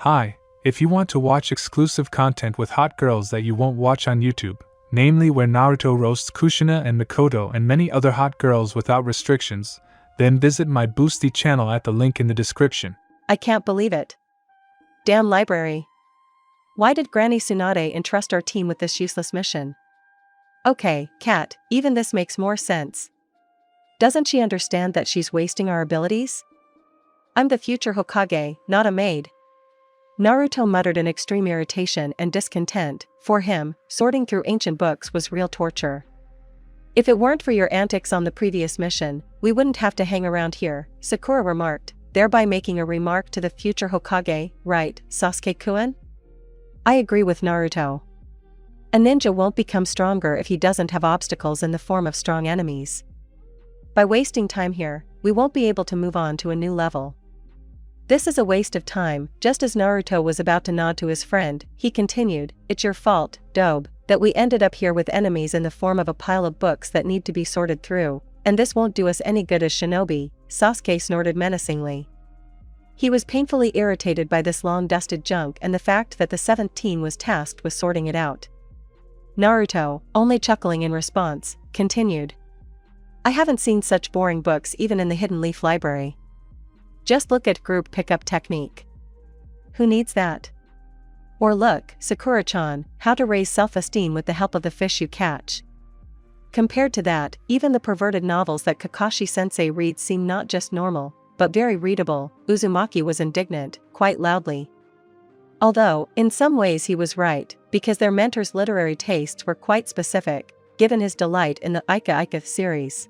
Hi, if you want to watch exclusive content with hot girls that you won't watch on YouTube, namely where Naruto roasts Kushina and Mikoto and many other hot girls without restrictions, then visit my Boosty channel at the link in the description. I can't believe it. Damn library. Why did Granny Tsunade entrust our team with this useless mission? Okay, Cat, even this makes more sense. Doesn't she understand that she's wasting our abilities? I'm the future Hokage, not a maid. Naruto muttered in extreme irritation and discontent. For him, sorting through ancient books was real torture. If it weren't for your antics on the previous mission, we wouldn't have to hang around here, Sakura remarked, thereby making a remark to the future Hokage, right, Sasuke-kun? I agree with Naruto. A ninja won't become stronger if he doesn't have obstacles in the form of strong enemies. By wasting time here, we won't be able to move on to a new level. This is a waste of time. Just as Naruto was about to nod to his friend, he continued, it's your fault, Dobe, that we ended up here with enemies in the form of a pile of books that need to be sorted through, and this won't do us any good as shinobi, Sasuke snorted menacingly. He was painfully irritated by this long-dusted junk and the fact that the 17 was tasked with sorting it out. Naruto, only chuckling in response, continued. I haven't seen such boring books even in the Hidden Leaf Library. Just look at group pickup technique. Who needs that? Or look, Sakura-chan, how to raise self-esteem with the help of the fish you catch. Compared to that, even the perverted novels that Kakashi-sensei reads seem not just normal, but very readable. Uzumaki was indignant, quite loudly. Although, in some ways he was right, because their mentor's literary tastes were quite specific, given his delight in the Ika Ika series.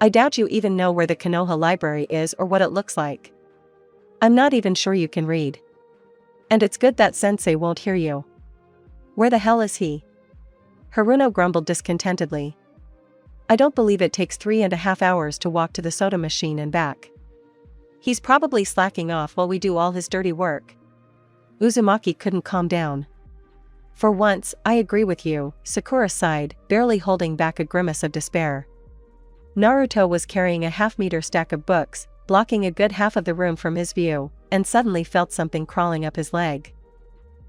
I doubt you even know where the Konoha library is or what it looks like. I'm not even sure you can read. And it's good that sensei won't hear you. Where the hell is he? Haruno grumbled discontentedly. I don't believe it takes 3.5 hours to walk to the soda machine and back. He's probably slacking off while we do all his dirty work. Uzumaki couldn't calm down. For once, I agree with you, Sakura sighed, barely holding back a grimace of despair. Naruto was carrying a half-meter stack of books, blocking a good half of the room from his view, and suddenly felt something crawling up his leg.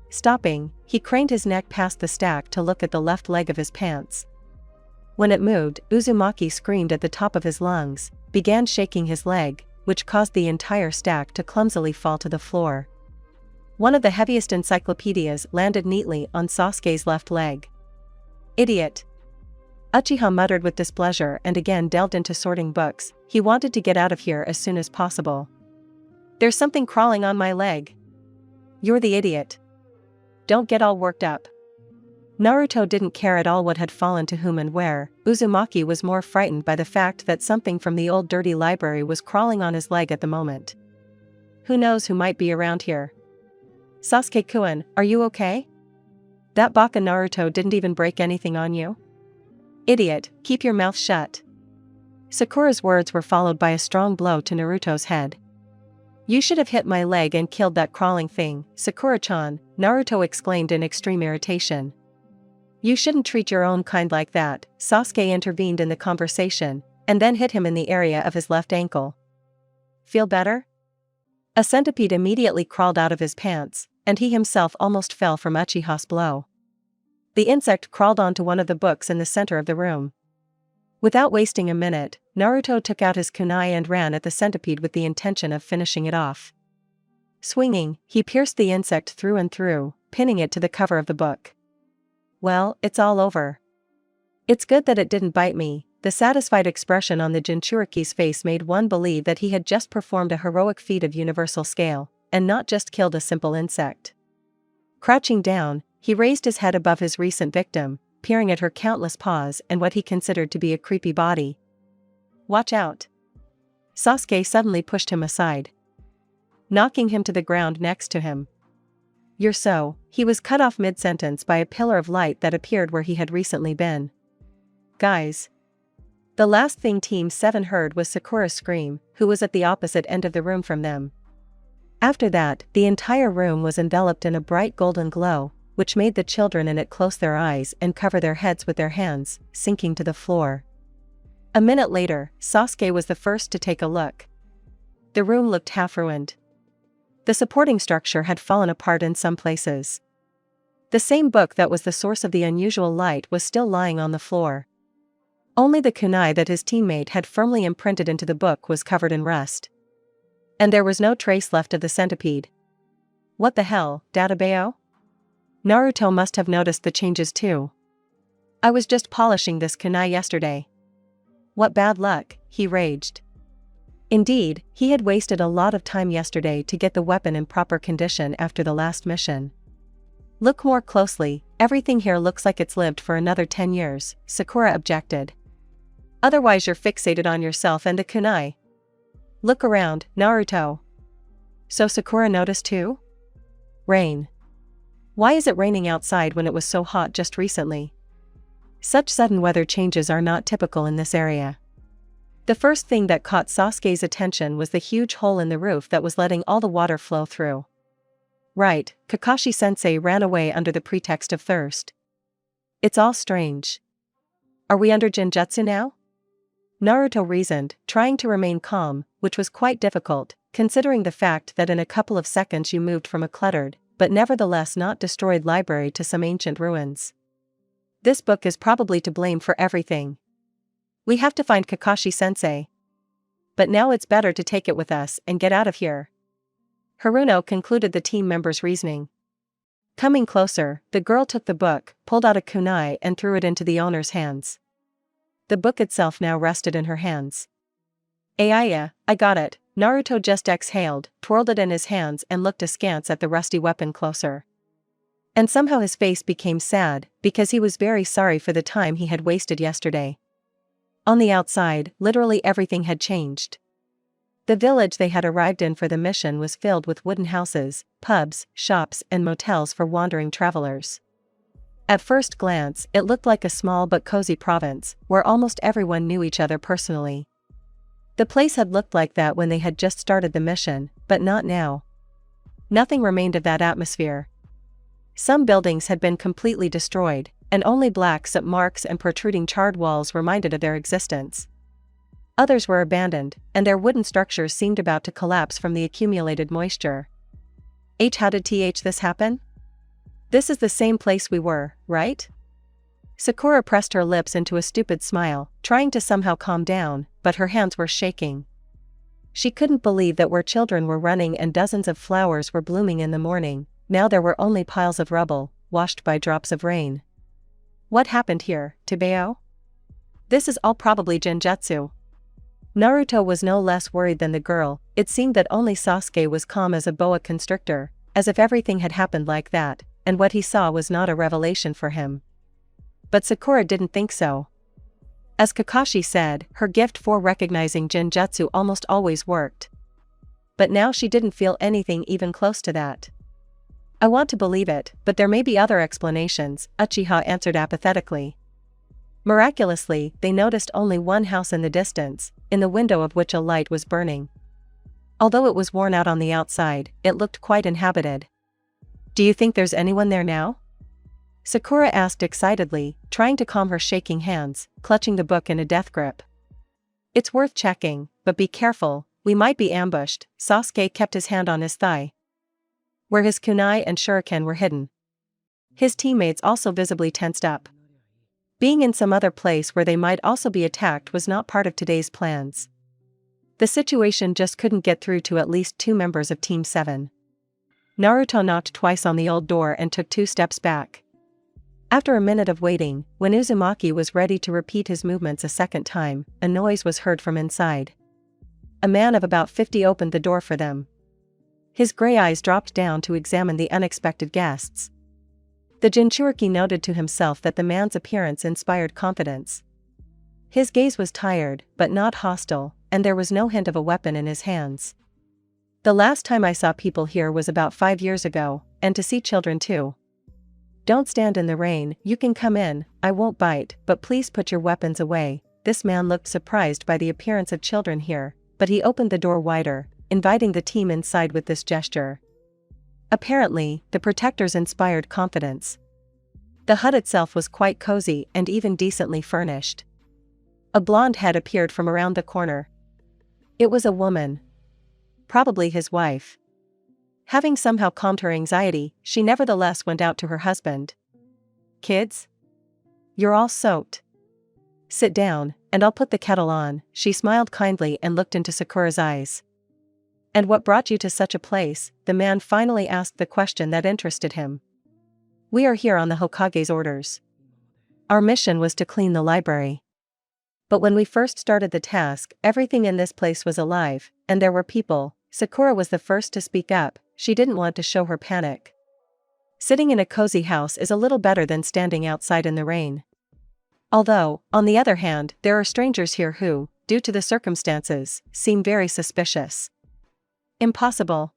Stopping, he craned his neck past the stack to look at the left leg of his pants. When it moved, Uzumaki screamed at the top of his lungs, began shaking his leg, which caused the entire stack to clumsily fall to the floor. One of the heaviest encyclopedias landed neatly on Sasuke's left leg. Idiot! Uchiha muttered with displeasure and again delved into sorting books. He wanted to get out of here as soon as possible. There's something crawling on my leg. You're the idiot. Don't get all worked up. Naruto didn't care at all what had fallen to whom and where. Uzumaki was more frightened by the fact that something from the old dirty library was crawling on his leg at the moment. Who knows who might be around here? Sasuke-kun, are you okay? That baka Naruto didn't even break anything on you? Idiot, keep your mouth shut. Sakura's words were followed by a strong blow to Naruto's head. You should have hit my leg and killed that crawling thing, Sakura-chan, Naruto exclaimed in extreme irritation. You shouldn't treat your own kind like that, Sasuke intervened in the conversation, and then hit him in the area of his left ankle. Feel better? A centipede immediately crawled out of his pants, and he himself almost fell from Uchiha's blow. The insect crawled onto one of the books in the center of the room. Without wasting a minute, Naruto took out his kunai and ran at the centipede with the intention of finishing it off. Swinging, he pierced the insect through and through, pinning it to the cover of the book. Well, it's all over. It's good that it didn't bite me. The satisfied expression on the Jinchuriki's face made one believe that he had just performed a heroic feat of universal scale, and not just killed a simple insect. Crouching down, he raised his head above his recent victim, peering at her countless paws and what he considered to be a creepy body. Watch out! Sasuke suddenly pushed him aside, knocking him to the ground next to him. He was cut off mid-sentence by a pillar of light that appeared where he had recently been. Guys! The last thing Team 7 heard was Sakura's scream, who was at the opposite end of the room from them. After that, the entire room was enveloped in a bright golden glow, which made the children in it close their eyes and cover their heads with their hands, sinking to the floor. A minute later, Sasuke was the first to take a look. The room looked half ruined. The supporting structure had fallen apart in some places. The same book that was the source of the unusual light was still lying on the floor. Only the kunai that his teammate had firmly imprinted into the book was covered in rust. And there was no trace left of the centipede. What the hell, Databeo? Naruto must have noticed the changes too. I was just polishing this kunai yesterday. What bad luck, he raged. Indeed, he had wasted a lot of time yesterday to get the weapon in proper condition after the last mission. Look more closely, everything here looks like it's lived for another 10 years, Sakura objected. Otherwise you're fixated on yourself and the kunai. Look around, Naruto. So Sakura noticed too? Rain. Why is it raining outside when it was so hot just recently? Such sudden weather changes are not typical in this area. The first thing that caught Sasuke's attention was the huge hole in the roof that was letting all the water flow through. Right, Kakashi-sensei ran away under the pretext of thirst. It's all strange. Are we under Genjutsu now? Naruto reasoned, trying to remain calm, which was quite difficult, considering the fact that in a couple of seconds you moved from a cluttered, but nevertheless not destroyed library to some ancient ruins. This book is probably to blame for everything. We have to find Kakashi-sensei. But now it's better to take it with us and get out of here. Haruno concluded the team member's reasoning. Coming closer, the girl took the book, pulled out a kunai and threw it into the owner's hands. The book itself now rested in her hands. Aiya, I got it, Naruto just exhaled, twirled it in his hands and looked askance at the rusty weapon closer. And somehow his face became sad, because he was very sorry for the time he had wasted yesterday. On the outside, literally everything had changed. The village they had arrived in for the mission was filled with wooden houses, pubs, shops and motels for wandering travelers. At first glance, it looked like a small but cozy province, where almost everyone knew each other personally. The place had looked like that when they had just started the mission, but not now. Nothing remained of that atmosphere. Some buildings had been completely destroyed, and only black soot marks and protruding charred walls reminded of their existence. Others were abandoned, and their wooden structures seemed about to collapse from the accumulated moisture. How did this happen? This is the same place we were, right? Sakura pressed her lips into a stupid smile, trying to somehow calm down, but her hands were shaking. She couldn't believe that where children were running and dozens of flowers were blooming in the morning, now there were only piles of rubble, washed by drops of rain. What happened here, Tebeo? This is all probably Genjutsu. Naruto was no less worried than the girl. It seemed that only Sasuke was calm as a boa constrictor, as if everything had happened like that, and what he saw was not a revelation for him. But Sakura didn't think so. As Kakashi said, her gift for recognizing Genjutsu almost always worked. But now she didn't feel anything even close to that. I want to believe it, but there may be other explanations, Uchiha answered apathetically. Miraculously, they noticed only one house in the distance, in the window of which a light was burning. Although it was worn out on the outside, it looked quite inhabited. Do you think there's anyone there now? Sakura asked excitedly, trying to calm her shaking hands, clutching the book in a death grip. It's worth checking, but be careful, we might be ambushed. Sasuke kept his hand on his thigh, where his kunai and shuriken were hidden. His teammates also visibly tensed up. Being in some other place where they might also be attacked was not part of today's plans. The situation just couldn't get through to at least 2 members of Team 7. Naruto knocked twice on the old door and took 2 steps back. After a minute of waiting, when Uzumaki was ready to repeat his movements a second time, a noise was heard from inside. A man of about 50 opened the door for them. His gray eyes dropped down to examine the unexpected guests. The Jinchuriki noted to himself that the man's appearance inspired confidence. His gaze was tired, but not hostile, and there was no hint of a weapon in his hands. The last time I saw people here was about 5 years ago, and to see children too. Don't stand in the rain, you can come in, I won't bite, but please put your weapons away. This man looked surprised by the appearance of children here, but he opened the door wider, inviting the team inside with this gesture. Apparently, the protectors inspired confidence. The hut itself was quite cozy and even decently furnished. A blonde head appeared from around the corner. It was a woman. Probably his wife. Having somehow calmed her anxiety, she nevertheless went out to her husband. "Kids? You're all soaked. Sit down, and I'll put the kettle on." She smiled kindly and looked into Sakura's eyes. "And what brought you to such a place?" The man finally asked the question that interested him. "We are here on the Hokage's orders. Our mission was to clean the library. But when we first started the task, everything in this place was alive, and there were people." Sakura was the first to speak up. She didn't want to show her panic. Sitting in a cozy house is a little better than standing outside in the rain. Although, on the other hand, there are strangers here who, due to the circumstances, seem very suspicious. "Impossible.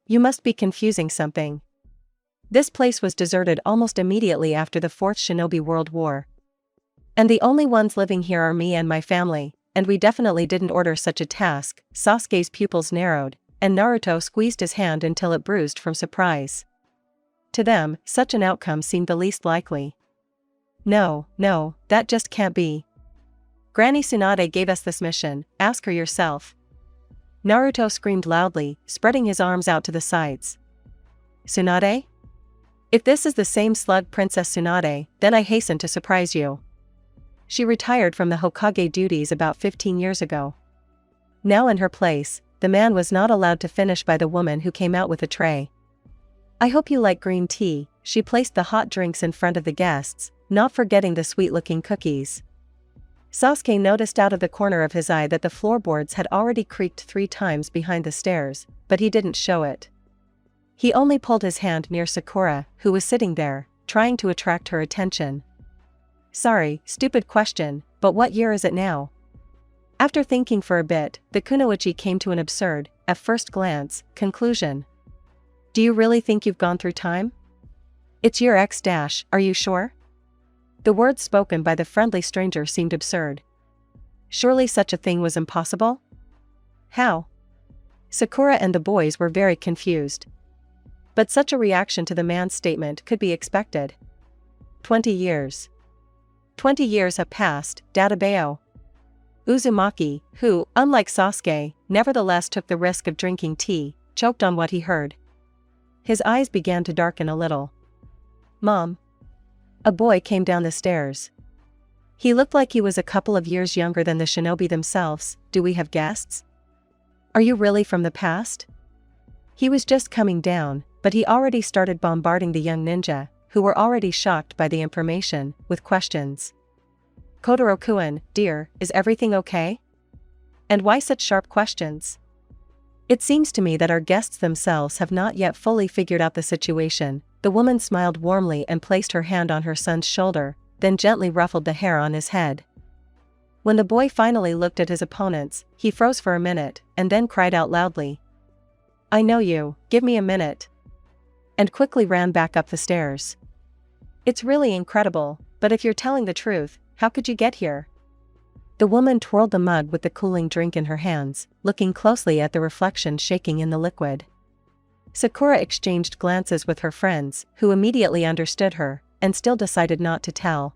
You must be confusing something. This place was deserted almost immediately after the Fourth Shinobi World War. And the only ones living here are me and my family, and we definitely didn't order such a task." Sasuke's pupils narrowed, and Naruto squeezed his hand until it bruised from surprise. To them, such an outcome seemed the least likely. No, that just can't be. Granny Tsunade gave us this mission, ask her yourself." Naruto screamed loudly, spreading his arms out to the sides. "Tsunade? If this is the same slug Princess Tsunade, then I hasten to surprise you. She retired from the Hokage duties about 15 years ago. Now in her place, the man was not allowed to finish by the woman who came out with a tray. I hope you like green tea." She placed the hot drinks in front of the guests, not forgetting the sweet-looking cookies. Sasuke noticed out of the corner of his eye that the floorboards had already creaked 3 times behind the stairs, but he didn't show it. He only pulled his hand near Sakura, who was sitting there, trying to attract her attention. "Sorry, stupid question, but what year is it now?" After thinking for a bit, the kunoichi came to an absurd, at first glance, conclusion. "Do you really think you've gone through time? It's year X dash, are you sure?" The words spoken by the friendly stranger seemed absurd. Surely such a thing was impossible? How? Sakura and the boys were very confused. But such a reaction to the man's statement could be expected. 20 years. 20 years have passed, Databeo. Uzumaki, who, unlike Sasuke, nevertheless took the risk of drinking tea, choked on what he heard. His eyes began to darken a little. "Mom." A boy came down the stairs. He looked like he was a couple of years younger than the shinobi themselves. "Do we have guests? Are you really from the past?" He was just coming down, but he already started bombarding the young ninja, who were already shocked by the information, with questions. "Kotaro-kun, dear, is everything okay? And why such sharp questions? It seems to me that our guests themselves have not yet fully figured out the situation." The woman smiled warmly and placed her hand on her son's shoulder, then gently ruffled the hair on his head. When the boy finally looked at his opponents, he froze for a minute, and then cried out loudly. "I know you, give me a minute." And quickly ran back up the stairs. "It's really incredible, but if you're telling the truth, how could you get here?" The woman twirled the mug with the cooling drink in her hands, looking closely at the reflection shaking in the liquid. Sakura exchanged glances with her friends, who immediately understood her, and still decided not to tell.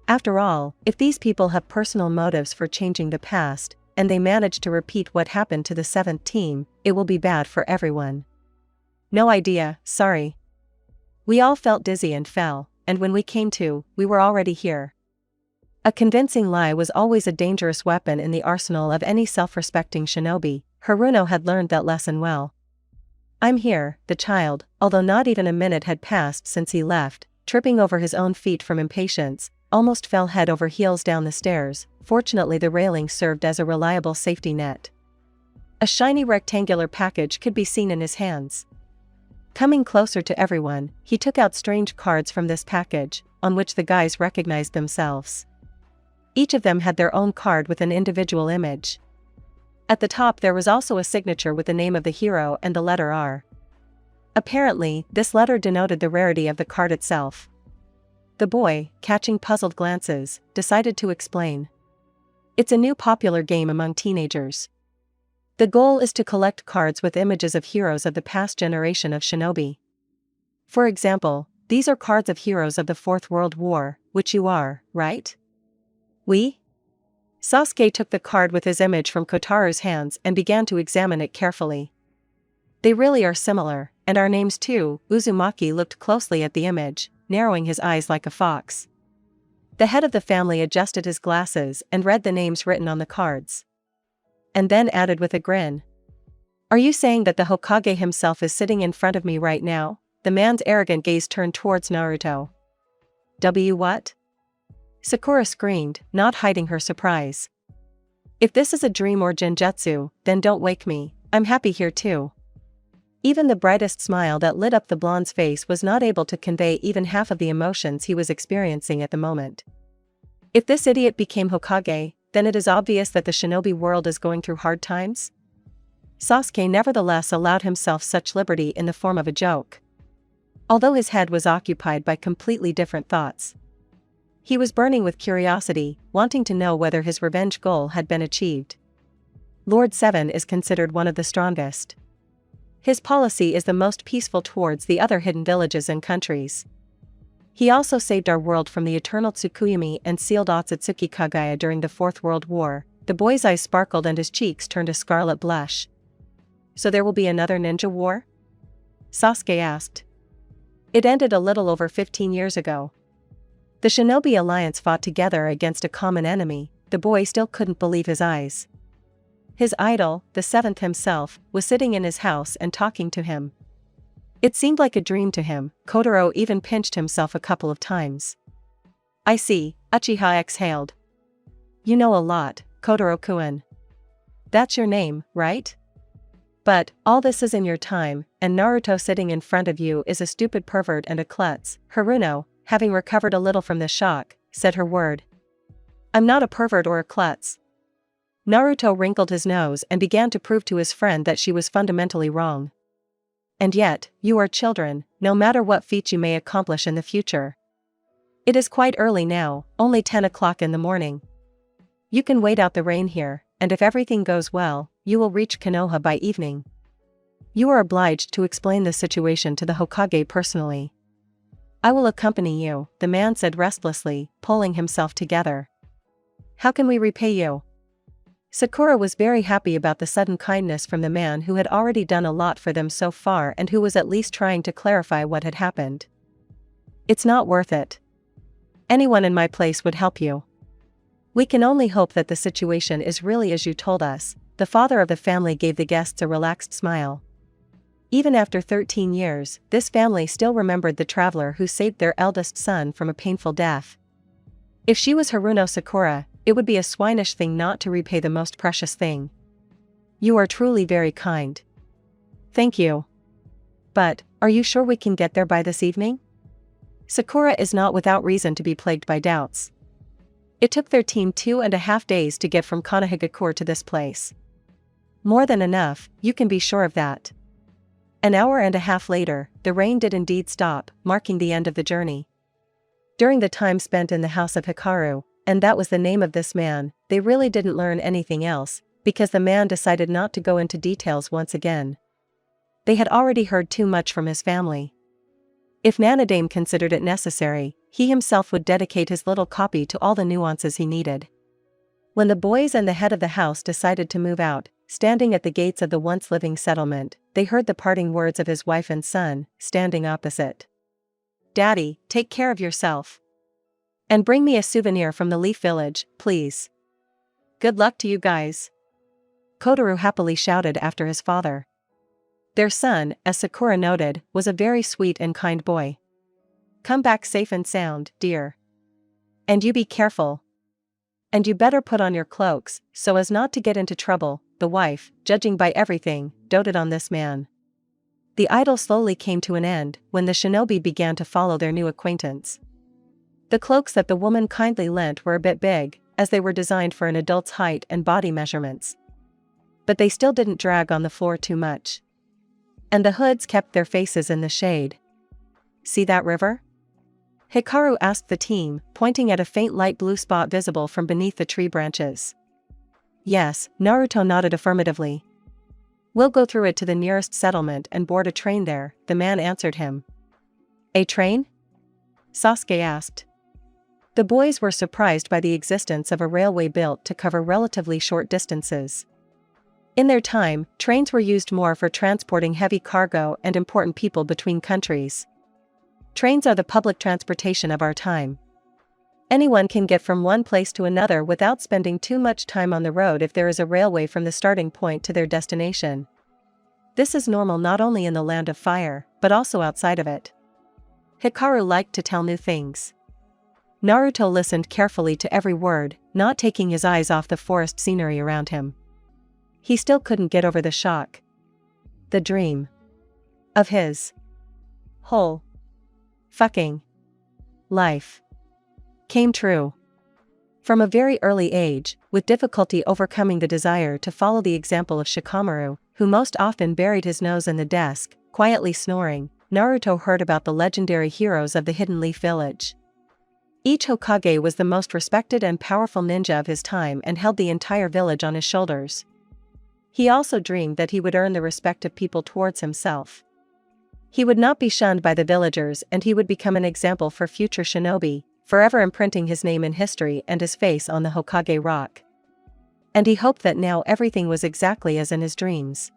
After all, if these people have personal motives for changing the past, and they manage to repeat what happened to the 7th team, it will be bad for everyone. "No idea, sorry. We all felt dizzy and fell, and when we came to, we were already here." A convincing lie was always a dangerous weapon in the arsenal of any self-respecting shinobi. Haruno had learned that lesson well. "I'm here," the child, although not even a minute had passed since he left, tripping over his own feet from impatience, almost fell head over heels down the stairs. Fortunately, the railing served as a reliable safety net. A shiny rectangular package could be seen in his hands. Coming closer to everyone, he took out strange cards from this package, on which the guys recognized themselves. Each of them had their own card with an individual image. At the top there was also a signature with the name of the hero and the letter R. Apparently, this letter denoted the rarity of the card itself. The boy, catching puzzled glances, decided to explain. "It's a new popular game among teenagers. The goal is to collect cards with images of heroes of the past generation of shinobi. For example, these are cards of heroes of the Fourth World War, which you are, right?" "We?" Sasuke took the card with his image from Kotaro's hands and began to examine it carefully. They really are similar, and our names too. Uzumaki looked closely at the image, narrowing his eyes like a fox. The head of the family adjusted his glasses and read the names written on the cards. And then added with a grin. Are you saying that the Hokage himself is sitting in front of me right now? The man's arrogant gaze turned towards Naruto. What? Sakura screamed, not hiding her surprise. If this is a dream or genjutsu, then don't wake me, I'm happy here too. Even the brightest smile that lit up the blonde's face was not able to convey even half of the emotions he was experiencing at the moment. If this idiot became Hokage, then it is obvious that the shinobi world is going through hard times? Sasuke nevertheless allowed himself such liberty in the form of a joke. Although his head was occupied by completely different thoughts. He was burning with curiosity, wanting to know whether his revenge goal had been achieved. Lord Seven is considered one of the strongest. His policy is the most peaceful towards the other hidden villages and countries. He also saved our world from the eternal Tsukuyomi and sealed Otsutsuki Kagaya during the Fourth World War. The boy's eyes sparkled and his cheeks turned a scarlet blush. So there will be another ninja war? Sasuke asked. It ended a little over 15 years ago. The Shinobi Alliance fought together against a common enemy. The boy still couldn't believe his eyes. His idol, the seventh himself, was sitting in his house and talking to him. It seemed like a dream to him. Kotaro even pinched himself a couple of times. I see, Uchiha exhaled. You know a lot, Kotaro-kun. That's your name, right? But, all this is in your time, and Naruto sitting in front of you is a stupid pervert and a klutz. Haruno, having recovered a little from the shock, said her word. I'm not a pervert or a klutz. Naruto wrinkled his nose and began to prove to his friend that she was fundamentally wrong. And yet, you are children, no matter what feat you may accomplish in the future. It is quite early now, only 10 o'clock in the morning. You can wait out the rain here, and if everything goes well, you will reach Konoha by evening. You are obliged to explain the situation to the Hokage personally. I will accompany you, the man said restlessly, pulling himself together. How can we repay you? Sakura was very happy about the sudden kindness from the man who had already done a lot for them so far and who was at least trying to clarify what had happened. It's not worth it. Anyone in my place would help you. We can only hope that the situation is really as you told us. The father of the family gave the guests a relaxed smile. Even after 13 years, this family still remembered the traveler who saved their eldest son from a painful death. If she was Haruno Sakura, it would be a swinish thing not to repay the most precious thing. You are truly very kind. Thank you. But, are you sure we can get there by this evening? Sakura is not without reason to be plagued by doubts. It took their team 2.5 days to get from Konohagakure to this place. More than enough, you can be sure of that. An hour and a half later, the rain did indeed stop, marking the end of the journey. During the time spent in the house of Hikaru, and that was the name of this man, they really didn't learn anything else, because the man decided not to go into details once again. They had already heard too much from his family. If Nanadame considered it necessary, he himself would dedicate his little copy to all the nuances he needed. When the boys and the head of the house decided to move out, standing at the gates of the once living settlement, they heard the parting words of his wife and son, standing opposite. Daddy, take care of yourself. And bring me a souvenir from the Leaf Village, please. Good luck to you guys. Kotaro happily shouted after his father. Their son, as Sakura noted, was a very sweet and kind boy. Come back safe and sound, dear. And you be careful. And you better put on your cloaks, so as not to get into trouble. The wife, judging by everything, doted on this man. The idyll slowly came to an end when the shinobi began to follow their new acquaintance. The cloaks that the woman kindly lent were a bit big, as they were designed for an adult's height and body measurements. But they still didn't drag on the floor too much. And the hoods kept their faces in the shade. See that river? Hikaru asked the team, pointing at a faint light blue spot visible from beneath the tree branches. Yes, Naruto nodded affirmatively. We'll go through it to the nearest settlement and board a train there, the man answered him. A train? Sasuke asked. The boys were surprised by the existence of a railway built to cover relatively short distances. In their time, trains were used more for transporting heavy cargo and important people between countries. Trains are the public transportation of our time. Anyone can get from one place to another without spending too much time on the road if there is a railway from the starting point to their destination. This is normal not only in the land of fire, but also outside of it. Hikaru liked to tell new things. Naruto listened carefully to every word, not taking his eyes off the forest scenery around him. He still couldn't get over the shock. The dream of his whole fucking life came true. From a very early age, with difficulty overcoming the desire to follow the example of Shikamaru, who most often buried his nose in the desk, quietly snoring, Naruto heard about the legendary heroes of the Hidden Leaf Village. Each Hokage was the most respected and powerful ninja of his time and held the entire village on his shoulders. He also dreamed that he would earn the respect of people towards himself. He would not be shunned by the villagers and he would become an example for future shinobi, forever imprinting his name in history and his face on the Hokage rock. And he hoped that now everything was exactly as in his dreams.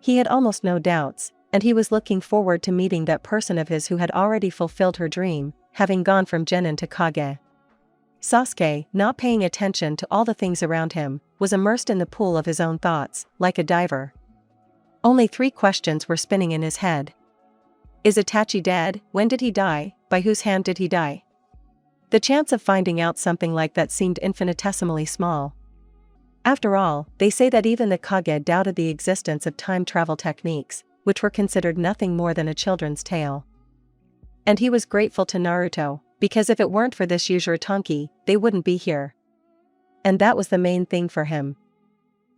He had almost no doubts, and he was looking forward to meeting that person of his who had already fulfilled her dream, having gone from genin to Kage. Sasuke, not paying attention to all the things around him, was immersed in the pool of his own thoughts, like a diver. Only 3 questions were spinning in his head. Is Itachi dead? When did he die? By whose hand did he die? The chance of finding out something like that seemed infinitesimally small. After all, they say that even the Kage doubted the existence of time travel techniques, which were considered nothing more than a children's tale. And he was grateful to Naruto, because if it weren't for this Uzuritanki, they wouldn't be here. And that was the main thing for him.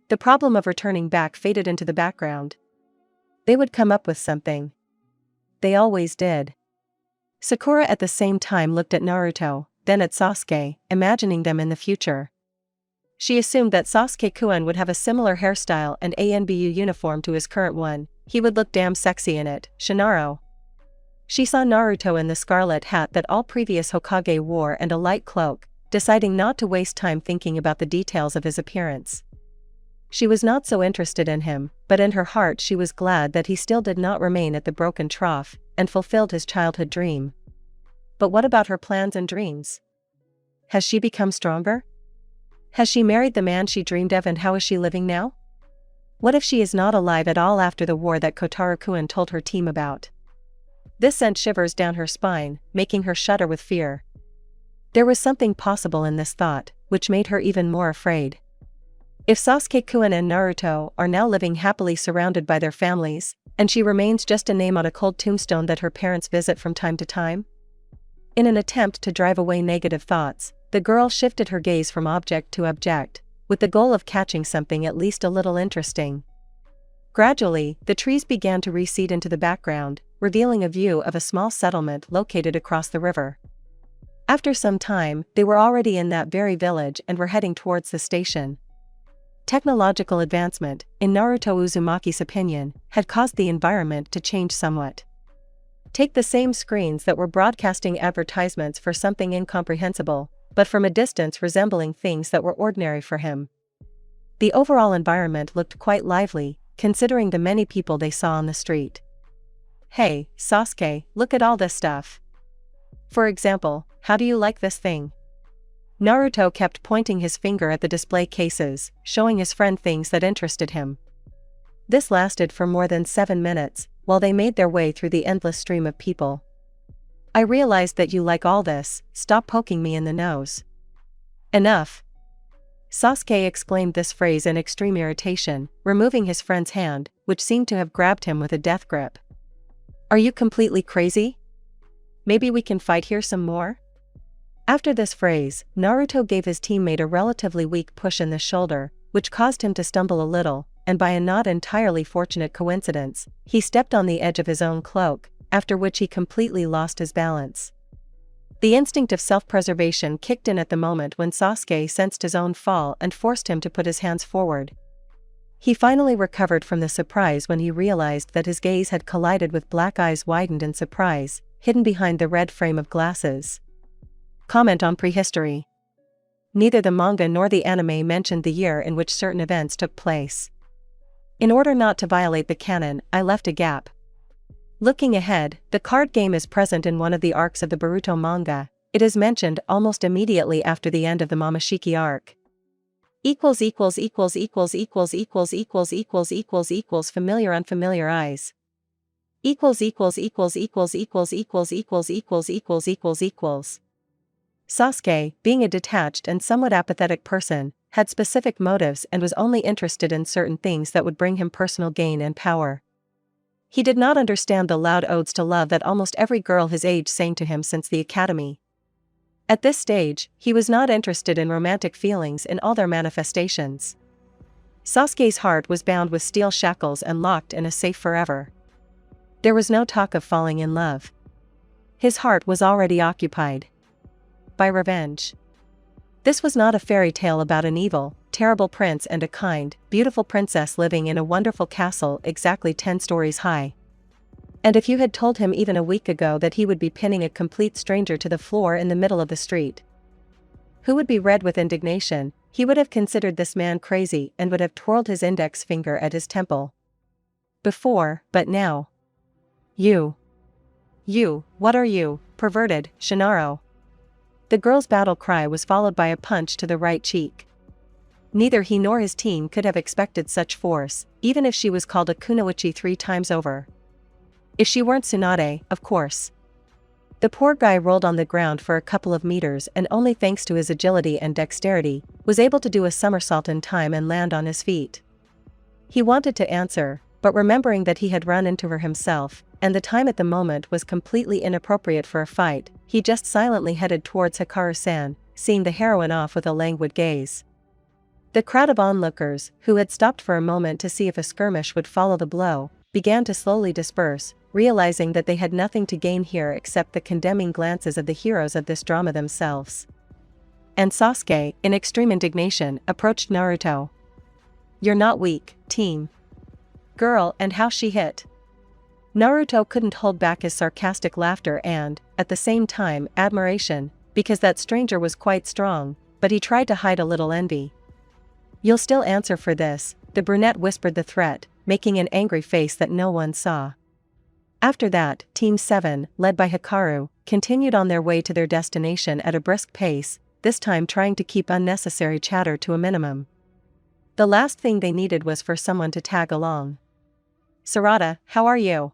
The problem of returning back faded into the background. They would come up with something. They always did. Sakura at the same time looked at Naruto, then at Sasuke, imagining them in the future. She assumed that Sasuke-kun would have a similar hairstyle and ANBU uniform to his current one. He would look damn sexy in it. Shinaro. She saw Naruto in the scarlet hat that all previous Hokage wore and a light cloak, deciding not to waste time thinking about the details of his appearance. She was not so interested in him, but in her heart she was glad that he still did not remain at the broken trough, and fulfilled his childhood dream. But what about her plans and dreams? Has she become stronger? Has she married the man she dreamed of, and how is she living now? What if she is not alive at all after the war that Kotaro-kun told her team about? This sent shivers down her spine, making her shudder with fear. There was something possible in this thought, which made her even more afraid. If Sasuke-kun and Naruto are now living happily surrounded by their families, and she remains just a name on a cold tombstone that her parents visit from time to time? In an attempt to drive away negative thoughts, the girl shifted her gaze from object to object, with the goal of catching something at least a little interesting. Gradually, the trees began to recede into the background, revealing a view of a small settlement located across the river. After some time, they were already in that very village and were heading towards the station. Technological advancement, in Naruto Uzumaki's opinion, had caused the environment to change somewhat. Take the same screens that were broadcasting advertisements for something incomprehensible, but from a distance resembling things that were ordinary for him. The overall environment looked quite lively, considering the many people they saw on the street. Hey, Sasuke, look at all this stuff. For example, how do you like this thing? Naruto kept pointing his finger at the display cases, showing his friend things that interested him. This lasted for more than 7 minutes, while they made their way through the endless stream of people. I realized that you like all this, stop poking me in the nose. Enough. Sasuke exclaimed this phrase in extreme irritation, removing his friend's hand, which seemed to have grabbed him with a death grip. Are you completely crazy? Maybe we can fight here some more? After this phrase, Naruto gave his teammate a relatively weak push in the shoulder, which caused him to stumble a little, and by a not entirely fortunate coincidence, he stepped on the edge of his own cloak, after which he completely lost his balance. The instinct of self-preservation kicked in at the moment when Sasuke sensed his own fall and forced him to put his hands forward. He finally recovered from the surprise when he realized that his gaze had collided with black eyes widened in surprise, hidden behind the red frame of glasses. Comment on prehistory. Neither the manga nor the anime mentioned the year in which certain events took place. In order not to violate the canon, I left a gap. Looking ahead, the card game is present in one of the arcs of the Naruto manga. It is mentioned almost immediately after the end of the Momoshiki arc. Familiar unfamiliar eyes. Sasuke, being a detached and somewhat apathetic person, had specific motives and was only interested in certain things that would bring him personal gain and power. He did not understand the loud odes to love that almost every girl his age sang to him since the academy. At this stage, he was not interested in romantic feelings in all their manifestations. Sasuke's heart was bound with steel shackles and locked in a safe forever. There was no talk of falling in love. His heart was already occupied by revenge. This was not a fairy tale about an evil, terrible prince and a kind, beautiful princess living in a wonderful castle exactly 10 stories high. And if you had told him even a week ago that he would be pinning a complete stranger to the floor in the middle of the street, who would be red with indignation, he would have considered this man crazy and would have twirled his index finger at his temple. Before, but now. You, what are you, perverted, Shinaro? The girl's battle cry was followed by a punch to the right cheek. Neither he nor his team could have expected such force, even if she was called a kunoichi 3 times over. If she weren't Tsunade, of course. The poor guy rolled on the ground for a couple of meters and only thanks to his agility and dexterity, was able to do a somersault in time and land on his feet. He wanted to answer, but remembering that he had run into her himself, and the time at the moment was completely inappropriate for a fight, he just silently headed towards Hikaru-san, seeing the heroine off with a languid gaze. The crowd of onlookers, who had stopped for a moment to see if a skirmish would follow the blow, began to slowly disperse, realizing that they had nothing to gain here except the condemning glances of the heroes of this drama themselves. And Sasuke, in extreme indignation, approached Naruto. "You're not weak, team. Girl, and how she hit." Naruto couldn't hold back his sarcastic laughter and, at the same time, admiration, because that stranger was quite strong, but he tried to hide a little envy. "You'll still answer for this," the brunette whispered the threat, making an angry face that no one saw. After that, Team 7, led by Hikaru, continued on their way to their destination at a brisk pace, this time trying to keep unnecessary chatter to a minimum. The last thing they needed was for someone to tag along. "Sarada, how are you?"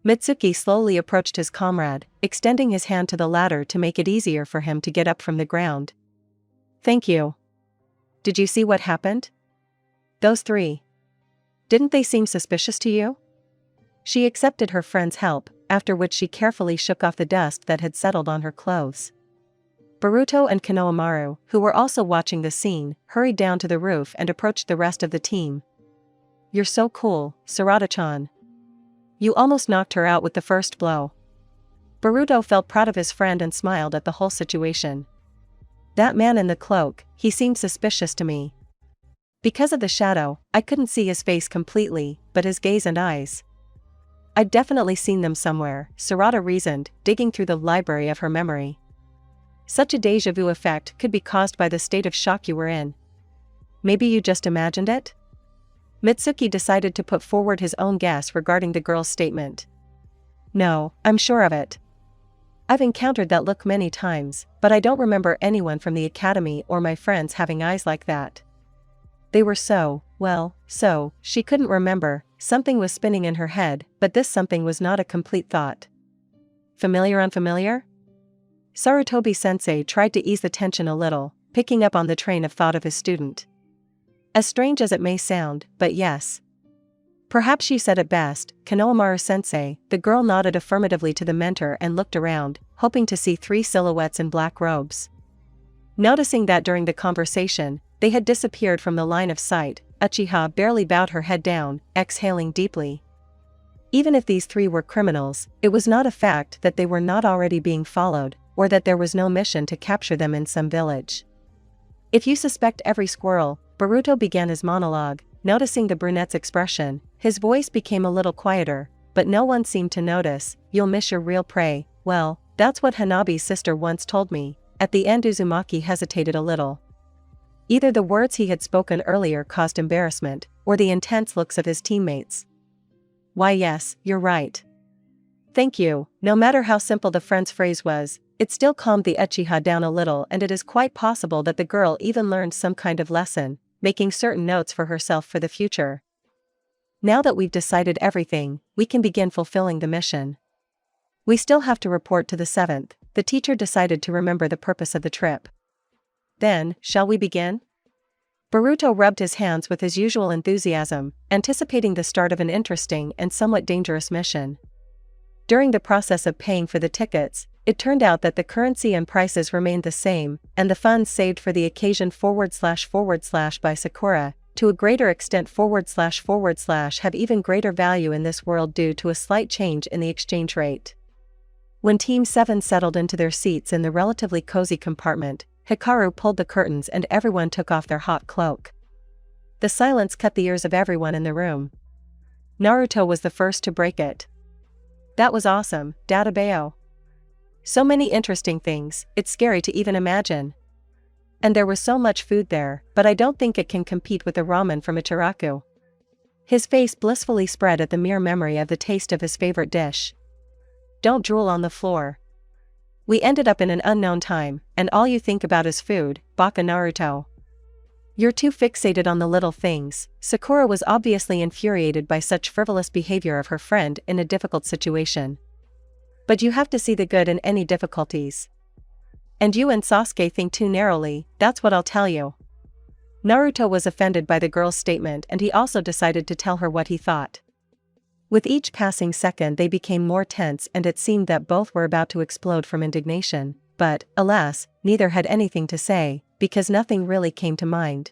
Mitsuki slowly approached his comrade, extending his hand to the latter to make it easier for him to get up from the ground. "Thank you. Did you see what happened? Those 3. Didn't they seem suspicious to you?" She accepted her friend's help, after which she carefully shook off the dust that had settled on her clothes. Boruto and Konohamaru, who were also watching the scene, hurried down to the roof and approached the rest of the team. "You're so cool, Sarada-chan. You almost knocked her out with the first blow." Boruto felt proud of his friend and smiled at the whole situation. "That man in the cloak, he seemed suspicious to me. Because of the shadow, I couldn't see his face completely, but his gaze and eyes. I'd definitely seen them somewhere," Sarada reasoned, digging through the library of her memory. "Such a déjà vu effect could be caused by the state of shock you were in. Maybe you just imagined it?" Mitsuki decided to put forward his own guess regarding the girl's statement. "No, I'm sure of it. I've encountered that look many times, but I don't remember anyone from the academy or my friends having eyes like that. They were so, she couldn't remember, something was spinning in her head, but this something was not a complete thought. Familiar unfamiliar?" Sarutobi-sensei tried to ease the tension a little, picking up on the train of thought of his student. "As strange as it may sound, but yes. Perhaps you said it best, Konohamaru-sensei." The girl nodded affirmatively to the mentor and looked around, hoping to see 3 silhouettes in black robes. Noticing that during the conversation, they had disappeared from the line of sight, Uchiha barely bowed her head down, exhaling deeply. Even if these 3 were criminals, it was not a fact that they were not already being followed, or that there was no mission to capture them in some village. "If you suspect every squirrel," Boruto began his monologue, noticing the brunette's expression, his voice became a little quieter, but no one seemed to notice. "You'll miss your real prey." "Well, that's what Hanabi's sister once told me." At the end Uzumaki hesitated a little. Either the words he had spoken earlier caused embarrassment, or the intense looks of his teammates. Why yes, you're right. Thank you. No matter how simple the friend's phrase was, it still calmed the Uchiha down a little, and it is quite possible that the girl even learned some kind of lesson, making certain notes for herself for the future. Now that we've decided everything, we can begin fulfilling the mission. We still have to report to the 7th. The teacher decided to remember the purpose of the trip. Then, shall we begin? Boruto rubbed his hands with his usual enthusiasm, anticipating the start of an interesting and somewhat dangerous mission. During the process of paying for the tickets, it turned out that the currency and prices remained the same, and the funds saved for the occasion / by Sakura, to a greater extent / have even greater value in this world due to a slight change in the exchange rate. When Team 7 settled into their seats in the relatively cozy compartment, Hikaru pulled the curtains and everyone took off their hot cloak. The silence cut the ears of everyone in the room. Naruto was the first to break it. That was awesome, Databeo. So many interesting things, it's scary to even imagine. And there was so much food there, but I don't think it can compete with the ramen from Ichiraku. His face blissfully spread at the mere memory of the taste of his favorite dish. Don't drool on the floor. We ended up in an unknown time, and all you think about is food, Baka Naruto. You're too fixated on the little things. Sakura was obviously infuriated by such frivolous behavior of her friend in a difficult situation. But you have to see the good in any difficulties. And you and Sasuke think too narrowly, that's what I'll tell you. Naruto was offended by the girl's statement, and he also decided to tell her what he thought. With each passing second they became more tense, and it seemed that both were about to explode from indignation, but, alas, neither had anything to say, because nothing really came to mind.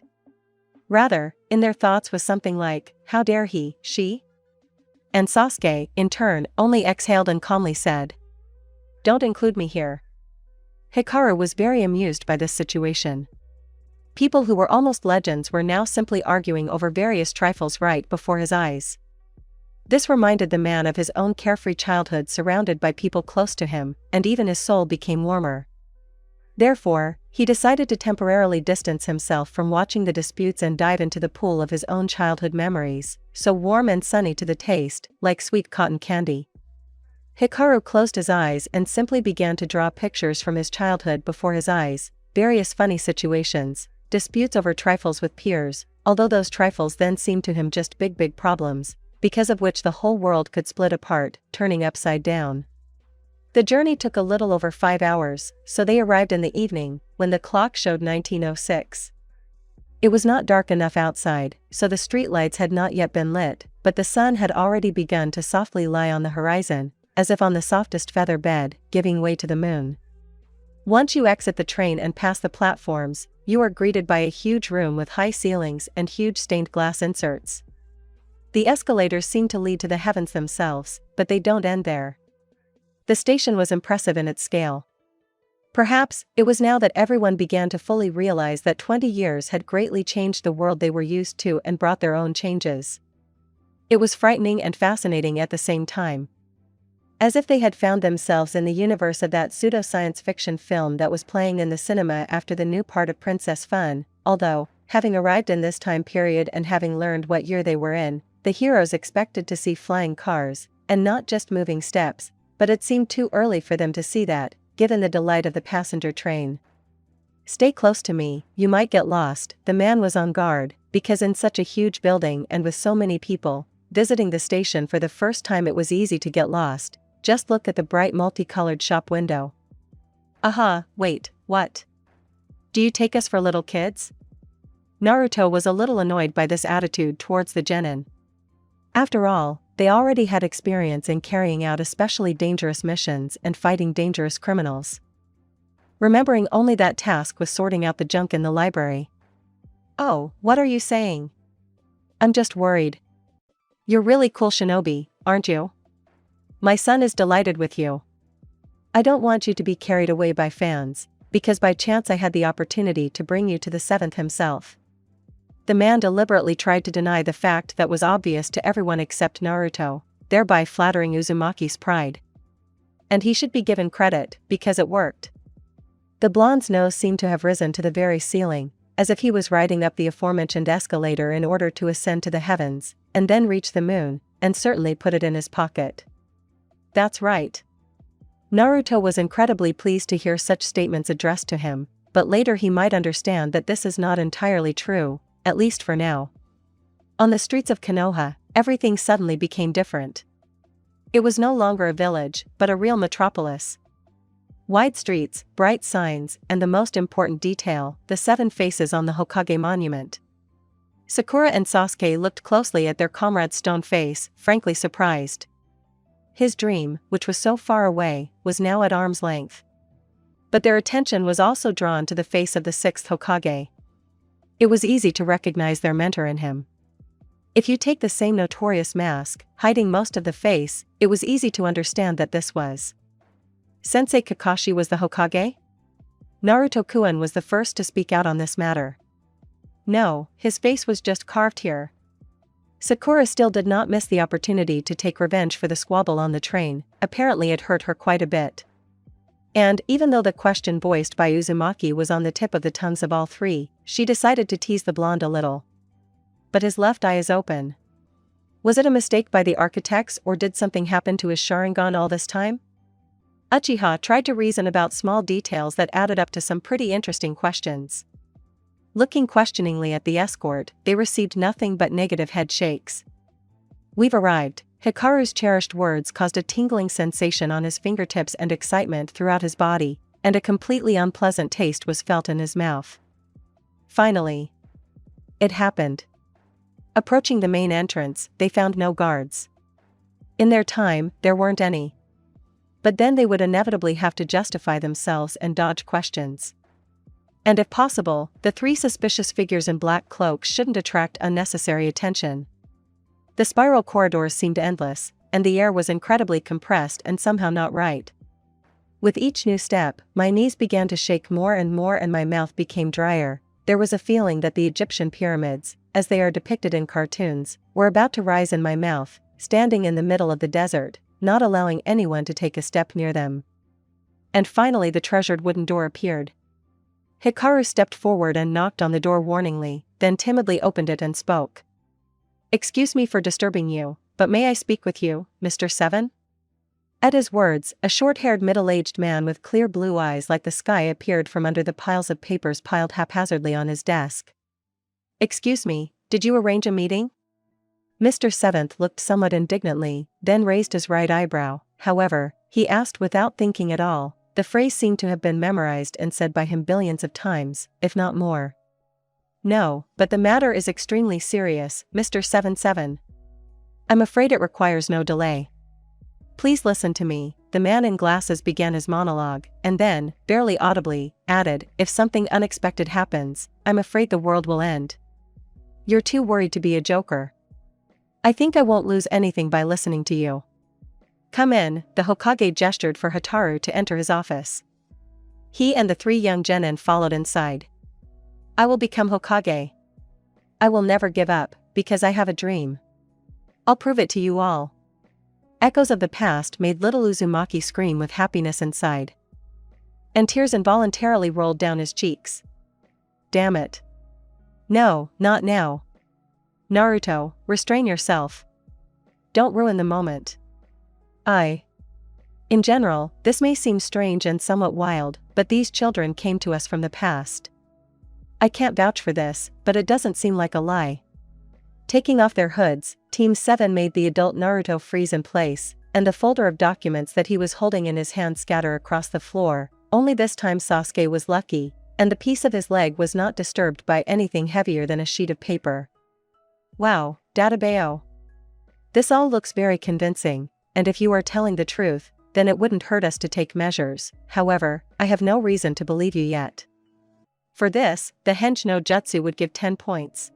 Rather, in their thoughts was something like, how dare he, she? And Sasuke, in turn, only exhaled and calmly said, don't include me here. Hikaru was very amused by this situation. People who were almost legends were now simply arguing over various trifles right before his eyes. This reminded the man of his own carefree childhood surrounded by people close to him, and even his soul became warmer. Therefore, he decided to temporarily distance himself from watching the disputes and dive into the pool of his own childhood memories, so warm and sunny to the taste, like sweet cotton candy. Hikaru closed his eyes and simply began to draw pictures from his childhood before his eyes, various funny situations, disputes over trifles with peers, although those trifles then seemed to him just big problems, because of which the whole world could split apart, turning upside down. The journey took a little over 5 hours, so they arrived in the evening, when the clock showed 19:06. It was not dark enough outside, so the streetlights had not yet been lit, but the sun had already begun to softly lie on the horizon, as if on the softest feather bed, giving way to the moon. Once you exit the train and pass the platforms, you are greeted by a huge room with high ceilings and huge stained glass inserts. The escalators seem to lead to the heavens themselves, but they don't end there. The station was impressive in its scale. Perhaps, it was now that everyone began to fully realize that 20 years had greatly changed the world they were used to and brought their own changes. It was frightening and fascinating at the same time. As if they had found themselves in the universe of that pseudo-science fiction film that was playing in the cinema after the new part of Princess Fun, although, having arrived in this time period and having learned what year they were in, the heroes expected to see flying cars, and not just moving steps, but it seemed too early for them to see that, given the delight of the passenger train. Stay close to me, you might get lost, the man was on guard, because in such a huge building and with so many people visiting the station for the first time it was easy to get lost. Just look at the bright multicolored shop window. Aha, wait, what? Do you take us for little kids? Naruto was a little annoyed by this attitude towards the genin. After all, they already had experience in carrying out especially dangerous missions and fighting dangerous criminals. Remembering only that task was sorting out the junk in the library. Oh, what are you saying? I'm just worried. You're really cool shinobi, aren't you? My son is delighted with you. I don't want you to be carried away by fans, because by chance I had the opportunity to bring you to the 7th himself. The man deliberately tried to deny the fact that was obvious to everyone except Naruto, thereby flattering Uzumaki's pride. And he should be given credit, because it worked. The blonde's nose seemed to have risen to the very ceiling, as if he was riding up the aforementioned escalator in order to ascend to the heavens, and then reach the moon, and certainly put it in his pocket. That's right. Naruto was incredibly pleased to hear such statements addressed to him, but later he might understand that this is not entirely true, at least for now. On the streets of Konoha, everything suddenly became different. It was no longer a village, but a real metropolis. Wide streets, bright signs, and the most important detail, the 7 faces on the Hokage monument. Sakura and Sasuke looked closely at their comrade's stone face, frankly surprised. His dream, which was so far away, was now at arm's length. But their attention was also drawn to the face of the 6th Hokage. It was easy to recognize their mentor in him. If you take the same notorious mask, hiding most of the face, it was easy to understand that this was Sensei Kakashi was the Hokage? Naruto-kun was the first to speak out on this matter. No, his face was just carved here. Sakura still did not miss the opportunity to take revenge for the squabble on the train. Apparently it hurt her quite a bit. And, even though the question voiced by Uzumaki was on the tip of the tongues of all 3, she decided to tease the blonde a little. But his left eye is open. Was it a mistake by the architects, or did something happen to his Sharingan all this time? Uchiha tried to reason about small details that added up to some pretty interesting questions. Looking questioningly at the escort, they received nothing but negative head shakes. We've arrived. Hikaru's cherished words caused a tingling sensation on his fingertips and excitement throughout his body, and a completely unpleasant taste was felt in his mouth. Finally, it happened. Approaching the main entrance, they found no guards. In their time, there weren't any. But then they would inevitably have to justify themselves and dodge questions. And if possible, the 3 suspicious figures in black cloaks shouldn't attract unnecessary attention. The spiral corridors seemed endless, and the air was incredibly compressed and somehow not right. With each new step, my knees began to shake more and my mouth became drier. There was a feeling that the Egyptian pyramids, as they are depicted in cartoons, were about to rise in my mouth, standing in the middle of the desert, not allowing anyone to take a step near them. And finally the treasured wooden door appeared. Hikaru stepped forward and knocked on the door warningly, then timidly opened it and spoke. "Excuse me for disturbing you, but may I speak with you, Mr. 7? At his words, a short-haired middle-aged man with clear blue eyes like the sky appeared from under the piles of papers piled haphazardly on his desk. "Excuse me, did you arrange a meeting?" Mr. 7 looked somewhat indignantly, then raised his right eyebrow. However, he asked without thinking at all. The phrase seemed to have been memorized and said by him billions of times, if not more. "No, but the matter is extremely serious, Mr. 77. I'm afraid it requires no delay. Please listen to me." The man in glasses began his monologue, and then, barely audibly, added, "If something unexpected happens, I'm afraid the world will end. You're too worried to be a joker. I think I won't lose anything by listening to you. Come in." The Hokage gestured for Hotaru to enter his office. He and the 3 young genin followed inside. "I will become Hokage. I will never give up, because I have a dream. I'll prove it to you all." Echoes of the past made little Uzumaki scream with happiness inside. And tears involuntarily rolled down his cheeks. Damn it. No, not now. Naruto, restrain yourself. Don't ruin the moment. In general, this may seem strange and somewhat wild, but these children came to us from the past. I can't vouch for this, but it doesn't seem like a lie. Taking off their hoods, Team 7 made the adult Naruto freeze in place, and the folder of documents that he was holding in his hand scatter across the floor. Only this time Sasuke was lucky, and the piece of his leg was not disturbed by anything heavier than a sheet of paper. Wow, Databeo. This all looks very convincing, and if you are telling the truth, then it wouldn't hurt us to take measures. However, I have no reason to believe you yet. For this, the Hench no Jutsu would give 10 points.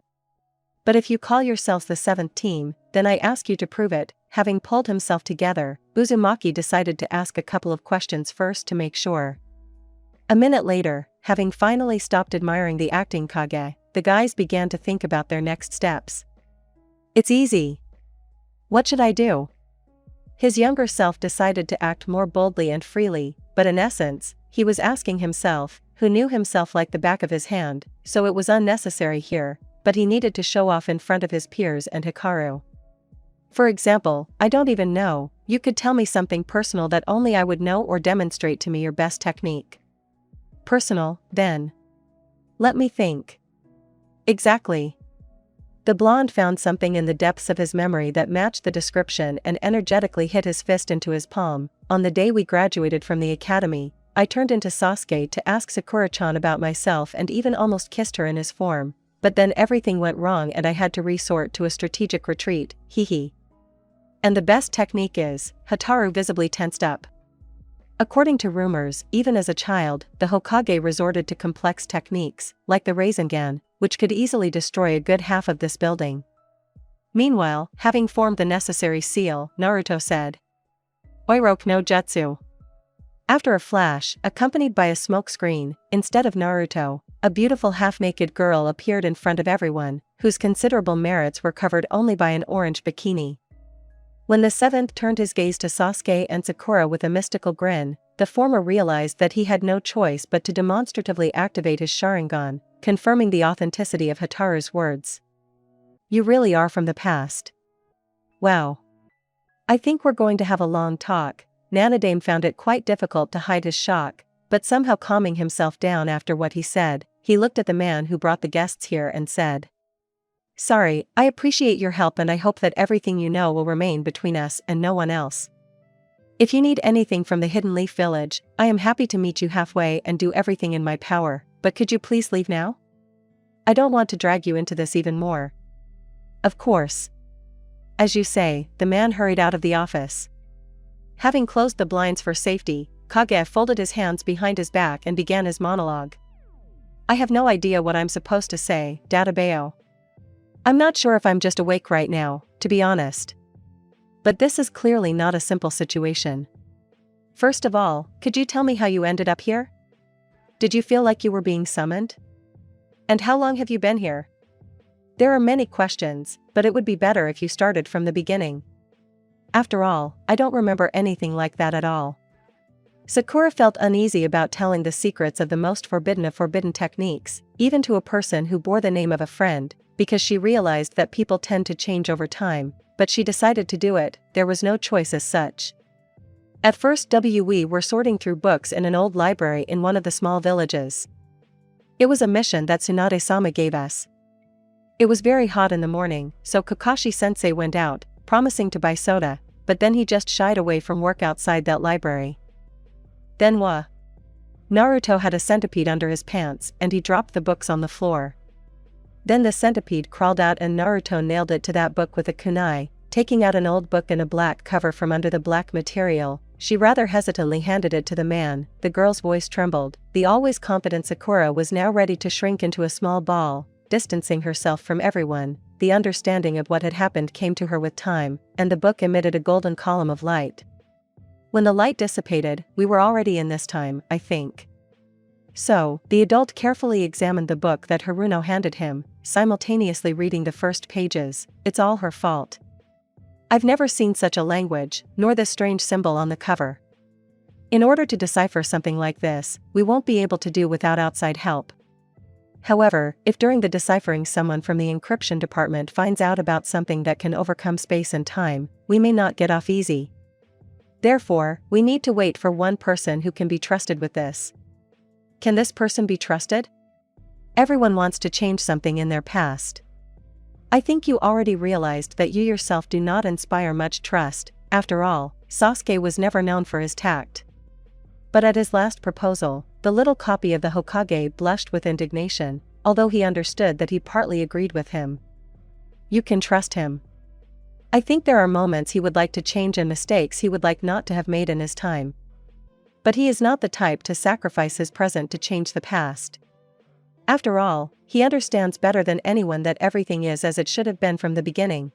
But if you call yourselves the 7th team, then I ask you to prove it. Having pulled himself together, Uzumaki decided to ask a couple of questions first to make sure. A minute later, having finally stopped admiring the acting Kage, the guys began to think about their next steps. It's easy. What should I do? His younger self decided to act more boldly and freely, but in essence, he was asking himself, who knew himself like the back of his hand, so it was unnecessary here, but he needed to show off in front of his peers and Hikaru. For example, I don't even know, you could tell me something personal that only I would know or demonstrate to me your best technique. Personal, then. Let me think. Exactly. The blonde found something in the depths of his memory that matched the description and energetically hit his fist into his palm. On the day we graduated from the academy, I turned into Sasuke to ask Sakura-chan about myself and even almost kissed her in his form, but then everything went wrong and I had to resort to a strategic retreat, hee. And the best technique is, Hotaru visibly tensed up. According to rumors, even as a child, the Hokage resorted to complex techniques, like the Rasengan, which could easily destroy a good half of this building. Meanwhile, having formed the necessary seal, Naruto said, Oiroku no Jutsu. After a flash, accompanied by a smoke screen, instead of Naruto, a beautiful half-naked girl appeared in front of everyone, whose considerable merits were covered only by an orange bikini. When the seventh turned his gaze to Sasuke and Sakura with a mystical grin, the former realized that he had no choice but to demonstratively activate his Sharingan, confirming the authenticity of Hotaru's words. You really are from the past. Wow. I think we're going to have a long talk. Nanadame found it quite difficult to hide his shock, but somehow calming himself down after what he said, he looked at the man who brought the guests here and said, Sorry, I appreciate your help and I hope that everything you know will remain between us and no one else. If you need anything from the Hidden Leaf Village, I am happy to meet you halfway and do everything in my power, but could you please leave now? I don't want to drag you into this even more. Of course. As you say, the man hurried out of the office. Having closed the blinds for safety, Kage folded his hands behind his back and began his monologue. I have no idea what I'm supposed to say, Databeo. I'm not sure if I'm just awake right now, to be honest. But this is clearly not a simple situation. First of all, could you tell me how you ended up here? Did you feel like you were being summoned? And how long have you been here? There are many questions, but it would be better if you started from the beginning. After all, I don't remember anything like that at all. Sakura felt uneasy about telling the secrets of the most forbidden of forbidden techniques, even to a person who bore the name of a friend, because she realized that people tend to change over time, but she decided to do it, there was no choice as such. At first we were sorting through books in an old library in one of the small villages. It was a mission that Tsunade-sama gave us. It was very hot in the morning, so Kakashi-sensei went out, promising to buy soda, but then he just shied away from work outside that library. Then what? Naruto had a centipede under his pants and he dropped the books on the floor. Then the centipede crawled out and Naruto nailed it to that book with a kunai, taking out an old book in a black cover from under the black material. She rather hesitantly handed it to the man, the girl's voice trembled. The always confident Sakura was now ready to shrink into a small ball, distancing herself from everyone. The understanding of what had happened came to her with time, and the book emitted a golden column of light. When the light dissipated, we were already in this time, I think. So, the adult carefully examined the book that Haruno handed him, simultaneously reading the first pages. It's all her fault. I've never seen such a language, nor this strange symbol on the cover. In order to decipher something like this, we won't be able to do without outside help. However, if during the deciphering someone from the encryption department finds out about something that can overcome space and time, we may not get off easy. Therefore, we need to wait for one person who can be trusted with this. Can this person be trusted? Everyone wants to change something in their past. I think you already realized that you yourself do not inspire much trust. After all, Sasuke was never known for his tact. But at his last proposal, the little copy of the Hokage blushed with indignation, although he understood that he partly agreed with him. You can trust him. I think there are moments he would like to change and mistakes he would like not to have made in his time. But he is not the type to sacrifice his present to change the past. After all, he understands better than anyone that everything is as it should have been from the beginning.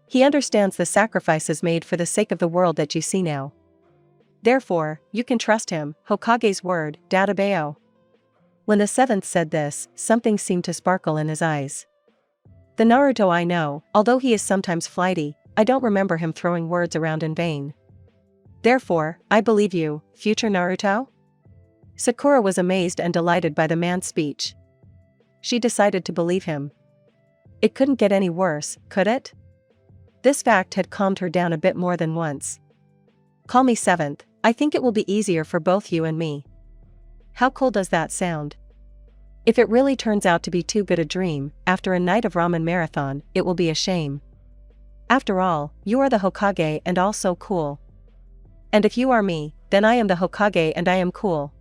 He understands the sacrifices made for the sake of the world that you see now. Therefore, you can trust him, Hokage's word, Databeo. When the seventh said this, something seemed to sparkle in his eyes. The Naruto I know, although he is sometimes flighty, I don't remember him throwing words around in vain. Therefore, I believe you, future Naruto? Sakura was amazed and delighted by the man's speech. She decided to believe him. It couldn't get any worse, could it? This fact had calmed her down a bit more than once. Call me seventh, I think it will be easier for both you and me. How cool does that sound? If it really turns out to be too good a dream, after a night of ramen marathon, it will be a shame. After all, you are the Hokage and all so cool. And if you are me, then I am the Hokage and I am cool.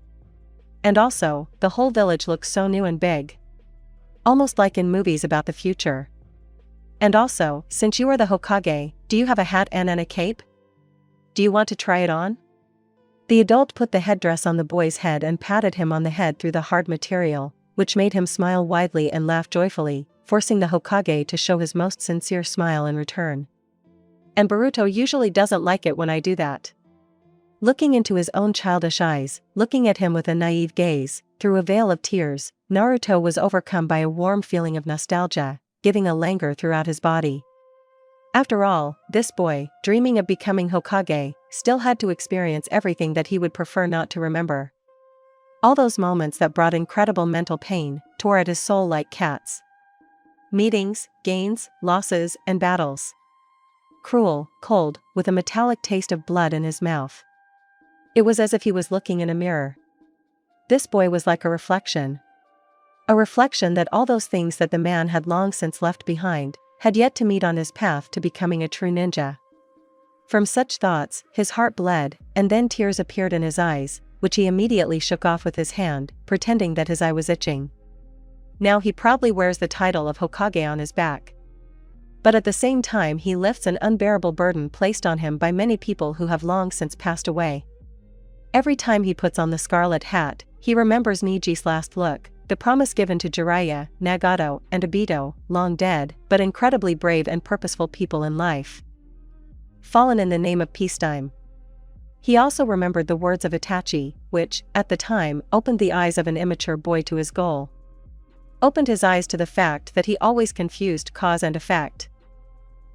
And also, the whole village looks so new and big. Almost like in movies about the future. And also, since you are the Hokage, do you have a hat and a cape? Do you want to try it on? The adult put the headdress on the boy's head and patted him on the head through the hard material, which made him smile widely and laugh joyfully, forcing the Hokage to show his most sincere smile in return. And Boruto usually doesn't like it when I do that. Looking into his own childish eyes, looking at him with a naive gaze, through a veil of tears, Naruto was overcome by a warm feeling of nostalgia, giving a languor throughout his body. After all, this boy, dreaming of becoming Hokage, still had to experience everything that he would prefer not to remember. All those moments that brought incredible mental pain, tore at his soul like cats. Meetings, gains, losses, and battles. Cruel, cold, with a metallic taste of blood in his mouth. It was as if he was looking in a mirror. This boy was like a reflection. A reflection that all those things that the man had long since left behind, had yet to meet on his path to becoming a true ninja. From such thoughts, his heart bled, and then tears appeared in his eyes, which he immediately shook off with his hand, pretending that his eye was itching. Now he proudly wears the title of Hokage on his back. But at the same time he lifts an unbearable burden placed on him by many people who have long since passed away. Every time he puts on the scarlet hat, he remembers Niji's last look, the promise given to Jiraiya, Nagato, and Obito, long dead, but incredibly brave and purposeful people in life. Fallen in the name of peacetime. He also remembered the words of Itachi, which, at the time, opened the eyes of an immature boy to his goal. Opened his eyes to the fact that he always confused cause and effect.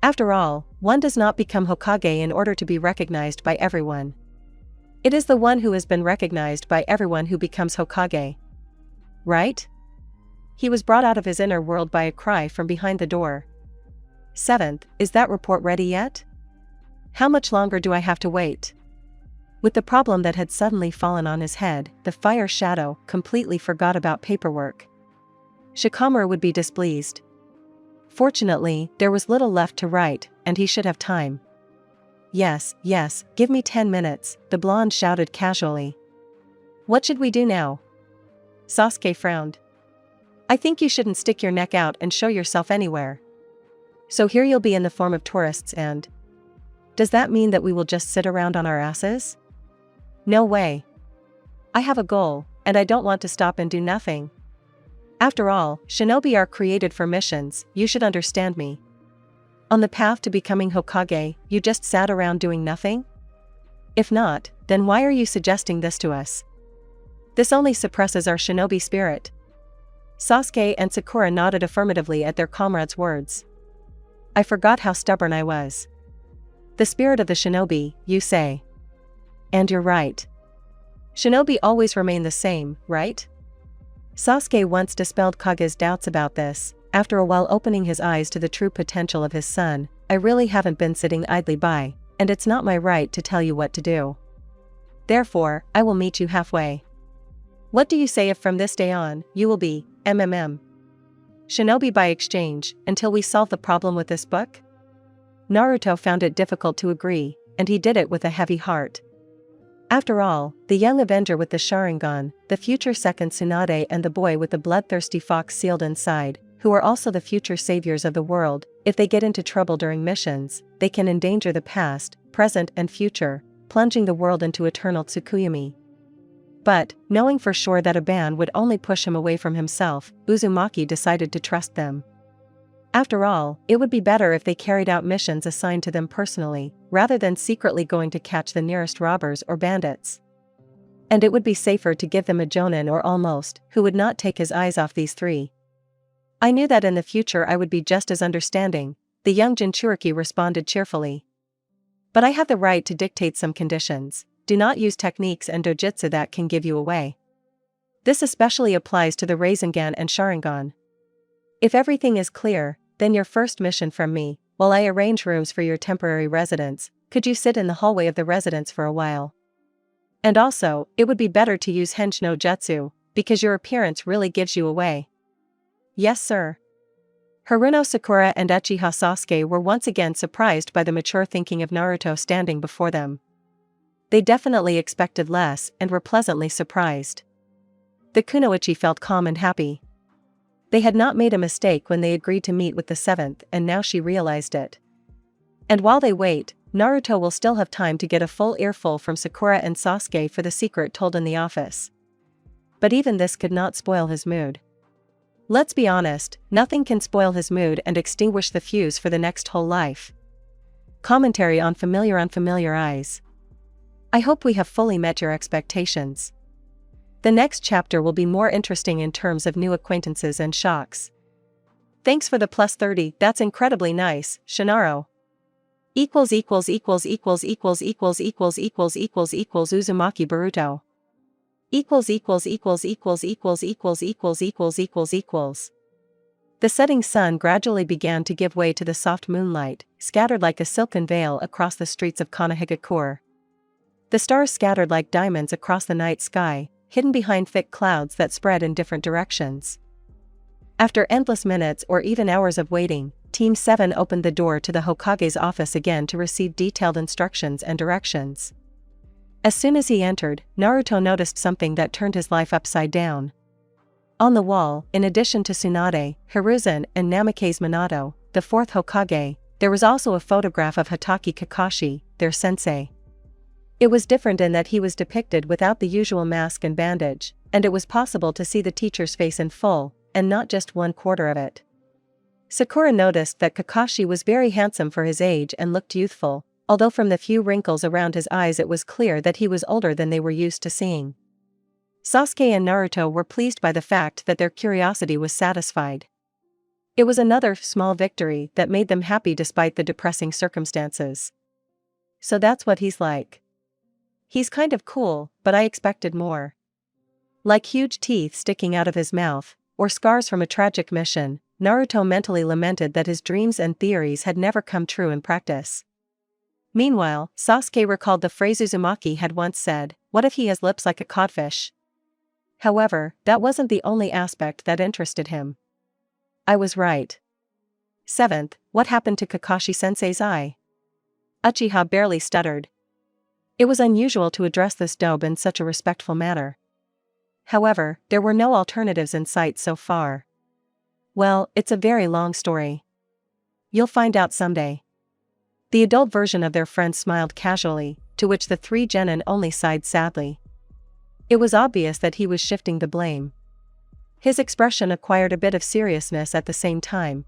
After all, one does not become Hokage in order to be recognized by everyone. It is the one who has been recognized by everyone who becomes Hokage. Right? He was brought out of his inner world by a cry from behind the door. Seventh, is that report ready yet? How much longer do I have to wait? With the problem that had suddenly fallen on his head, the fire shadow completely forgot about paperwork. Shikamaru would be displeased. Fortunately, there was little left to write, and he should have time. Yes, give me 10 minutes, the blonde shouted casually. What should we do now? Sasuke frowned. I think you shouldn't stick your neck out and show yourself anywhere. So here you'll be in the form of tourists and... Does that mean that we will just sit around on our asses? No way. I have a goal, and I don't want to stop and do nothing. After all, shinobi are created for missions, you should understand me. On the path to becoming Hokage, you just sat around doing nothing? If not, then why are you suggesting this to us? This only suppresses our shinobi spirit. Sasuke and Sakura nodded affirmatively at their comrade's words. I forgot how stubborn I was. The spirit of the shinobi, you say. And you're right. Shinobi always remain the same, right? Sasuke once dispelled Kage's doubts about this, after a while opening his eyes to the true potential of his son. I really haven't been sitting idly by, and it's not my right to tell you what to do. Therefore, I will meet you halfway. What do you say if from this day on, you will be, Shinobi by exchange, until we solve the problem with this book? Naruto found it difficult to agree, and he did it with a heavy heart. After all, the young Avenger with the Sharingan, the future second Tsunade and the boy with the bloodthirsty fox sealed inside, who are also the future saviors of the world, if they get into trouble during missions, they can endanger the past, present and future, plunging the world into eternal Tsukuyomi. But, knowing for sure that a ban would only push him away from himself, Uzumaki decided to trust them. After all, it would be better if they carried out missions assigned to them personally, rather than secretly going to catch the nearest robbers or bandits. And it would be safer to give them a Jonin or almost, who would not take his eyes off these three. I knew that in the future I would be just as understanding, the young Jinchuriki responded cheerfully. But I have the right to dictate some conditions. Do not use techniques and dojutsu that can give you away. This especially applies to the Rasengan and Sharingan. If everything is clear, then your first mission from me, while I arrange rooms for your temporary residence, could you sit in the hallway of the residence for a while? And also, it would be better to use Hench no Jutsu, because your appearance really gives you away. Yes sir. Haruno Sakura and Uchiha Sasuke were once again surprised by the mature thinking of Naruto standing before them. They definitely expected less and were pleasantly surprised. The kunoichi felt calm and happy. They had not made a mistake when they agreed to meet with the seventh, and now she realized it. And while they wait, Naruto will still have time to get a full earful from Sakura and Sasuke for the secret told in the office. But even this could not spoil his mood. Let's be honest, nothing can spoil his mood and extinguish the fuse for the next whole life. Commentary on Familiar Eyes. I hope we have fully met your expectations. The next chapter will be more interesting in terms of new acquaintances and shocks. Thanks for the +30, that's incredibly nice, Shinaro. Uzumaki Baruto. The setting sun gradually began to give way to the soft moonlight, scattered like a silken veil across the streets of Konohagakure. The stars scattered like diamonds across the night sky, hidden behind thick clouds that spread in different directions. After endless minutes or even hours of waiting, Team 7 opened the door to the Hokage's office again to receive detailed instructions and directions. As soon as he entered, Naruto noticed something that turned his life upside down. On the wall, in addition to Tsunade, Hiruzen, and Namake's Minato, the fourth Hokage, there was also a photograph of Hatake Kakashi, their sensei. It was different in that he was depicted without the usual mask and bandage, and it was possible to see the teacher's face in full, and not just 1/4 of it. Sakura noticed that Kakashi was very handsome for his age and looked youthful, although from the few wrinkles around his eyes it was clear that he was older than they were used to seeing. Sasuke and Naruto were pleased by the fact that their curiosity was satisfied. It was another small victory that made them happy despite the depressing circumstances. So that's what he's like. He's kind of cool, but I expected more. Like huge teeth sticking out of his mouth, or scars from a tragic mission, Naruto mentally lamented that his dreams and theories had never come true in practice. Meanwhile, Sasuke recalled the phrase Uzumaki had once said, "What if he has lips like a codfish?" However, that wasn't the only aspect that interested him. I was right. 7th, what happened to Kakashi-sensei's eye? Uchiha barely stuttered. It was unusual to address this dobe in such a respectful manner. However, there were no alternatives in sight so far. Well, it's a very long story. You'll find out someday. The adult version of their friend smiled casually, to which the three genin only sighed sadly. It was obvious that he was shifting the blame. His expression acquired a bit of seriousness at the same time.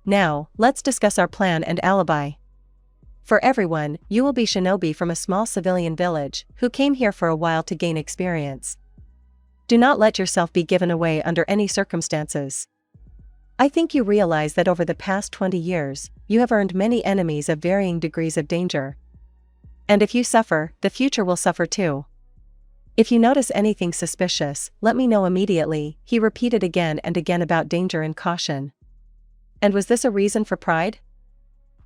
Now, let's discuss our plan and alibi. For everyone, you will be shinobi from a small civilian village, who came here for a while to gain experience. Do not let yourself be given away under any circumstances. I think you realize that over the past 20 years, you have earned many enemies of varying degrees of danger. And if you suffer, the future will suffer too. If you notice anything suspicious, let me know immediately, he repeated again and again about danger and caution. And was this a reason for pride?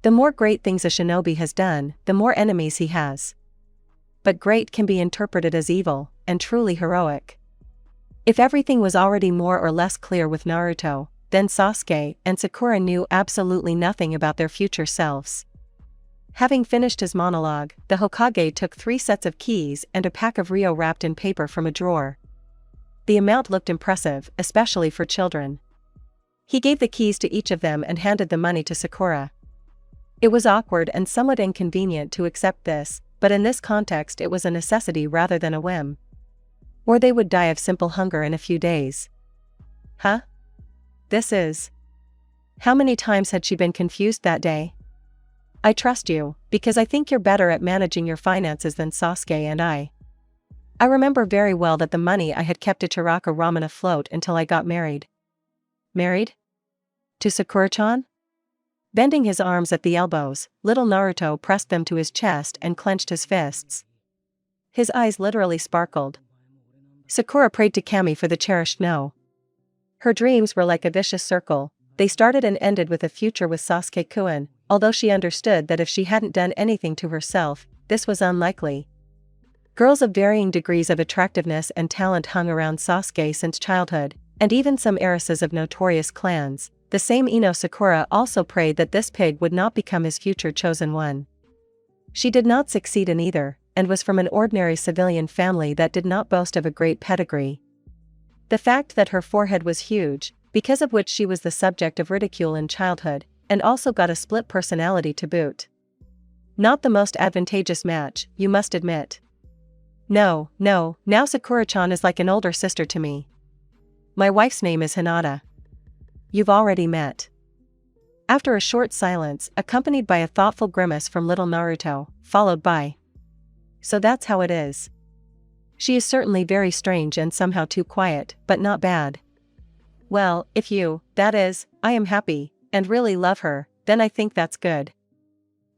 The more great things a shinobi has done, the more enemies he has. But great can be interpreted as evil, and truly heroic. If everything was already more or less clear with Naruto, then Sasuke and Sakura knew absolutely nothing about their future selves. Having finished his monologue, the Hokage took 3 sets of keys and a pack of Ryo wrapped in paper from a drawer. The amount looked impressive, especially for children. He gave the keys to each of them and handed the money to Sakura. It was awkward and somewhat inconvenient to accept this, but in this context it was a necessity rather than a whim. Or they would die of simple hunger in a few days. Huh? This is... How many times had she been confused that day? I trust you, because I think you're better at managing your finances than Sasuke and I. I remember very well that the money I had kept Ichiraka ramen afloat until I got married. Married? To Sakura-chan? Bending his arms at the elbows, little Naruto pressed them to his chest and clenched his fists. His eyes literally sparkled. Sakura prayed to Kami for the cherished no. Her dreams were like a vicious circle. They started and ended with a future with Sasuke-kun, although she understood that if she hadn't done anything to herself, this was unlikely. Girls of varying degrees of attractiveness and talent hung around Sasuke since childhood, and even some heiresses of notorious clans. The same Ino Sakura also prayed that this pig would not become his future chosen one. She did not succeed in either, and was from an ordinary civilian family that did not boast of a great pedigree. The fact that her forehead was huge, because of which she was the subject of ridicule in childhood, and also got a split personality to boot. Not the most advantageous match, you must admit. No, now Sakura-chan is like an older sister to me. My wife's name is Hinata. You've already met. After a short silence, accompanied by a thoughtful grimace from little Naruto, followed by, so that's how it is. She is certainly very strange and somehow too quiet, but not bad. Well, if you, that is, I am happy, and really love her, then I think that's good.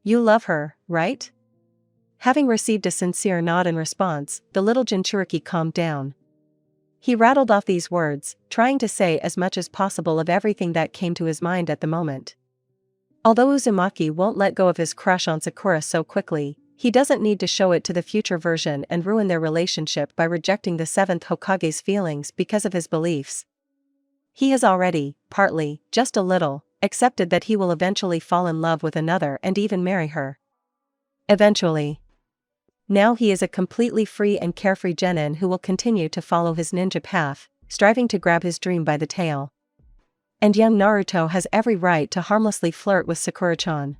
You love her, right? Having received a sincere nod in response, the little Jinchuriki calmed down. He rattled off these words, trying to say as much as possible of everything that came to his mind at the moment. Although Uzumaki won't let go of his crush on Sakura so quickly, he doesn't need to show it to the future version and ruin their relationship by rejecting the 7th Hokage's feelings because of his beliefs. He has already, partly, just a little, accepted that he will eventually fall in love with another and even marry her. Eventually. Now he is a completely free and carefree genin who will continue to follow his ninja path, striving to grab his dream by the tail. And young Naruto has every right to harmlessly flirt with Sakura-chan.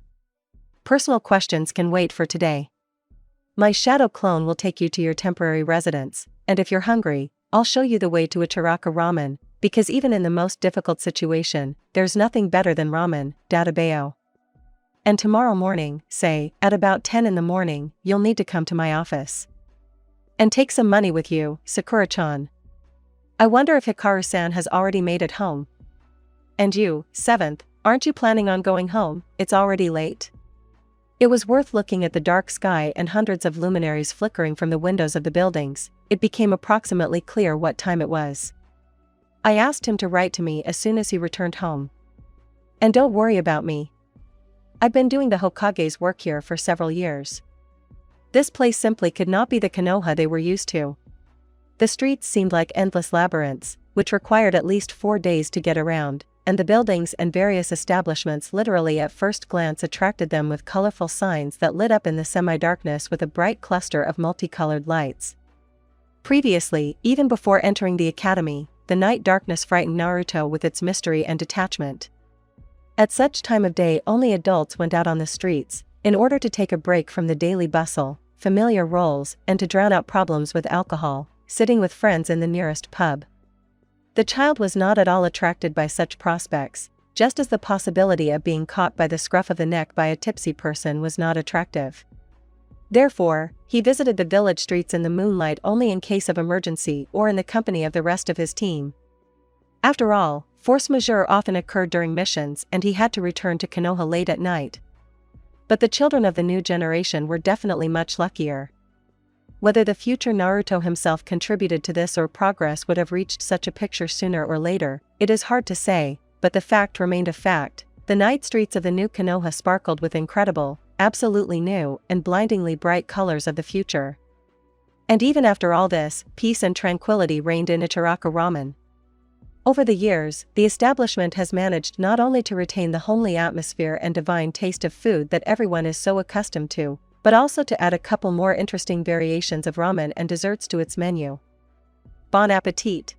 Personal questions can wait for today. My shadow clone will take you to your temporary residence, and if you're hungry, I'll show you the way to Ichiraka ramen, because even in the most difficult situation, there's nothing better than ramen, databeo. And tomorrow morning, say, at about 10 in the morning, you'll need to come to my office. And take some money with you, Sakura-chan. I wonder if Hikaru-san has already made it home. And you, 7th, aren't you planning on going home? It's already late. It was worth looking at the dark sky and hundreds of luminaries flickering from the windows of the buildings. It became approximately clear what time it was. I asked him to write to me as soon as he returned home. And don't worry about me. I've been doing the Hokage's work here for several years. This place simply could not be the Konoha they were used to. The streets seemed like endless labyrinths, which required at least 4 days to get around, and the buildings and various establishments literally at first glance attracted them with colorful signs that lit up in the semi-darkness with a bright cluster of multicolored lights. Previously, even before entering the academy, the night darkness frightened Naruto with its mystery and detachment. At such time of day only adults went out on the streets, in order to take a break from the daily bustle, familiar roles, and to drown out problems with alcohol, sitting with friends in the nearest pub. The child was not at all attracted by such prospects, just as the possibility of being caught by the scruff of the neck by a tipsy person was not attractive. Therefore, he visited the village streets in the moonlight only in case of emergency or in the company of the rest of his team. After all, force majeure often occurred during missions and he had to return to Konoha late at night. But the children of the new generation were definitely much luckier. Whether the future Naruto himself contributed to this or progress would have reached such a picture sooner or later, it is hard to say, but the fact remained a fact. The night streets of the new Konoha sparkled with incredible, absolutely new, and blindingly bright colors of the future. And even after all this, peace and tranquility reigned in Ichiraka ramen. Over the years, the establishment has managed not only to retain the homely atmosphere and divine taste of food that everyone is so accustomed to, but also to add a couple more interesting variations of ramen and desserts to its menu. Bon appetit!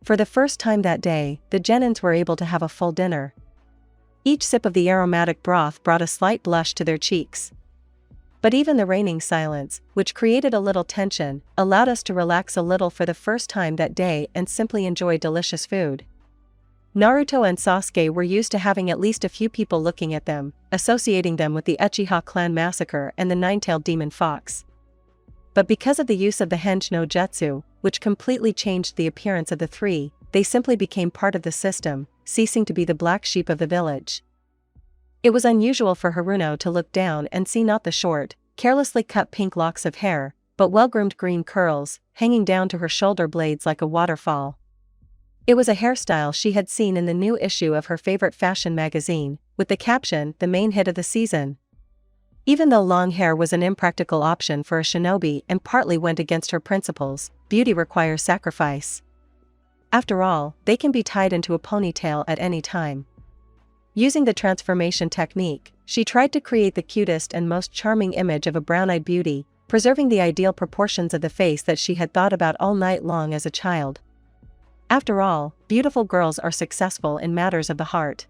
For the first time that day, the genins were able to have a full dinner. Each sip of the aromatic broth brought a slight blush to their cheeks. But even the reigning silence, which created a little tension, allowed us to relax a little for the first time that day and simply enjoy delicious food. Naruto and Sasuke were used to having at least a few people looking at them, associating them with the Uchiha clan massacre and the nine-tailed demon fox. But because of the use of the Henge no Jutsu, which completely changed the appearance of the three, they simply became part of the system, ceasing to be the black sheep of the village. It was unusual for Haruno to look down and see not the short, carelessly cut pink locks of hair, but well-groomed green curls, hanging down to her shoulder blades like a waterfall. It was a hairstyle she had seen in the new issue of her favorite fashion magazine, with the caption, "The main hit of the season." Even though long hair was an impractical option for a shinobi and partly went against her principles, beauty requires sacrifice. After all, they can be tied into a ponytail at any time. Using the transformation technique, she tried to create the cutest and most charming image of a brown-eyed beauty, preserving the ideal proportions of the face that she had thought about all night long as a child. After all, beautiful girls are successful in matters of the heart.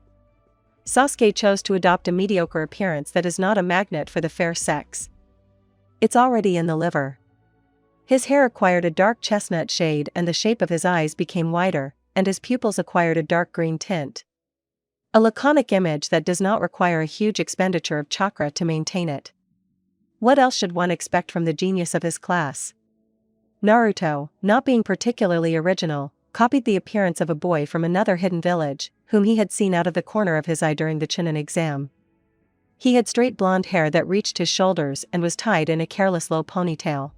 Sasuke chose to adopt a mediocre appearance that is not a magnet for the fair sex. It's already in the liver. His hair acquired a dark chestnut shade and the shape of his eyes became wider, and his pupils acquired a dark green tint. A laconic image that does not require a huge expenditure of chakra to maintain it. What else should one expect from the genius of his class? Naruto, not being particularly original, copied the appearance of a boy from another hidden village, whom he had seen out of the corner of his eye during the Chunin exam. He had straight blonde hair that reached his shoulders and was tied in a careless low ponytail.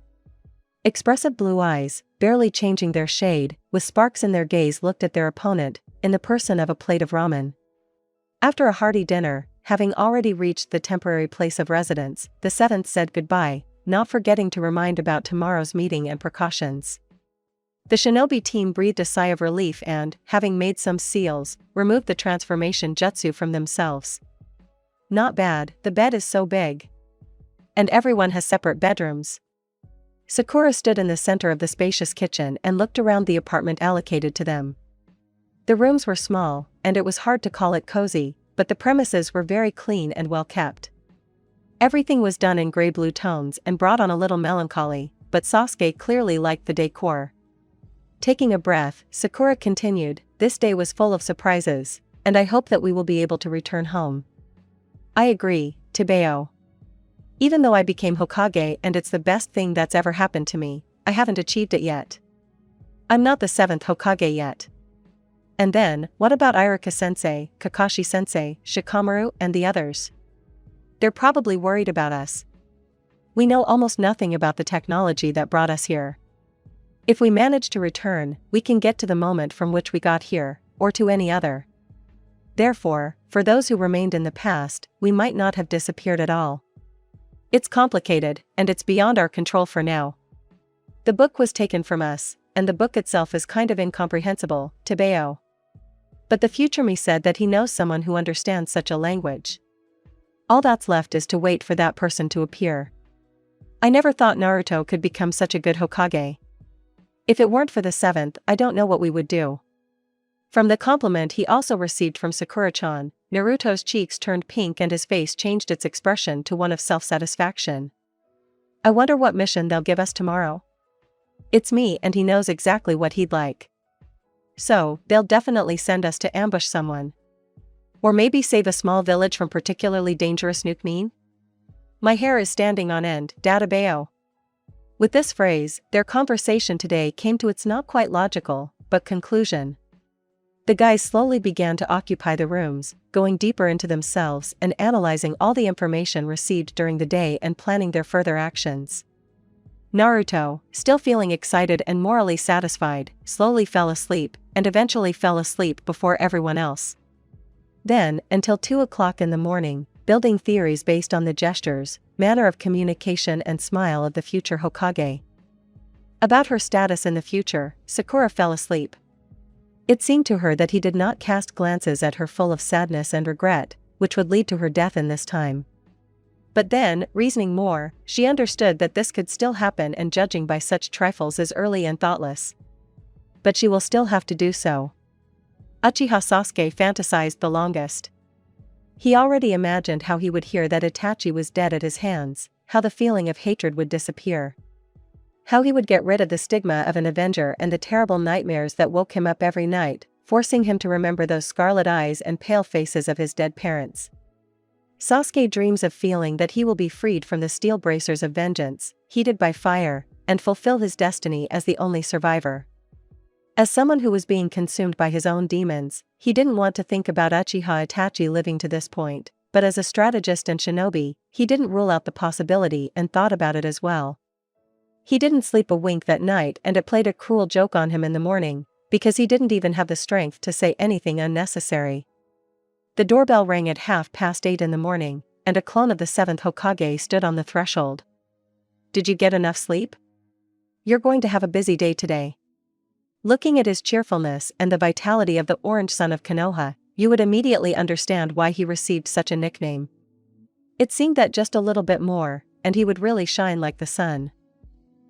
Expressive blue eyes, barely changing their shade, with sparks in their gaze, looked at their opponent, in the person of a plate of ramen. After a hearty dinner, having already reached the temporary place of residence, the seventh said goodbye, not forgetting to remind about tomorrow's meeting and precautions. The shinobi team breathed a sigh of relief and, having made some seals, removed the transformation jutsu from themselves. Not bad, the bed is so big. And everyone has separate bedrooms. Sakura stood in the center of the spacious kitchen and looked around the apartment allocated to them. The rooms were small, and it was hard to call it cozy, but the premises were very clean and well kept. Everything was done in gray-blue tones and brought on a little melancholy, but Sasuke clearly liked the decor. Taking a breath, Sakura continued, "This day was full of surprises, and I hope that we will be able to return home." "I agree, Tebeo. Even though I became Hokage and it's the best thing that's ever happened to me, I haven't achieved it yet. I'm not the 7th Hokage yet. And then, what about Iruka-sensei, Kakashi-sensei, Shikamaru, and the others? They're probably worried about us. We know almost nothing about the technology that brought us here. If we manage to return, we can get to the moment from which we got here, or to any other. Therefore, for those who remained in the past, we might not have disappeared at all. It's complicated, and it's beyond our control for now. The book was taken from us, and the book itself is kind of incomprehensible, Tebeo. But the future me said that he knows someone who understands such a language. All that's left is to wait for that person to appear. I never thought Naruto could become such a good Hokage. If it weren't for the 7th, I don't know what we would do." From the compliment he also received from Sakura-chan, Naruto's cheeks turned pink and his face changed its expression to one of self-satisfaction. "I wonder what mission they'll give us tomorrow. It's me and he knows exactly what he'd like. So, they'll definitely send us to ambush someone. Or maybe save a small village from particularly dangerous Nukmeen? My hair is standing on end, Databeo." With this phrase, their conversation today came to its not quite logical, but conclusion. The guys slowly began to occupy the rooms, going deeper into themselves and analyzing all the information received during the day and planning their further actions. Naruto, still feeling excited and morally satisfied, slowly fell asleep, and eventually fell asleep before everyone else. Then, until 2 o'clock in the morning, building theories based on the gestures, manner of communication and smile of the future Hokage. About her status in the future, Sakura fell asleep. It seemed to her that he did not cast glances at her full of sadness and regret, which would lead to her death in this time. But then, reasoning more, she understood that this could still happen, and judging by such trifles is early and thoughtless. But she will still have to do so. Uchiha Sasuke fantasized the longest. He already imagined how he would hear that Itachi was dead at his hands, how the feeling of hatred would disappear. How he would get rid of the stigma of an avenger and the terrible nightmares that woke him up every night, forcing him to remember those scarlet eyes and pale faces of his dead parents. Sasuke dreams of feeling that he will be freed from the steel bracers of vengeance, heated by fire, and fulfill his destiny as the only survivor. As someone who was being consumed by his own demons, he didn't want to think about Uchiha Itachi living to this point, but as a strategist and shinobi, he didn't rule out the possibility and thought about it as well. He didn't sleep a wink that night, and it played a cruel joke on him in the morning, because he didn't even have the strength to say anything unnecessary. The doorbell rang at 8:30 in the morning, and a clone of the 7th Hokage stood on the threshold. "Did you get enough sleep? You're going to have a busy day today." Looking at his cheerfulness and the vitality of the orange sun of Konoha, you would immediately understand why he received such a nickname. It seemed that just a little bit more, and he would really shine like the sun.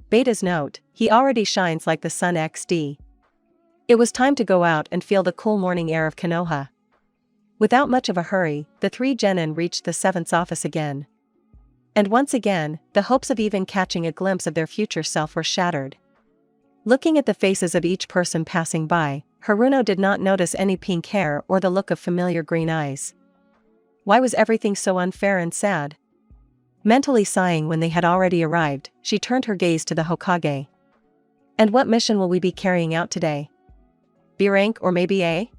Beta's note: he already shines like the sun XD. It was time to go out and feel the cool morning air of Konoha. Without much of a hurry, the three genin reached the 7th's office again. And once again, the hopes of even catching a glimpse of their future self were shattered. Looking at the faces of each person passing by, Haruno did not notice any pink hair or the look of familiar green eyes. Why was everything so unfair and sad? Mentally sighing when they had already arrived, she turned her gaze to the Hokage. "And what mission will we be carrying out today? B rank or maybe A?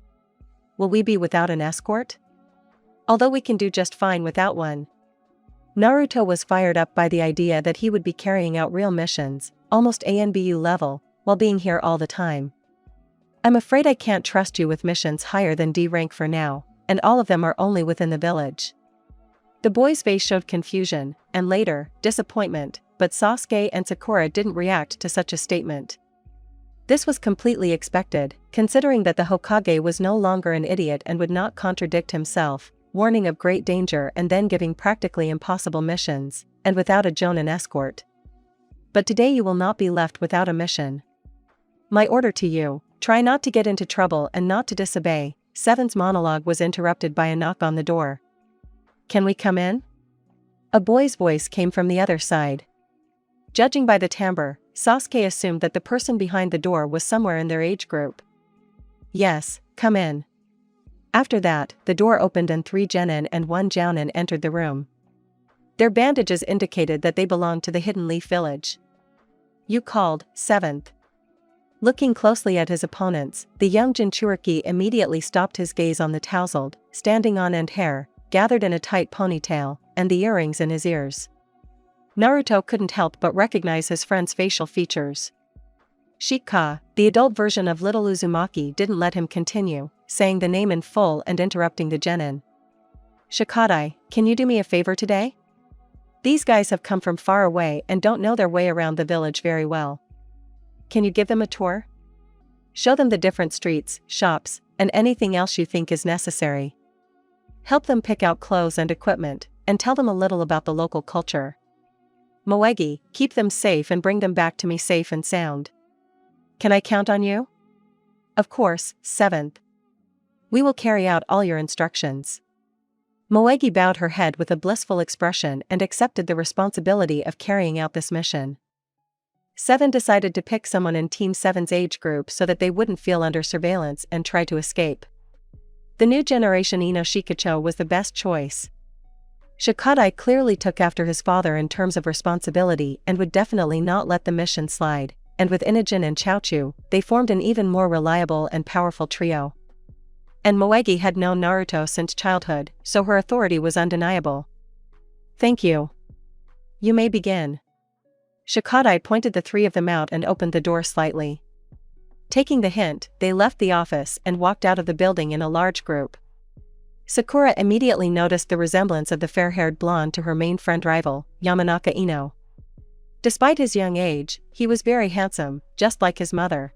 Will we be without an escort? Although we can do just fine without one." Naruto was fired up by the idea that he would be carrying out real missions, almost ANBU level, while being here all the time. "I'm afraid I can't trust you with missions higher than D rank for now, and all of them are only within the village." The boy's face showed confusion, and later, disappointment, but Sasuke and Sakura didn't react to such a statement. This was completely expected, considering that the Hokage was no longer an idiot and would not contradict himself, warning of great danger and then giving practically impossible missions, and without a Jonin escort. "But today you will not be left without a mission. My order to you: try not to get into trouble and not to disobey." Seven's monologue was interrupted by a knock on the door. "Can we come in?" A boy's voice came from the other side. Judging by the timbre, Sasuke assumed that the person behind the door was somewhere in their age group. "Yes, come in." After that, the door opened and 3 genin and 1 jounin entered the room. Their bandages indicated that they belonged to the Hidden Leaf village. "You called, 7th." Looking closely at his opponents, the young Jinchuriki immediately stopped his gaze on the tousled, standing on end hair, gathered in a tight ponytail, and the earrings in his ears. Naruto couldn't help but recognize his friend's facial features. Shika, the adult version of little Uzumaki, didn't let him continue, saying the name in full and interrupting the genin. "Shikadai, can you do me a favor today? These guys have come from far away and don't know their way around the village very well. Can you give them a tour? Show them the different streets, shops, and anything else you think is necessary. Help them pick out clothes and equipment, and tell them a little about the local culture. Moegi, keep them safe and bring them back to me safe and sound. Can I count on you?" "Of course, 7th. We will carry out all your instructions." Moegi bowed her head with a blissful expression and accepted the responsibility of carrying out this mission. 7 decided to pick someone in Team 7's age group so that they wouldn't feel under surveillance and try to escape. The new generation Ino Shikacho was the best choice. Shikadai clearly took after his father in terms of responsibility and would definitely not let the mission slide, and with Inajin and Chaochu, they formed an even more reliable and powerful trio. And Moegi had known Naruto since childhood, so her authority was undeniable. "Thank you. You may begin." Shikadai pointed the 3 of them out and opened the door slightly. Taking the hint, they left the office and walked out of the building in a large group. Sakura immediately noticed the resemblance of the fair-haired blonde to her main friend rival, Yamanaka Ino. Despite his young age, he was very handsome, just like his mother.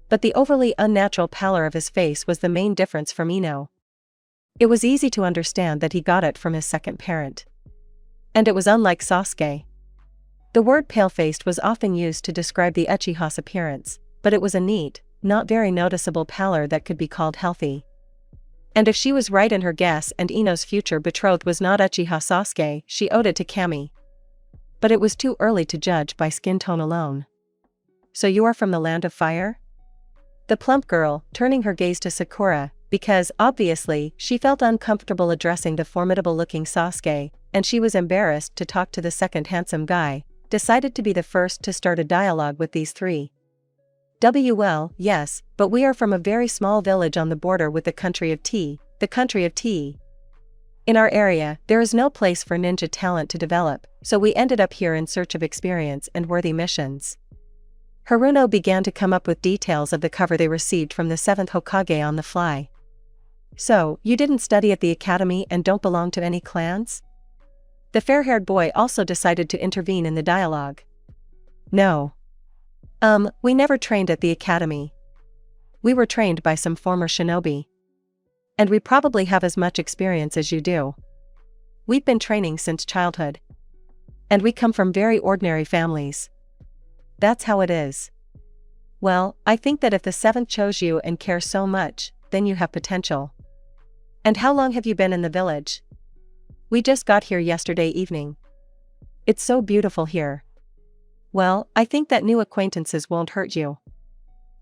But the overly unnatural pallor of his face was the main difference from Ino. It was easy to understand that he got it from his second parent. And it was unlike Sasuke. The word pale-faced was often used to describe the Uchiha's appearance, but it was a neat, not very noticeable pallor that could be called healthy. And if she was right in her guess and Ino's future betrothed was not Uchiha Sasuke, she owed it to Kami. But it was too early to judge by skin tone alone. "So you are from the land of fire?" The plump girl, turning her gaze to Sakura, because, obviously, she felt uncomfortable addressing the formidable-looking Sasuke, and she was embarrassed to talk to the second handsome guy, decided to be the first to start a dialogue with these 3. "Well, yes, but we are from a very small village on the border with the country of tea, the country of tea." In our area, there is no place for ninja talent to develop, so we ended up here in search of experience and worthy missions. Haruno began to come up with details of the cover they received from the 7th Hokage on the fly. So, you didn't study at the academy and don't belong to any clans? The fair-haired boy also decided to intervene in the dialogue. No. We never trained at the academy. We were trained by some former shinobi. And we probably have as much experience as you do. We've been training since childhood. And we come from very ordinary families. That's how it is. Well, I think that if the 7th chose you and care so much, then you have potential. And how long have you been in the village? We just got here yesterday evening. It's so beautiful here. Well, I think that new acquaintances won't hurt you.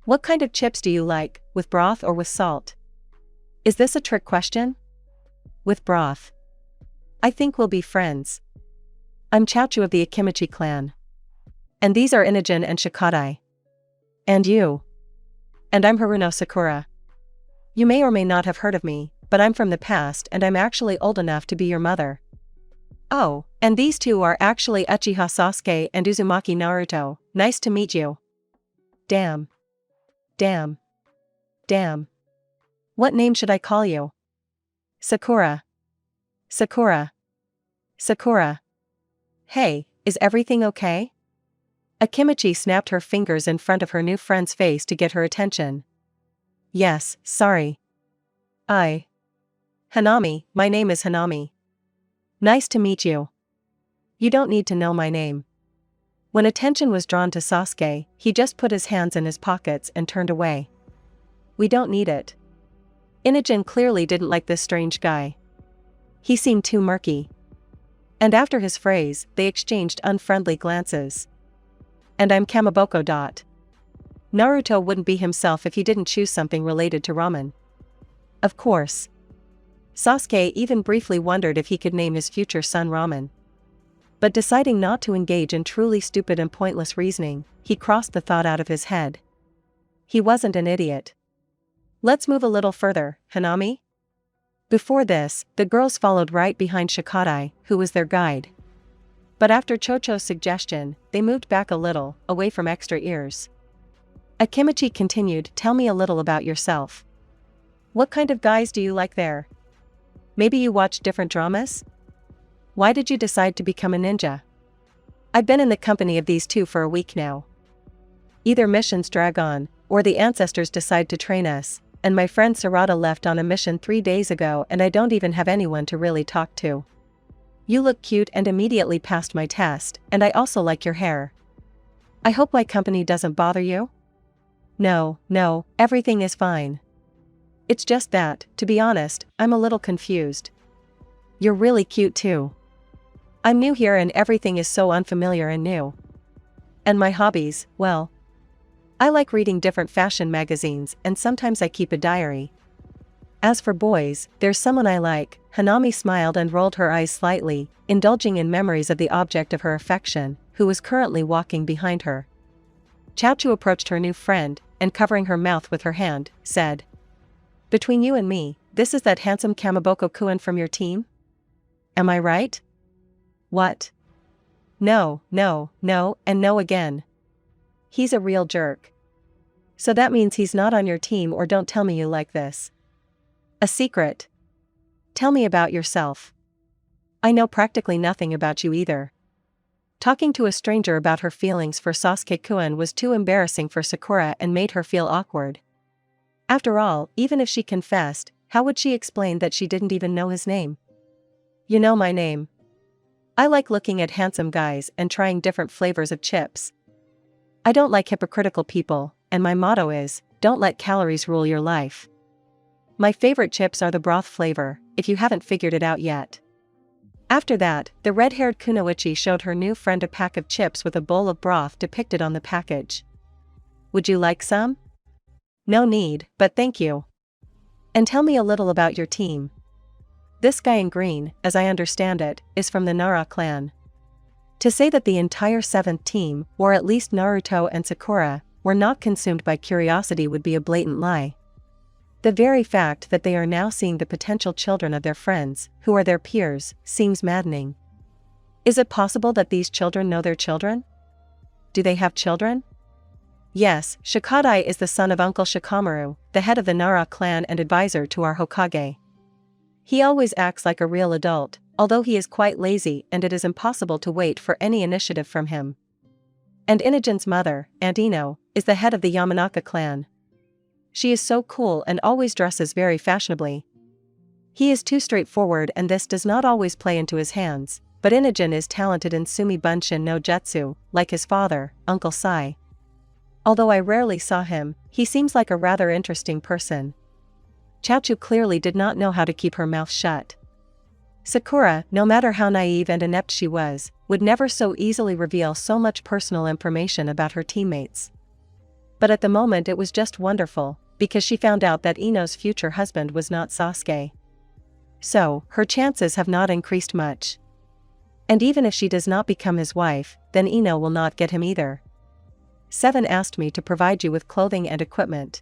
What kind of chips do you like, with broth or with salt? Is this a trick question? With broth. I think we'll be friends. I'm Chaochu of the Akimichi clan. And these are Inajin and Shikadai. And you. And I'm Haruno Sakura. You may or may not have heard of me, but I'm from the past and I'm actually old enough to be your mother. Oh, and these two are actually Uchiha Sasuke and Uzumaki Naruto. Nice to meet you. Damn. Damn. Damn. What name should I call you? Sakura. Sakura. Sakura. Hey, is everything okay? Akimichi snapped her fingers in front of her new friend's face to get her attention. Yes, sorry. Hanami, my name is Hanami. Nice to meet you. You don't need to know my name. When attention was drawn to Sasuke, he just put his hands in his pockets and turned away. We don't need it. Inajin clearly didn't like this strange guy. He seemed too murky. And after his phrase, they exchanged unfriendly glances. And I'm Kamaboko. Naruto wouldn't be himself if he didn't choose something related to ramen. Of course. Sasuke even briefly wondered if he could name his future son Ramen. But deciding not to engage in truly stupid and pointless reasoning, he crossed the thought out of his head. He wasn't an idiot. Let's move a little further, Hanami? Before this, the girls followed right behind Shikadai, who was their guide. But after Chocho's suggestion, they moved back a little, away from extra ears. Akimichi continued, tell me a little about yourself. What kind of guys do you like there? Maybe you watch different dramas? Why did you decide to become a ninja? I've been in the company of these two for a week now. Either missions drag on, or the ancestors decide to train us, and my friend Sarada left on a mission 3 days ago and I don't even have anyone to really talk to. You look cute and immediately passed my test, and I also like your hair. I hope my company doesn't bother you? No, everything is fine. It's just that, to be honest, I'm a little confused. You're really cute too. I'm new here and everything is so unfamiliar and new. And my hobbies, well, I like reading different fashion magazines and sometimes I keep a diary. As for boys, there's someone I like. Hanami smiled and rolled her eyes slightly, indulging in memories of the object of her affection, who was currently walking behind her. Chaochu approached her new friend, and covering her mouth with her hand, said, between you and me, this is that handsome Kamaboko-kun from your team? Am I right? What? No, and no again. He's a real jerk. So that means he's not on your team, or don't tell me you like this. A secret. Tell me about yourself. I know practically nothing about you either. Talking to a stranger about her feelings for Sasuke-kun was too embarrassing for Sakura and made her feel awkward. After all, even if she confessed, how would she explain that she didn't even know his name? You know my name. I like looking at handsome guys and trying different flavors of chips. I don't like hypocritical people, and my motto is, don't let calories rule your life. My favorite chips are the broth flavor, if you haven't figured it out yet. After that, the red-haired Kunoichi showed her new friend a pack of chips with a bowl of broth depicted on the package. Would you like some? No need, but thank you. And tell me a little about your team. This guy in green, as I understand it, is from the Nara clan. To say that the entire 7th team, or at least Naruto and Sakura, were not consumed by curiosity would be a blatant lie. The very fact that they are now seeing the potential children of their friends, who are their peers, seems maddening. Is it possible that these children know their children? Do they have children? Yes, Shikadai is the son of Uncle Shikamaru, the head of the Nara clan and advisor to our Hokage. He always acts like a real adult, although he is quite lazy and it is impossible to wait for any initiative from him. And Inogen's mother, Aunt Ino, is the head of the Yamanaka clan. She is so cool and always dresses very fashionably. He is too straightforward and this does not always play into his hands, but Inogen is talented in Sumi Bunshin no Jutsu, like his father, Uncle Sai. Although I rarely saw him, he seems like a rather interesting person. Chaochu clearly did not know how to keep her mouth shut. Sakura, no matter how naive and inept she was, would never so easily reveal so much personal information about her teammates. But at the moment it was just wonderful, because she found out that Ino's future husband was not Sasuke. So, her chances have not increased much. And even if she does not become his wife, then Ino will not get him either. 7 asked me to provide you with clothing and equipment.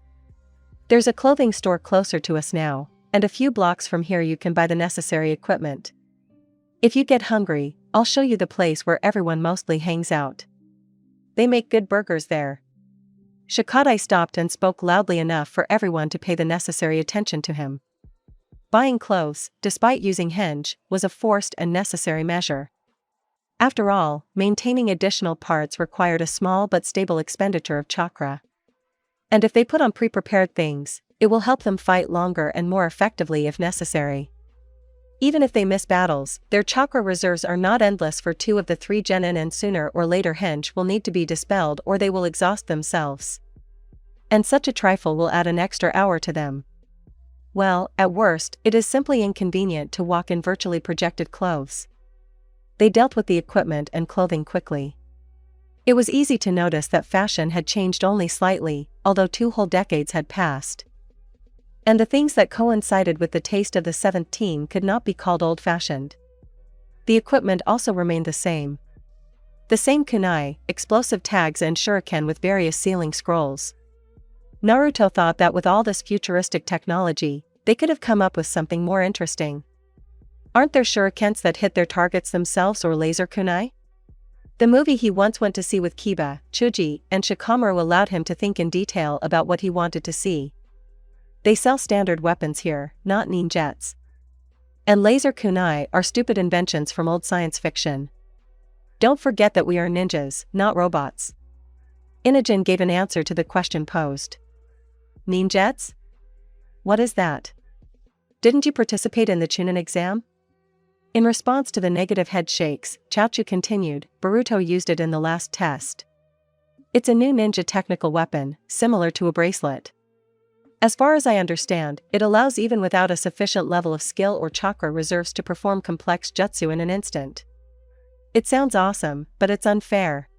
There's a clothing store closer to us now, and a few blocks from here you can buy the necessary equipment. If you get hungry, I'll show you the place where everyone mostly hangs out. They make good burgers there. Shikadai stopped and spoke loudly enough for everyone to pay the necessary attention to him. Buying clothes, despite using henge, was a forced and necessary measure. After all, maintaining additional parts required a small but stable expenditure of chakra. And if they put on pre-prepared things, it will help them fight longer and more effectively if necessary. Even if they miss battles, their chakra reserves are not endless for 2 of the 3 genin and sooner or later henge will need to be dispelled or they will exhaust themselves. And such a trifle will add an extra hour to them. Well, at worst, it is simply inconvenient to walk in virtually projected clothes. They dealt with the equipment and clothing quickly. It was easy to notice that fashion had changed only slightly, although 2 whole decades had passed. And the things that coincided with the taste of the 7th team could not be called old-fashioned. The equipment also remained the same. The same kunai, explosive tags and shuriken with various sealing scrolls. Naruto thought that with all this futuristic technology, they could have come up with something more interesting. Aren't there shurikens that hit their targets themselves or laser kunai? The movie he once went to see with Kiba, Chuji, and Shikamaru allowed him to think in detail about what he wanted to see. They sell standard weapons here, not ninjets. And laser kunai are stupid inventions from old science fiction. Don't forget that we are ninjas, not robots. Inogen gave an answer to the question posed. Ninjets? What is that? Didn't you participate in the Chunin exam? In response to the negative head shakes, Chaochu continued, Boruto used it in the last test. It's a new ninja technical weapon, similar to a bracelet. As far as I understand, it allows even without a sufficient level of skill or chakra reserves to perform complex jutsu in an instant. It sounds awesome, but it's unfair.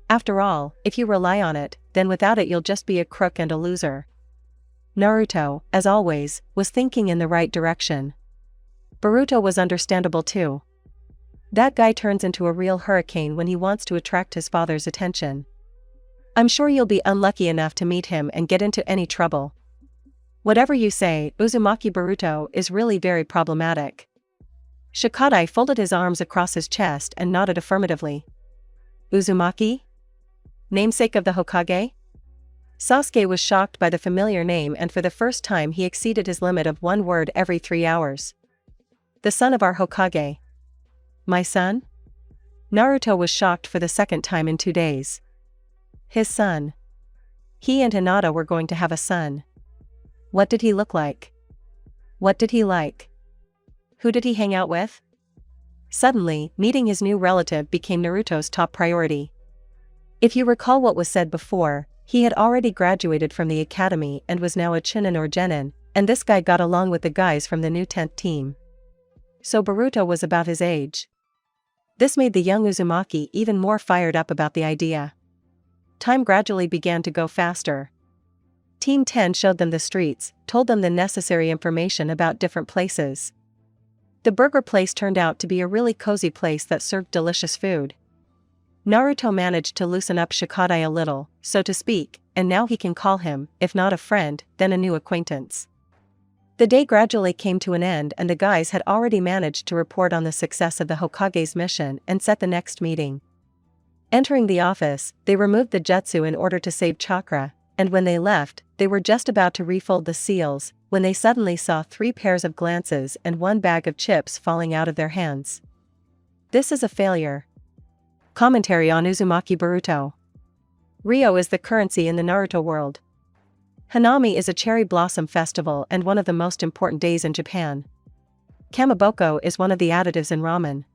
After all, if you rely on it, then without it you'll just be a crook and a loser. Naruto, as always, was thinking in the right direction. Boruto was understandable too. That guy turns into a real hurricane when he wants to attract his father's attention. I'm sure you'll be unlucky enough to meet him and get into any trouble. Whatever you say, Uzumaki Boruto is really very problematic. Shikadai folded his arms across his chest and nodded affirmatively. Uzumaki? Namesake of the Hokage? Sasuke was shocked by the familiar name and for the first time he exceeded his limit of 1 word every 3 hours. The son of our Hokage. My son? Naruto was shocked for the 2nd time in 2 days. His son. He and Hinata were going to have a son. What did he look like? What did he like? Who did he hang out with? Suddenly, meeting his new relative became Naruto's top priority. If you recall what was said before, he had already graduated from the academy and was now a Chunin or Genin, and this guy got along with the guys from the new 10th team. So Boruto was about his age. This made the young Uzumaki even more fired up about the idea. Time gradually began to go faster. Team 10 showed them the streets, told them the necessary information about different places. The burger place turned out to be a really cozy place that served delicious food. Naruto managed to loosen up Shikadai a little, so to speak, and now he can call him, if not a friend, then a new acquaintance. The day gradually came to an end and the guys had already managed to report on the success of the Hokage's mission and set the next meeting. Entering the office, they removed the jutsu in order to save chakra, and when they left, they were just about to refold the seals, when they suddenly saw 3 pairs of glances and 1 bag of chips falling out of their hands. This is a failure. Commentary on Uzumaki Boruto. Ryo is the currency in the Naruto world. Hanami is a cherry blossom festival and one of the most important days in Japan. Kamaboko is one of the additives in ramen.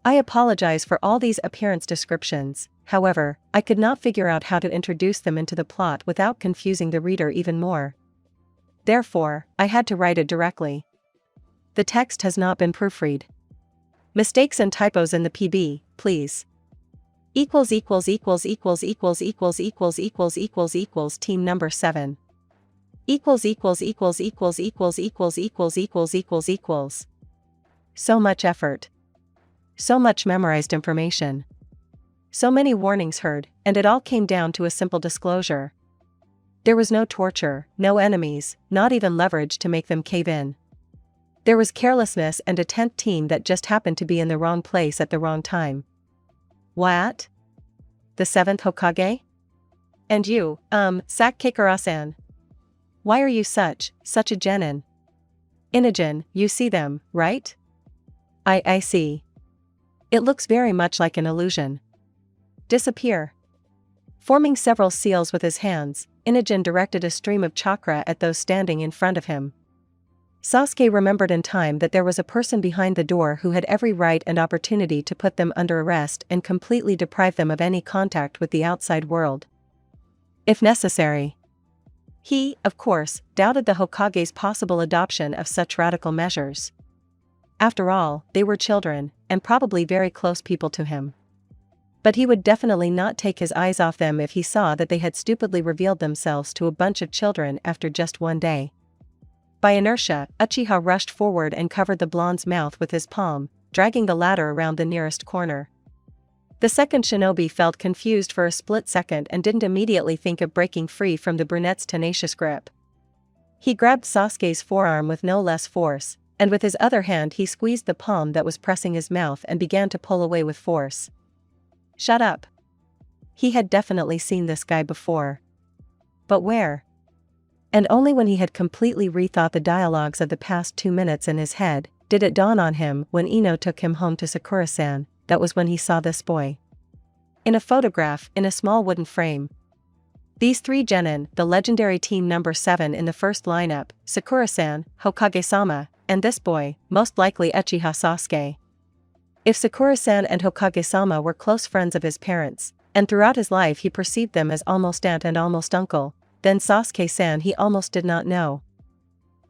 I apologize for all these appearance descriptions, however, I could not figure out how to introduce them into the plot without confusing the reader even more. Therefore, I had to write it directly. The text has not been proofread. Mistakes and typos in the PB, please. Team number 7. So much effort. So much memorized information. So many warnings heard, and it all came down to a simple disclosure. There was no torture, no enemies, not even leverage to make them cave in. There was carelessness and a 10th team that just happened to be in the wrong place at the wrong time. What? The 7th Hokage? And you, Sakakura-san. Why are you such a genin? Inogen, you see them, right? I see. It looks very much like an illusion. Disappear. Forming several seals with his hands, Inogen directed a stream of chakra at those standing in front of him. Sasuke remembered in time that there was a person behind the door who had every right and opportunity to put them under arrest and completely deprive them of any contact with the outside world, if necessary. He, of course, doubted the Hokage's possible adoption of such radical measures. After all, they were children, and probably very close people to him. But he would definitely not take his eyes off them if he saw that they had stupidly revealed themselves to a bunch of children after just one day. By inertia, Uchiha rushed forward and covered the blonde's mouth with his palm, dragging the latter around the nearest corner. The second shinobi felt confused for a split second and didn't immediately think of breaking free from the brunette's tenacious grip. He grabbed Sasuke's forearm with no less force, and with his other hand he squeezed the palm that was pressing his mouth and began to pull away with force. Shut up. He had definitely seen this guy before. But where? And only when he had completely rethought the dialogues of the past 2 minutes in his head, did it dawn on him when Ino took him home to Sakura-san, that was when he saw this boy. In a photograph in a small wooden frame. These 3 genin, the legendary team number 7 in the first lineup, Sakura-san, Hokage-sama, and this boy, most likely Uchiha Sasuke. If Sakura-san and Hokage-sama were close friends of his parents, and throughout his life he perceived them as almost aunt and almost uncle, then Sasuke-san he almost did not know.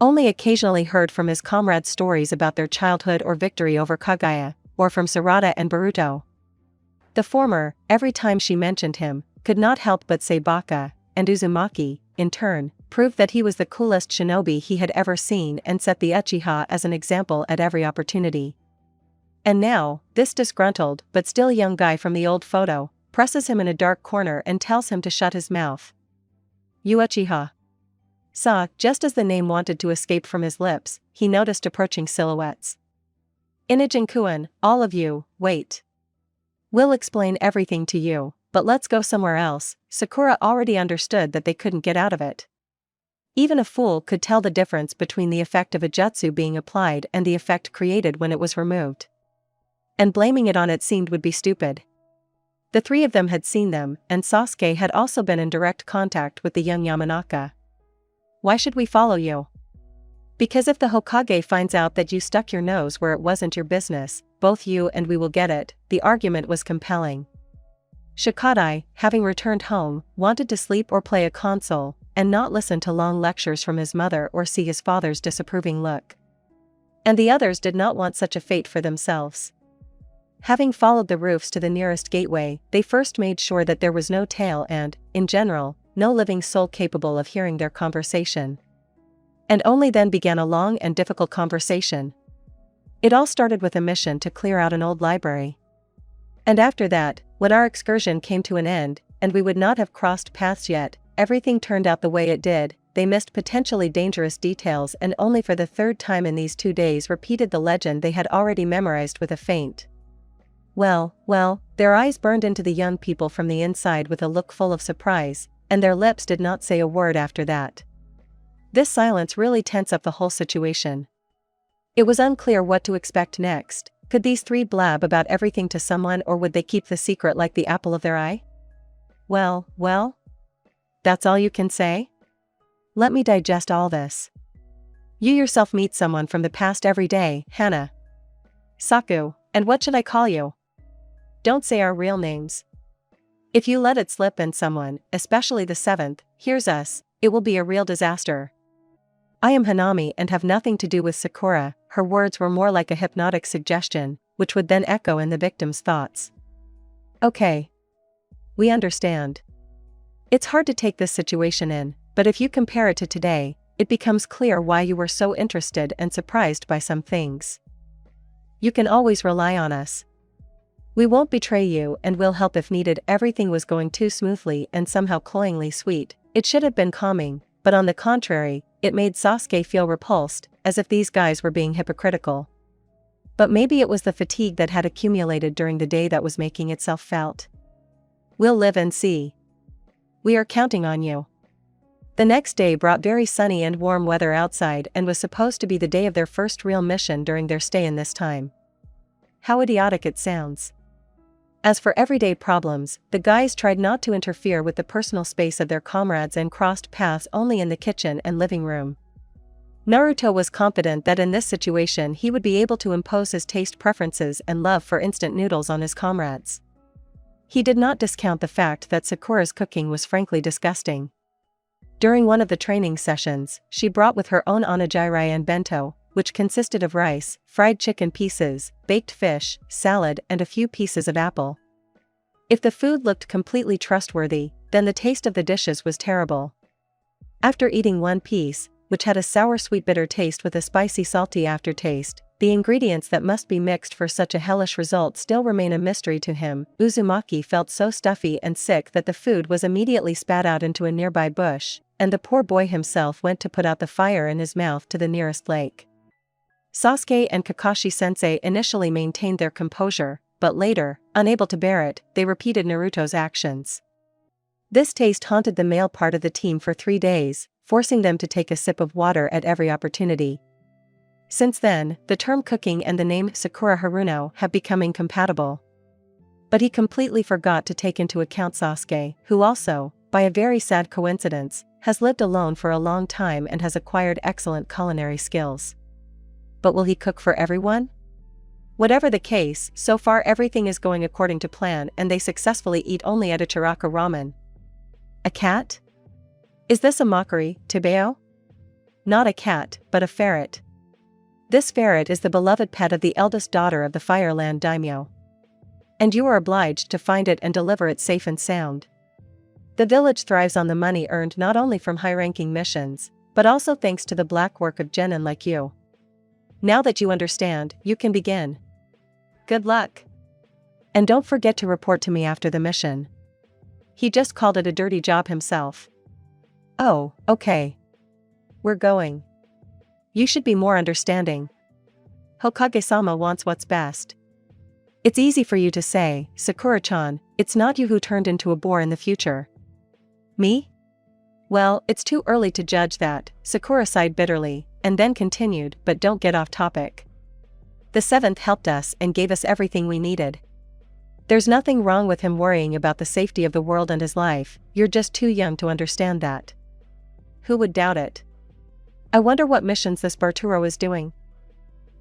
Only occasionally heard from his comrades stories about their childhood or victory over Kaguya, or from Sarada and Boruto. The former, every time she mentioned him, could not help but say baka, and Uzumaki, in turn, proved that he was the coolest shinobi he had ever seen and set the Uchiha as an example at every opportunity. And now, this disgruntled but still young guy from the old photo, presses him in a dark corner and tells him to shut his mouth. You Uchiha. Saw, just as the name wanted to escape from his lips, he noticed approaching silhouettes. Inogen-kun, all of you, wait. We'll explain everything to you, but let's go somewhere else. Sakura already understood that they couldn't get out of it. Even a fool could tell the difference between the effect of a jutsu being applied and the effect created when it was removed. And blaming it on it seemed would be stupid. The 3 of them had seen them, and Sasuke had also been in direct contact with the young Yamanaka. Why should we follow you? Because if the Hokage finds out that you stuck your nose where it wasn't your business, both you and we will get it. The argument was compelling. Shikadai, having returned home, wanted to sleep or play a console, and not listen to long lectures from his mother or see his father's disapproving look. And the others did not want such a fate for themselves. Having followed the roofs to the nearest gateway, they first made sure that there was no tail and, in general, no living soul capable of hearing their conversation. And only then began a long and difficult conversation. It all started with a mission to clear out an old library. And after that, When our excursion came to an end, and we would not have crossed paths yet, everything turned out the way it did. They missed potentially dangerous details and only for the third time in these 2 days repeated the legend they had already memorized with a feint. Well, their eyes burned into the young people from the inside with a look full of surprise, and their lips did not say a word after that. This silence really tensed up the whole situation. It was unclear what to expect next. Could these 3 blab about everything to someone, or would they keep the secret like the apple of their eye? Well, that's all you can say? Let me digest all this. You yourself meet someone from the past every day, Hana. Saku, and what should I call you? Don't say our real names. If you let it slip and someone, especially the 7th, hears us, it will be a real disaster. I am Hanami and have nothing to do with Sakura. Her words were more like a hypnotic suggestion, which would then echo in the victim's thoughts. Okay. We understand. It's hard to take this situation in, but if you compare it to today, it becomes clear why you were so interested and surprised by some things. You can always rely on us. We won't betray you and will help if needed. Everything was going too smoothly and somehow cloyingly sweet. It should have been calming, but on the contrary, it made Sasuke feel repulsed, as if these guys were being hypocritical. But maybe it was the fatigue that had accumulated during the day that was making itself felt. We'll live and see. We are counting on you. The next day brought very sunny and warm weather outside and was supposed to be the day of their first real mission during their stay in this time. How idiotic it sounds. As for everyday problems, the guys tried not to interfere with the personal space of their comrades and crossed paths only in the kitchen and living room. Naruto was confident that in this situation he would be able to impose his taste preferences and love for instant noodles on his comrades. He did not discount the fact that Sakura's cooking was frankly disgusting. During one of the training sessions, she brought with her own onigiri and bento, which consisted of rice, fried chicken pieces, baked fish, salad, and a few pieces of apple. If the food looked completely trustworthy, then the taste of the dishes was terrible. After eating one piece, which had a sour sweet bitter taste with a spicy salty aftertaste, the ingredients that must be mixed for such a hellish result still remain a mystery to him. Uzumaki felt so stuffy and sick that the food was immediately spat out into a nearby bush, and the poor boy himself went to put out the fire in his mouth to the nearest lake. Sasuke and Kakashi-sensei initially maintained their composure, but later, unable to bear it, they repeated Naruto's actions. This taste haunted the male part of the team for 3 days, forcing them to take a sip of water at every opportunity. Since then, the term cooking and the name Sakura Haruno have become incompatible. But he completely forgot to take into account Sasuke, who also, by a very sad coincidence, has lived alone for a long time and has acquired excellent culinary skills. But will he cook for everyone? Whatever the case, so far everything is going according to plan and they successfully eat only at Ichiraka ramen. A cat? Is this a mockery, Tebeo? Not a cat, but a ferret. This ferret is the beloved pet of the eldest daughter of the Fireland daimyo. And you are obliged to find it and deliver it safe and sound. The village thrives on the money earned not only from high-ranking missions, but also thanks to the black work of genin like you. Now that you understand, you can begin. Good luck. And don't forget to report to me after the mission. He just called it a dirty job himself. Oh, okay. We're going. You should be more understanding. Hokage-sama wants what's best. It's easy for you to say, Sakura-chan, it's not you who turned into a boar in the future. Me? Well, it's too early to judge that, Sakura sighed bitterly, and then continued, but don't get off topic. The 7th helped us and gave us everything we needed. There's nothing wrong with him worrying about the safety of the world and his life, you're just too young to understand that. Who would doubt it? I wonder what missions this Barturo is doing.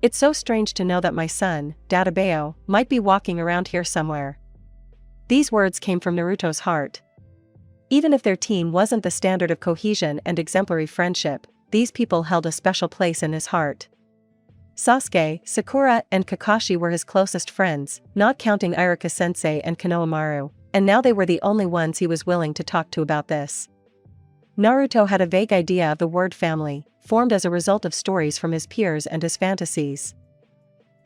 It's so strange to know that my son, Databeo, might be walking around here somewhere. These words came from Naruto's heart. Even if their team wasn't the standard of cohesion and exemplary friendship, these people held a special place in his heart. Sasuke, Sakura, and Kakashi were his closest friends, not counting Iruka-sensei and Konohamaru, and now they were the only ones he was willing to talk to about this. Naruto had a vague idea of the word family, formed as a result of stories from his peers and his fantasies.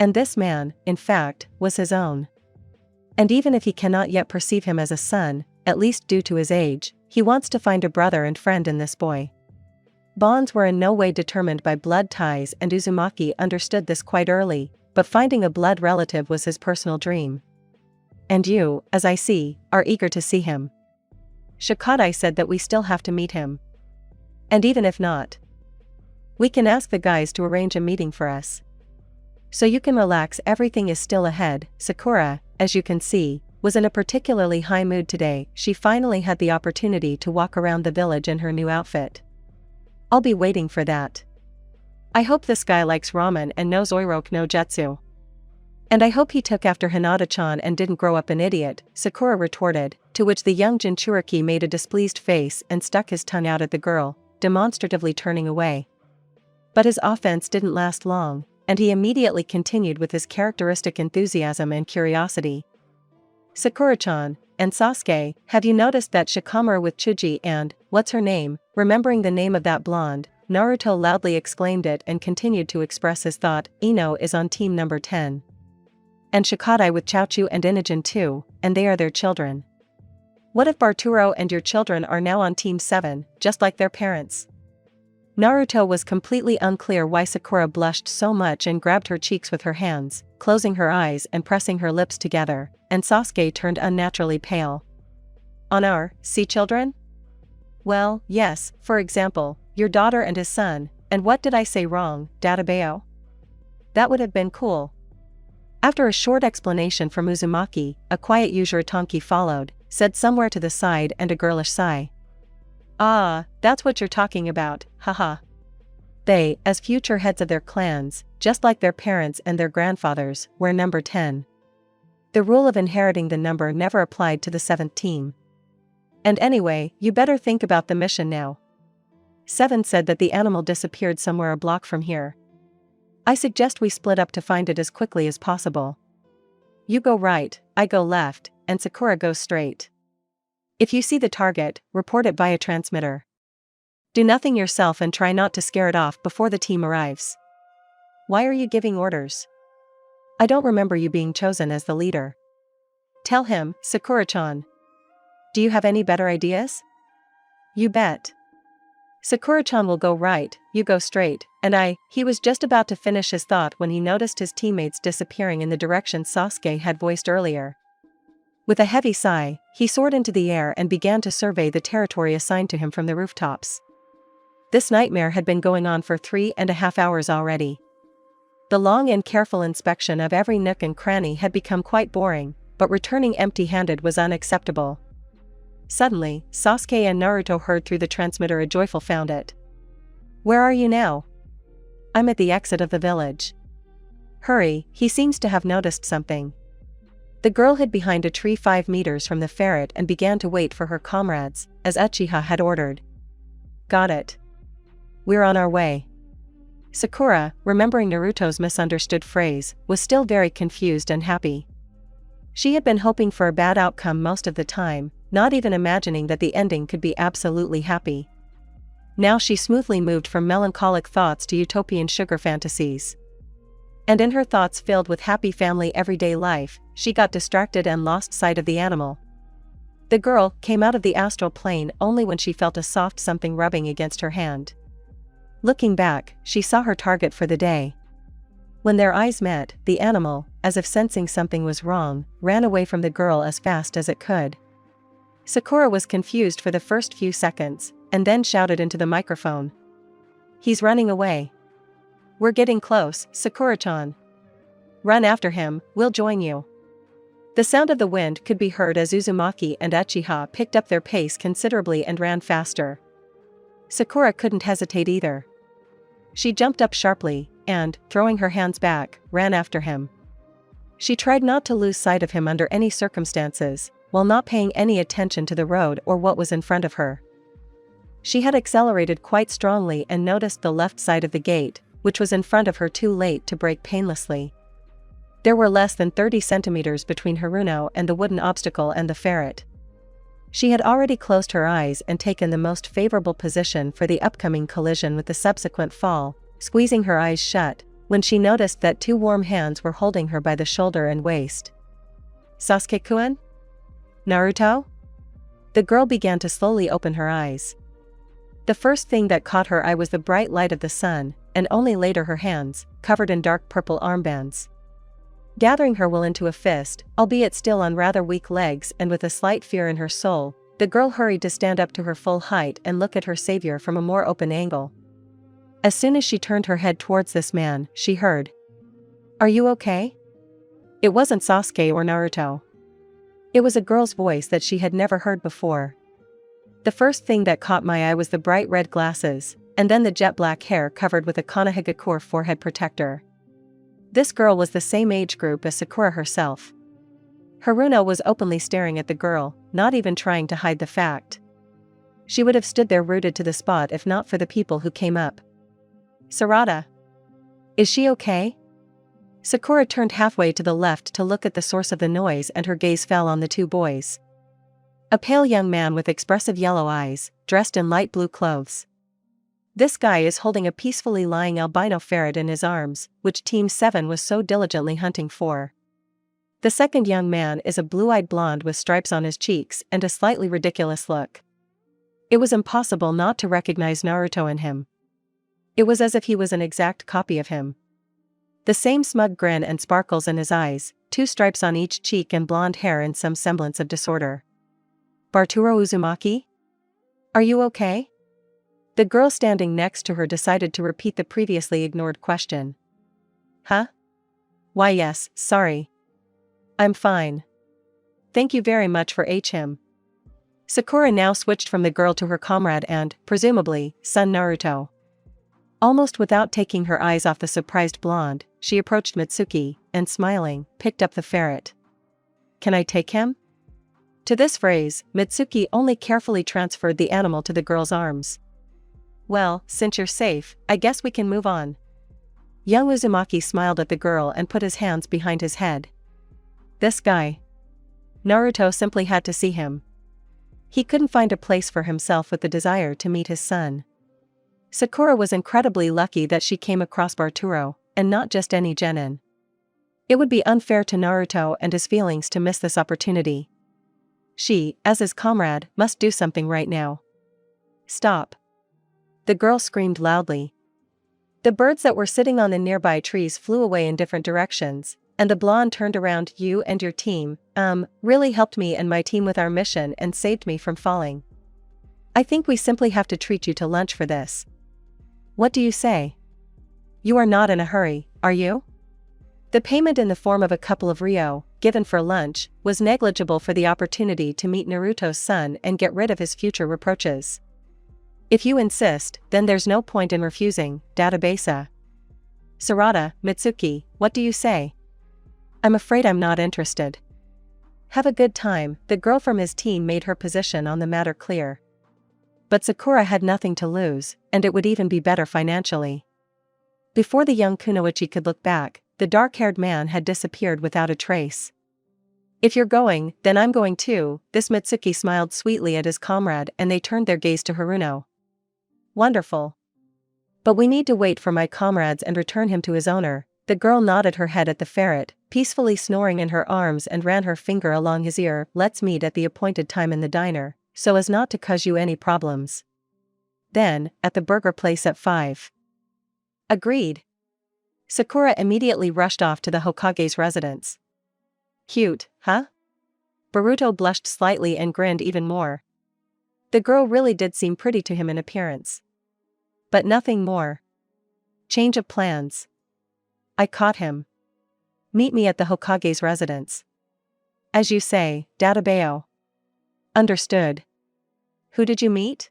And this man, in fact, was his own. And even if he cannot yet perceive him as a son, at least due to his age, he wants to find a brother and friend in this boy. Bonds were in no way determined by blood ties, and Uzumaki understood this quite early, but finding a blood relative was his personal dream. And you, as I see, are eager to see him. Shikadai said that we still have to meet him. And even if not, we can ask the guys to arrange a meeting for us. So you can relax, everything is still ahead. Sakura, as you can see, was in a particularly high mood today. She finally had the opportunity to walk around the village in her new outfit. I'll be waiting for that. I hope this guy likes ramen and knows Oiroke no Jutsu. And I hope he took after Hinata-chan and didn't grow up an idiot, Sakura retorted, to which the young Jinchuriki made a displeased face and stuck his tongue out at the girl, demonstratively turning away. But his offense didn't last long, and he immediately continued with his characteristic enthusiasm and curiosity. Sakura-chan, and Sasuke, have you noticed that Shikamaru with Chuji and, what's her name, remembering the name of that blonde, Naruto loudly exclaimed it and continued to express his thought, Ino is on team number 10. And Shikadai with Chaochu and Inogen too, and they are their children. What if Barturo and your children are now on team 7, just like their parents? Naruto was completely unclear why Sakura blushed so much and grabbed her cheeks with her hands, closing her eyes and pressing her lips together, and Sasuke turned unnaturally pale. On our, children? Well, yes, for example, your daughter and his son, and what did I say wrong, Databeo? That would have been cool. After a short explanation from Uzumaki, a quiet Yuzuritanki followed, said somewhere to the side and a girlish sigh. Ah, that's what you're talking about, haha. They, as future heads of their clans, just like their parents and their grandfathers, were number 10. The rule of inheriting the number never applied to the 7th team. And anyway, you better think about the mission now. 7 said that the animal disappeared somewhere a block from here. I suggest we split up to find it as quickly as possible. You go right, I go left, and Sakura goes straight. If you see the target, report it via transmitter. Do nothing yourself and try not to scare it off before the team arrives. Why are you giving orders? I don't remember you being chosen as the leader. Tell him, Sakura-chan. Do you have any better ideas? You bet. Sakura-chan will go right, you go straight, and he was just about to finish his thought when he noticed his teammates disappearing in the direction Sasuke had voiced earlier. With a heavy sigh, he soared into the air and began to survey the territory assigned to him from the rooftops. This nightmare had been going on for 3.5 hours already. The long and careful inspection of every nook and cranny had become quite boring, but returning empty-handed was unacceptable. Suddenly, Sasuke and Naruto heard through the transmitter a joyful "found it." Where are you now? I'm at the exit of the village. Hurry, he seems to have noticed something. The girl hid behind a tree 5 meters from the ferret and began to wait for her comrades, as Uchiha had ordered. Got it. We're on our way. Sakura, remembering Naruto's misunderstood phrase, was still very confused and happy. She had been hoping for a bad outcome most of the time, not even imagining that the ending could be absolutely happy. Now she smoothly moved from melancholic thoughts to utopian sugar fantasies. And in her thoughts filled with happy family everyday life, she got distracted and lost sight of the animal. The girl came out of the astral plane only when she felt a soft something rubbing against her hand. Looking back, she saw her target for the day. When their eyes met, the animal, as if sensing something was wrong, ran away from the girl as fast as it could. Sakura was confused for the first few seconds, and then shouted into the microphone. He's running away. We're getting close, Sakura-chan. Run after him, we'll join you. The sound of the wind could be heard as Uzumaki and Uchiha picked up their pace considerably and ran faster. Sakura couldn't hesitate either. She jumped up sharply, and, throwing her hands back, ran after him. She tried not to lose sight of him under any circumstances, while not paying any attention to the road or what was in front of her. She had accelerated quite strongly and noticed the left side of the gate, which was in front of her too late to brake painlessly. There were less than 30 centimeters between Haruno and the wooden obstacle and the ferret. She had already closed her eyes and taken the most favorable position for the upcoming collision with the subsequent fall, squeezing her eyes shut, when she noticed that 2 warm hands were holding her by the shoulder and waist. Sasuke-kun? Naruto? The girl began to slowly open her eyes. The first thing that caught her eye was the bright light of the sun, and only later her hands, covered in dark purple armbands. Gathering her will into a fist, albeit still on rather weak legs and with a slight fear in her soul, the girl hurried to stand up to her full height and look at her savior from a more open angle. As soon as she turned her head towards this man, she heard, "Are you okay?" It wasn't Sasuke or Naruto. It was a girl's voice that she had never heard before. The first thing that caught my eye was the bright red glasses, and then the jet black hair covered with a Konohagakure forehead protector. This girl was the same age group as Sakura herself. Haruno was openly staring at the girl, not even trying to hide the fact. She would have stood there rooted to the spot if not for the people who came up. "Sarada? Is she okay?" Sakura turned halfway to the left to look at the source of the noise, and her gaze fell on the two boys. A pale young man with expressive yellow eyes, dressed in light blue clothes. This guy is holding a peacefully lying albino ferret in his arms, which Team 7 was so diligently hunting for. The second young man is a blue-eyed blonde with stripes on his cheeks and a slightly ridiculous look. It was impossible not to recognize Naruto in him. It was as if he was an exact copy of him. The same smug grin and sparkles in his eyes, two stripes on each cheek and blonde hair in some semblance of disorder. "Barturo Uzumaki? Are you okay?" The girl standing next to her decided to repeat the previously ignored question. "Huh? Why yes, sorry. I'm fine. Thank you very much for him." Sakura now switched from the girl to her comrade and, presumably, son Naruto. Almost without taking her eyes off the surprised blonde, she approached Mitsuki, and smiling, picked up the ferret. "Can I take him?" To this phrase, Mitsuki only carefully transferred the animal to the girl's arms. "Well, since you're safe, I guess we can move on." Young Uzumaki smiled at the girl and put his hands behind his head. This guy. Naruto simply had to see him. He couldn't find a place for himself with the desire to meet his son. Sakura was incredibly lucky that she came across Barturo, and not just any genin. It would be unfair to Naruto and his feelings to miss this opportunity. She, as his comrade, must do something right now. "Stop!" The girl screamed loudly. The birds that were sitting on the nearby trees flew away in different directions, and the blonde turned around. "You and your team, really helped me and my team with our mission and saved me from falling. I think we simply have to treat you to lunch for this. What do you say? You are not in a hurry, are you?" The payment in the form of a couple of ryo, given for lunch, was negligible for the opportunity to meet Naruto's son and get rid of his future reproaches. "If you insist, then there's no point in refusing, Database. Sarada, Mitsuki, what do you say?" "I'm afraid I'm not interested." "Have a good time," the girl from his team made her position on the matter clear. But Sakura had nothing to lose, and it would even be better financially. Before the young kunoichi could look back, the dark-haired man had disappeared without a trace. "If you're going, then I'm going too." This Mitsuki smiled sweetly at his comrade and they turned their gaze to Haruno. "Wonderful. But we need to wait for my comrades and return him to his owner." The girl nodded her head at the ferret, peacefully snoring in her arms, and ran her finger along his ear. "Let's meet at the appointed time in the diner, so as not to cause you any problems. Then, at the burger place at 5. Agreed. Sakura immediately rushed off to the Hokage's residence. "Cute, huh?" Boruto blushed slightly and grinned even more. The girl really did seem pretty to him in appearance. But nothing more. Change of plans. I caught him. Meet me at the Hokage's residence. As you say, Databeo. Understood. Who did you meet?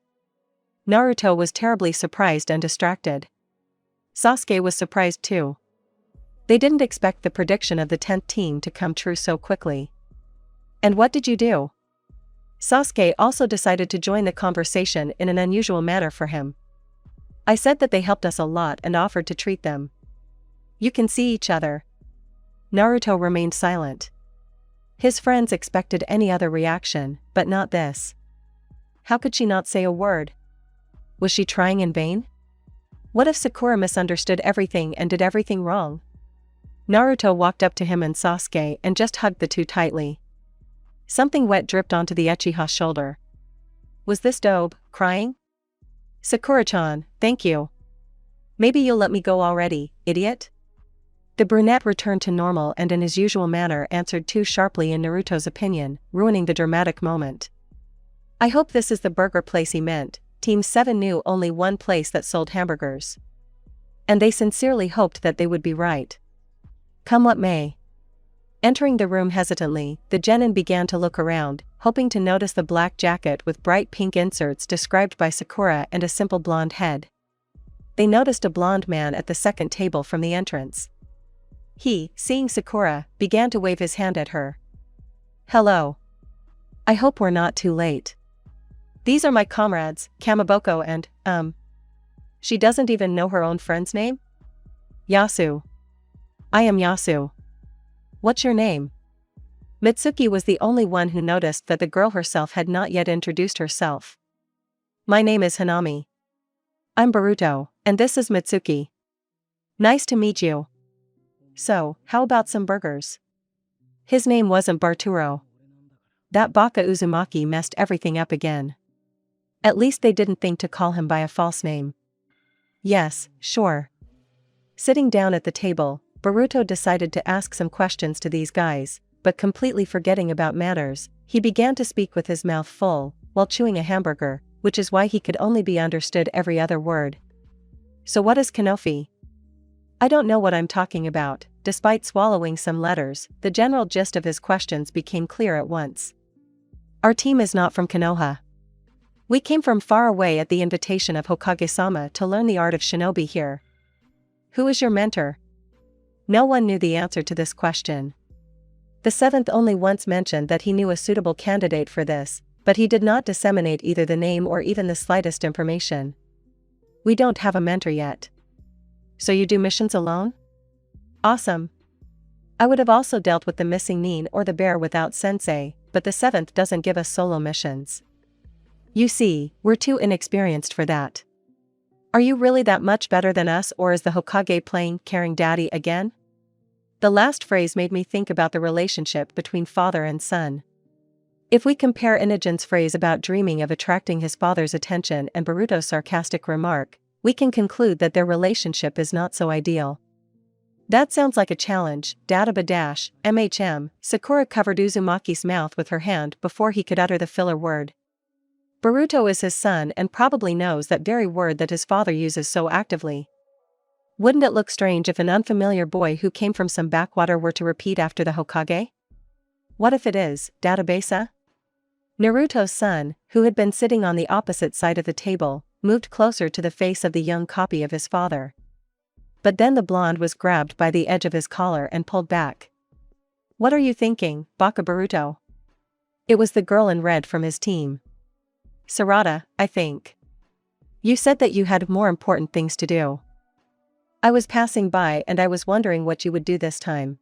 Naruto was terribly surprised and distracted. Sasuke was surprised too. They didn't expect the prediction of the 10th team to come true so quickly. And what did you do? Sasuke also decided to join the conversation in an unusual manner for him. I said that they helped us a lot and offered to treat them. You can see each other. Naruto remained silent. His friends expected any other reaction, but not this. How could she not say a word? Was she trying in vain? What if Sakura misunderstood everything and did everything wrong? Naruto walked up to him and Sasuke and just hugged the two tightly. Something wet dripped onto the Uchiha's shoulder. Was this Dobe crying? Sakura-chan, thank you. Maybe you'll let me go already, idiot? The brunette returned to normal and in his usual manner answered too sharply in Naruto's opinion, ruining the dramatic moment. I hope this is the burger place he meant. Team 7 knew only one place that sold hamburgers. And they sincerely hoped that they would be right. Come what may. Entering the room hesitantly, the genin began to look around, hoping to notice the black jacket with bright pink inserts described by Sakura and a simple blonde head. They noticed a blonde man at the second table from the entrance. He, seeing Sakura, began to wave his hand at her. Hello. I hope we're not too late. These are my comrades, Kamaboko and, She doesn't even know her own friend's name? Yasu. I am Yasu. What's your name? Mitsuki was the only one who noticed that the girl herself had not yet introduced herself. My name is Hanami. I'm Baruto, and this is Mitsuki. Nice to meet you. So, how about some burgers? His name wasn't Barturo. That Baka Uzumaki messed everything up again. At least they didn't think to call him by a false name. Yes, sure. Sitting down at the table, Baruto decided to ask some questions to these guys, but completely forgetting about manners, he began to speak with his mouth full, while chewing a hamburger, which is why he could only be understood every other word. So what is Kanofi? I don't know what I'm talking about. Despite swallowing some letters, the general gist of his questions became clear at once. Our team is not from Konoha. We came from far away at the invitation of Hokage-sama to learn the art of shinobi here. Who is your mentor? No one knew the answer to this question. The seventh only once mentioned that he knew a suitable candidate for this, but he did not disseminate either the name or even the slightest information. We don't have a mentor yet. So you do missions alone? Awesome. I would have also dealt with the missing Nin or the bear without sensei, but the seventh doesn't give us solo missions. You see, we're too inexperienced for that. Are you really that much better than us, or is the Hokage playing caring daddy again? The last phrase made me think about the relationship between father and son. If we compare Inogen's phrase about dreaming of attracting his father's attention and Baruto's sarcastic remark, we can conclude that their relationship is not so ideal. That sounds like a challenge, Dadaba MHM. Sakura covered Uzumaki's mouth with her hand before he could utter the filler word. Baruto is his son and probably knows that very word that his father uses so actively. Wouldn't it look strange if an unfamiliar boy who came from some backwater were to repeat after the Hokage? What if it is, Databasa? Naruto's son, who had been sitting on the opposite side of the table, moved closer to the face of the young copy of his father. But then the blonde was grabbed by the edge of his collar and pulled back. What are you thinking, Baka Baruto? It was the girl in red from his team. Sarada, I think. You said that you had more important things to do. I was passing by and I was wondering what you would do this time.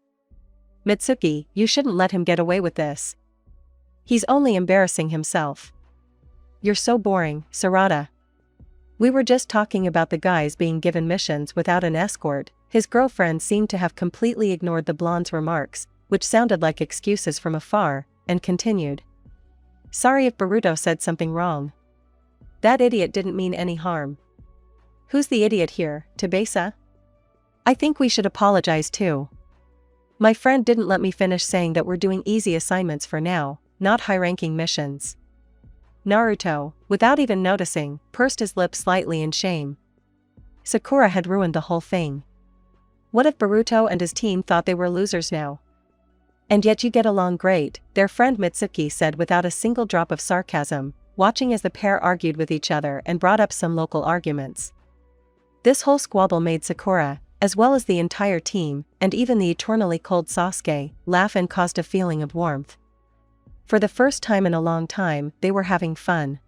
Mitsuki, you shouldn't let him get away with this. He's only embarrassing himself. You're so boring, Sarada. We were just talking about the guys being given missions without an escort. His girlfriend seemed to have completely ignored the blonde's remarks, which sounded like excuses from afar, and continued. Sorry if Baruto said something wrong. That idiot didn't mean any harm. Who's the idiot here, Tabesa? I think we should apologize too. My friend didn't let me finish saying that we're doing easy assignments for now, not high-ranking missions. Naruto, without even noticing, pursed his lips slightly in shame. Sakura had ruined the whole thing. What if Baruto and his team thought they were losers now? And yet you get along great, their friend Mitsuki said without a single drop of sarcasm, watching as the pair argued with each other and brought up some local arguments. This whole squabble made Sakura, as well as the entire team, and even the eternally cold Sasuke, laugh and caused a feeling of warmth. For the first time in a long time, they were having fun.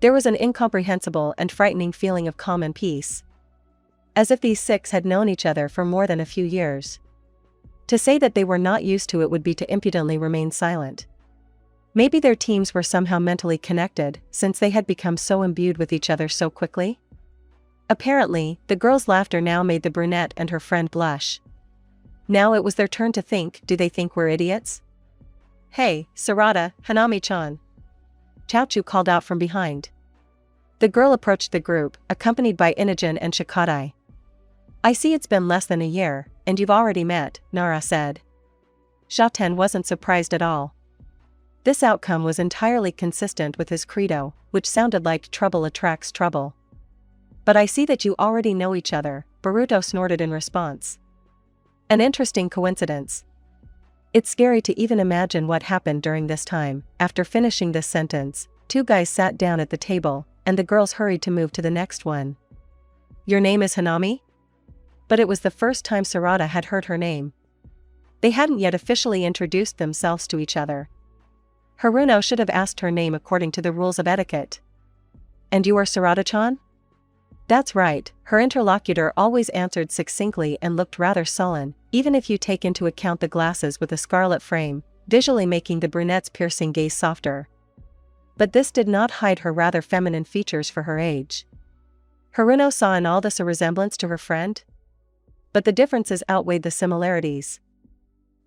There was an incomprehensible and frightening feeling of calm and peace. As if these six had known each other for more than a few years. To say that they were not used to it would be to impudently remain silent. Maybe their teams were somehow mentally connected, since they had become so imbued with each other so quickly. Apparently, the girl's laughter now made the brunette and her friend blush. Now it was their turn to think, do they think we're idiots? Hey, Sarada, Hanami-chan. Chaochu called out from behind. The girl approached the group, accompanied by Inajin and Shikadai. I see it's been less than a year, and you've already met, Nara said. Shaten wasn't surprised at all. This outcome was entirely consistent with his credo, which sounded like trouble attracts trouble. But I see that you already know each other, Boruto snorted in response. An interesting coincidence. It's scary to even imagine what happened during this time. After finishing this sentence, two guys sat down at the table, and the girls hurried to move to the next one. Your name is Hanami? But it was the first time Sarada had heard her name. They hadn't yet officially introduced themselves to each other. Haruno should have asked her name according to the rules of etiquette. And you are Sarada-chan? That's right, her interlocutor always answered succinctly and looked rather sullen, even if you take into account the glasses with a scarlet frame, visually making the brunette's piercing gaze softer. But this did not hide her rather feminine features for her age. Haruno saw in all this a resemblance to her friend? But the differences outweighed the similarities.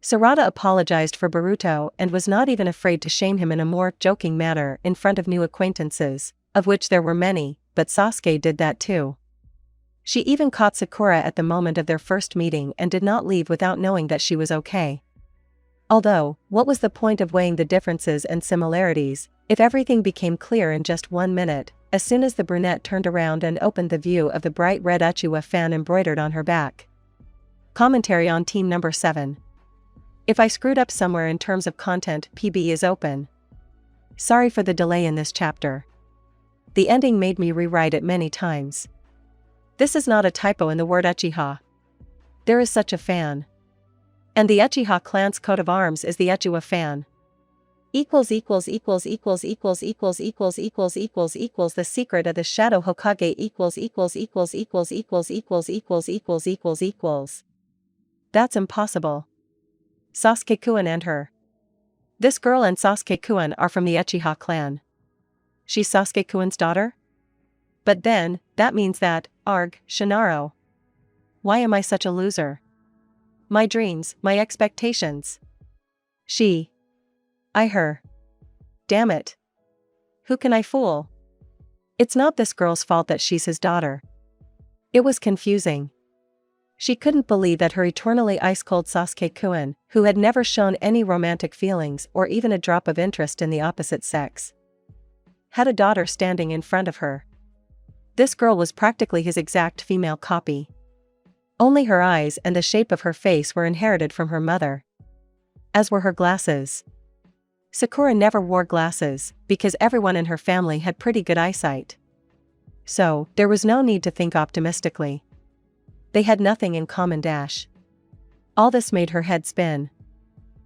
Sarada apologized for Boruto and was not even afraid to shame him in a more joking manner in front of new acquaintances, of which there were many, but Sasuke did that too. She even caught Sakura at the moment of their first meeting and did not leave without knowing that she was okay. Although, what was the point of weighing the differences and similarities, if everything became clear in just 1 minute, as soon as the brunette turned around and opened the view of the bright red Uchiwa fan embroidered on her back. Commentary on Team Number 7. If I screwed up somewhere in terms of content, PB is open. Sorry for the delay in this chapter. The ending made me rewrite it many times. This is not a typo in the word Uchiha. There is such a fan. And the Uchiha clan's coat of arms is the Uchiwa fan. The secret of the Shadow Hokage That's impossible. Sasuke-kun and her. This girl and Sasuke-kun are from the Uchiha clan. She's Sasuke-kun's daughter? But then, that means that, arg, Shinaro. Why am I such a loser? My dreams, my expectations. She. I her. Damn it. Who can I fool? It's not this girl's fault that she's his daughter. It was confusing. She couldn't believe that her eternally ice-cold Sasuke-kun, who had never shown any romantic feelings or even a drop of interest in the opposite sex, had a daughter standing in front of her. This girl was practically his exact female copy. Only her eyes and the shape of her face were inherited from her mother. As were her glasses. Sakura never wore glasses, because everyone in her family had pretty good eyesight. So, there was no need to think optimistically. They had nothing in common. All this made her head spin.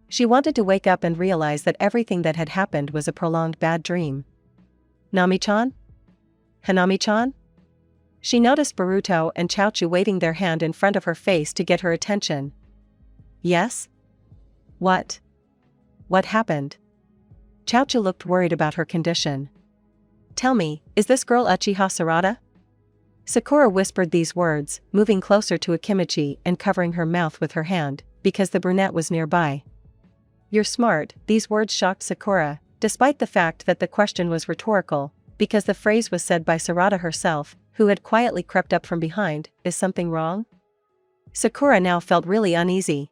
She wanted to wake up and realize that everything that had happened was a prolonged bad dream. Nami-chan? Hanami-chan? She noticed Boruto and Chaochu waving their hand in front of her face to get her attention. Yes? What? What happened? Chaochu looked worried about her condition. Tell me, is this girl Uchiha Sarada? Sakura whispered these words, moving closer to Akimichi and covering her mouth with her hand, because the brunette was nearby. You're smart. These words shocked Sakura, despite the fact that the question was rhetorical, because the phrase was said by Sarada herself, who had quietly crept up from behind. Is something wrong? Sakura now felt really uneasy.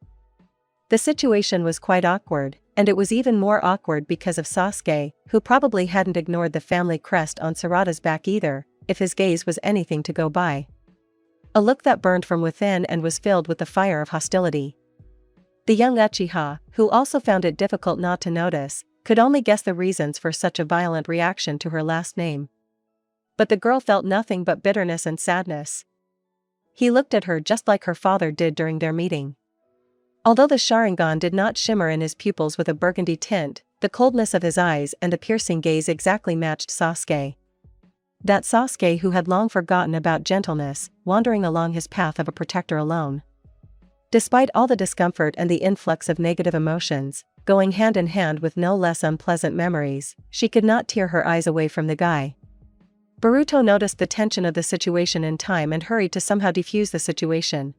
The situation was quite awkward, and it was even more awkward because of Sasuke, who probably hadn't ignored the family crest on Sarada's back either, if his gaze was anything to go by. A look that burned from within and was filled with the fire of hostility. The young Uchiha, who also found it difficult not to notice, could only guess the reasons for such a violent reaction to her last name. But the girl felt nothing but bitterness and sadness. He looked at her just like her father did during their meeting. Although the Sharingan did not shimmer in his pupils with a burgundy tint, the coldness of his eyes and the piercing gaze exactly matched Sasuke. That Sasuke who had long forgotten about gentleness, wandering along his path of a protector alone. Despite all the discomfort and the influx of negative emotions, going hand in hand with no less unpleasant memories, she could not tear her eyes away from the guy. Boruto noticed the tension of the situation in time and hurried to somehow defuse the situation.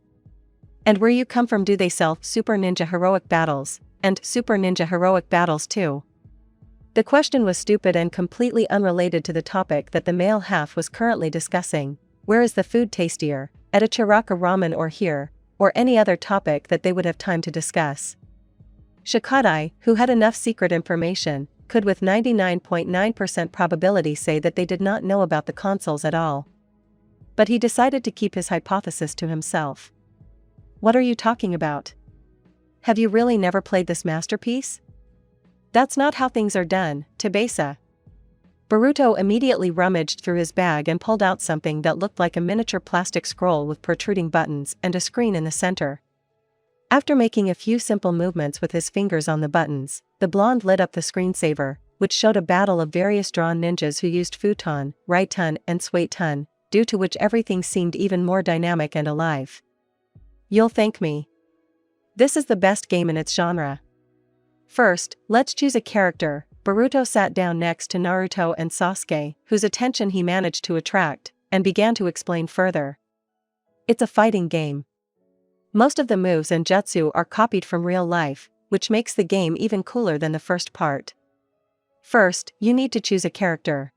And where you come from, do they sell super ninja heroic battles? and Super Ninja Heroic Battles too? The question was stupid and completely unrelated to the topic that the male half was currently discussing. Where is the food tastier, at a Chiraka ramen or here, or any other topic that they would have time to discuss? Shikadai, who had enough secret information, could with 99.9% probability say that they did not know about the consoles at all. But he decided to keep his hypothesis to himself. What are you talking about? Have you really never played this masterpiece? That's not how things are done, Tabesa. Boruto immediately rummaged through his bag and pulled out something that looked like a miniature plastic scroll with protruding buttons and a screen in the center. After making a few simple movements with his fingers on the buttons, the blonde lit up the screensaver, which showed a battle of various drawn ninjas who used futon, Raitun, and Suetun, due to which everything seemed even more dynamic and alive. You'll thank me. This is the best game in its genre. First, let's choose a character. Boruto sat down next to Naruto and Sasuke, whose attention he managed to attract, and began to explain further. It's a fighting game. Most of the moves and jutsu are copied from real life, which makes the game even cooler than the first part. First, you need to choose a character.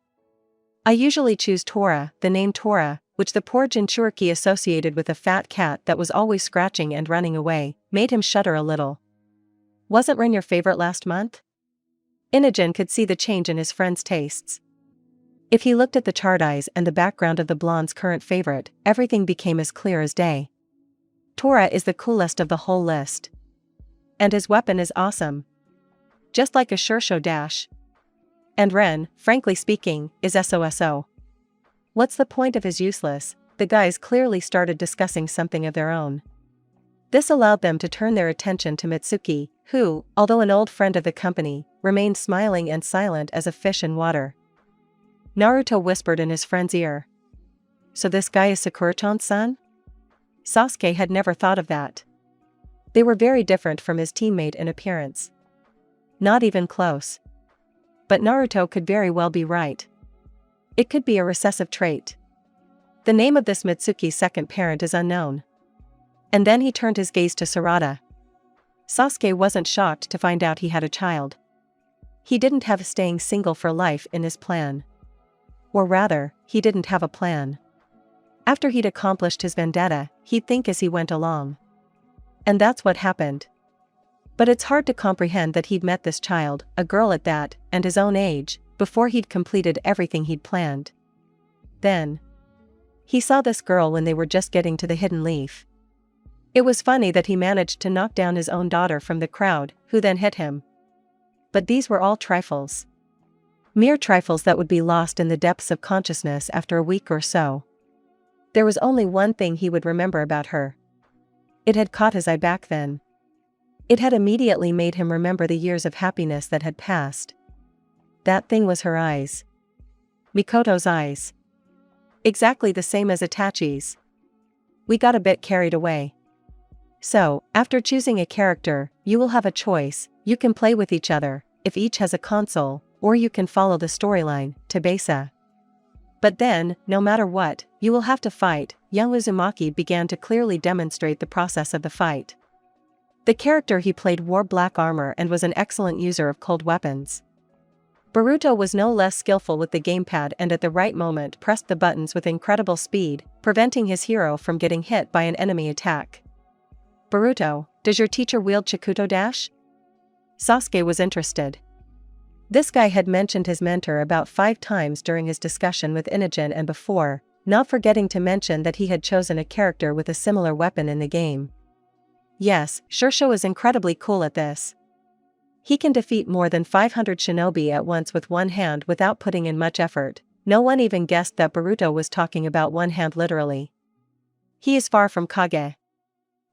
I usually choose Tora, the name Tora, which the poor Jinchuriki associated with a fat cat that was always scratching and running away, made him shudder a little. Wasn't Ren your favorite last month? Inogen could see the change in his friend's tastes. If he looked at the chart eyes and the background of the blonde's current favorite, everything became as clear as day. Tora is the coolest of the whole list. And his weapon is awesome. Just like a Shursho dash. And Ren, frankly speaking, is SOSO. What's the point of his useless? The guys clearly started discussing something of their own. This allowed them to turn their attention to Mitsuki, who, although an old friend of the company, remained smiling and silent as a fish in water. Naruto whispered in his friend's ear. So this guy is Sakura-chan's son? Sasuke had never thought of that. They were very different from his teammate in appearance. Not even close. But Naruto could very well be right. It could be a recessive trait. The name of this Mitsuki's second parent is unknown. And then he turned his gaze to Sarada. Sasuke wasn't shocked to find out he had a child. He didn't have staying single for life in his plan. Or rather, he didn't have a plan. After he'd accomplished his vendetta, he'd think as he went along. And that's what happened. But it's hard to comprehend that he'd met this child, a girl at that, and his own age, before he'd completed everything he'd planned. Then, he saw this girl when they were just getting to the hidden leaf. It was funny that he managed to knock down his own daughter from the crowd, who then hit him. But these were all trifles. Mere trifles that would be lost in the depths of consciousness after a week or so. There was only one thing he would remember about her. It had caught his eye back then. It had immediately made him remember the years of happiness that had passed. That thing was her eyes. Mikoto's eyes. Exactly the same as Itachi's. We got a bit carried away. So, after choosing a character, you will have a choice. You can play with each other, if each has a console, or you can follow the storyline, Tabesa. But then, no matter what, you will have to fight. Young Uzumaki began to clearly demonstrate the process of the fight. The character he played wore black armor and was an excellent user of cold weapons. Boruto was no less skillful with the gamepad and at the right moment pressed the buttons with incredible speed, preventing his hero from getting hit by an enemy attack. Boruto, does your teacher wield Chikuto Dash? Sasuke was interested. This guy had mentioned his mentor about 5 times during his discussion with Inogen and before, not forgetting to mention that he had chosen a character with a similar weapon in the game. Yes, Shursho is incredibly cool at this. He can defeat more than 500 shinobi at once with one hand without putting in much effort. No one even guessed that Boruto was talking about one hand literally. He is far from Kage.